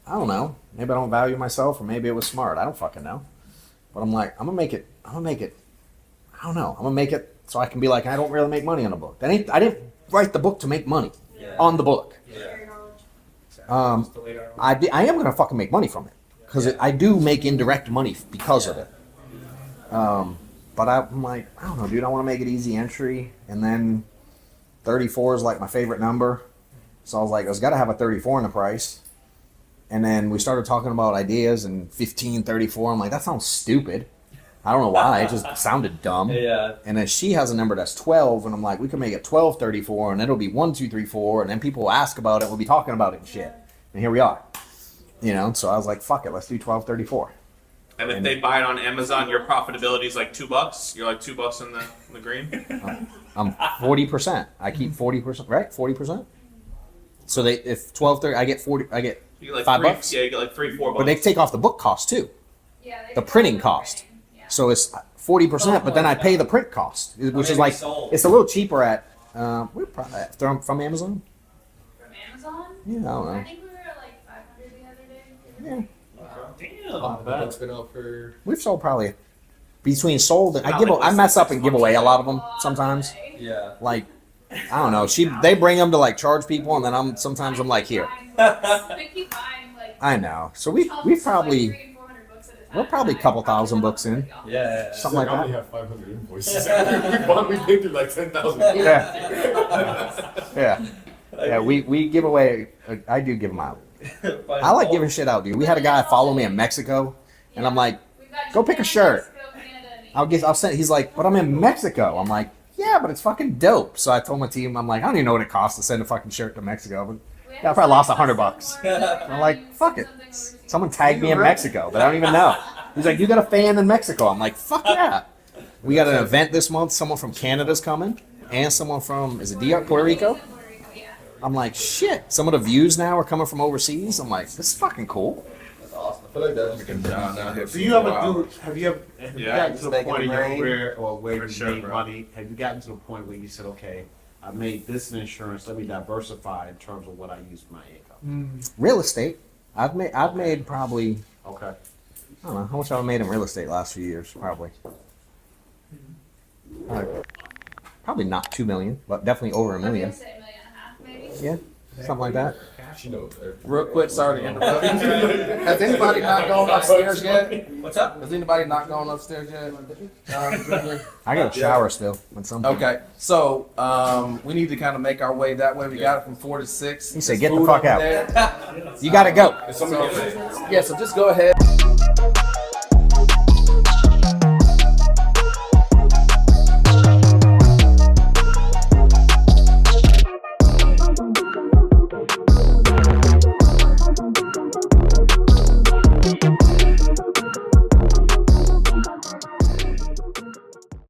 I don't know. Maybe I don't value myself, or maybe it was smart. I don't fucking know. But I'm like, I'm gonna make it I'm gonna make it. I don't know. I'm gonna make it so I can be like, I don't really make money on a book. I didn't write the book to make money on the book. I am gonna fucking make money from it because I do make indirect money because of it. But I'm like, I don't know, dude. I want to make it easy entry, and then 34 is like my favorite number. So I was like, I was got to have a 34 in the price. And then we started talking about ideas and 15, 34. I'm like, that sounds stupid. I don't know why. It just sounded dumb. Yeah. And then she has a number that's 12, and I'm like, we can make it 12, 34, and it'll be 1, 2, 3, 4, and then people will ask about it. We'll be talking about it and shit. And here we are. You know, so I was like, fuck it, let's do 12, 34. And if they buy it on Amazon, your profitability is like $2. You're like $2 in the green. I'm 40%. I keep 40%, right? 40%. So they, if 12, 30, I get 40. I get You get like $5. Yeah, you get like $3, $4. But they take off the book cost too. Yeah, The printing cost. So it's 40%, but then I pay the print cost, which is like it's a little cheaper at we're probably from Amazon. From Amazon? Yeah, I don't know. I think we were at like 500 the other day. Yeah. Damn. Not bad. It's been out for. We've sold probably between sold and I mess up and give away a lot of them sometimes. Yeah. Like I don't know. They bring them to like charge people, and then sometimes I'm like here. They keep buying like. I know. So we've probably we're probably a couple thousand books in. Yeah. Something like I only that. have 500 invoices. we paid through like 10,000. Yeah. Yeah. We give away. I do give them out. I like giving shit out, dude. We had a guy follow me in Mexico, and I'm like, go pick a shirt. I'll send. He's like, but I'm in Mexico. I'm like, yeah, but it's fucking dope. So I told my team, I'm like, I don't even know what it costs to send a fucking shirt to Mexico, but yeah, I probably lost $100. I'm like, fuck it. Someone tagged me in Mexico that I don't even know. He's like, you got a fan in Mexico? I'm like, fuck yeah. We got an event this month. Someone from Canada's coming, and someone from Puerto Rico. I'm like, shit. Some of the views now are coming from overseas. I'm like, this is fucking cool. That's awesome. I feel like that's freaking down out here. Do you ever have you Yeah, gotten to the making point in it your rain. career or where For you sure, made bro. money? Have you gotten to the point where you said, okay, I made this in insurance, let me diversify in terms of what I use my income? Real estate. I've made probably, Okay. I don't know how much I've made in real estate last few years. Probably. Probably not 2 million, but definitely over $1 million. Say $1.5 million, maybe. Yeah, something like that. She knows. Real quick, sorry to interrupt. Has anybody not gone upstairs yet? What's up? Has anybody not gone upstairs yet? I got a shower still. At some point. Okay, so we need to kind of make our way that way. We got it from 4 to 6. He said, There's "Get the food fuck over out." there. You gotta go. So, yeah, so just go ahead.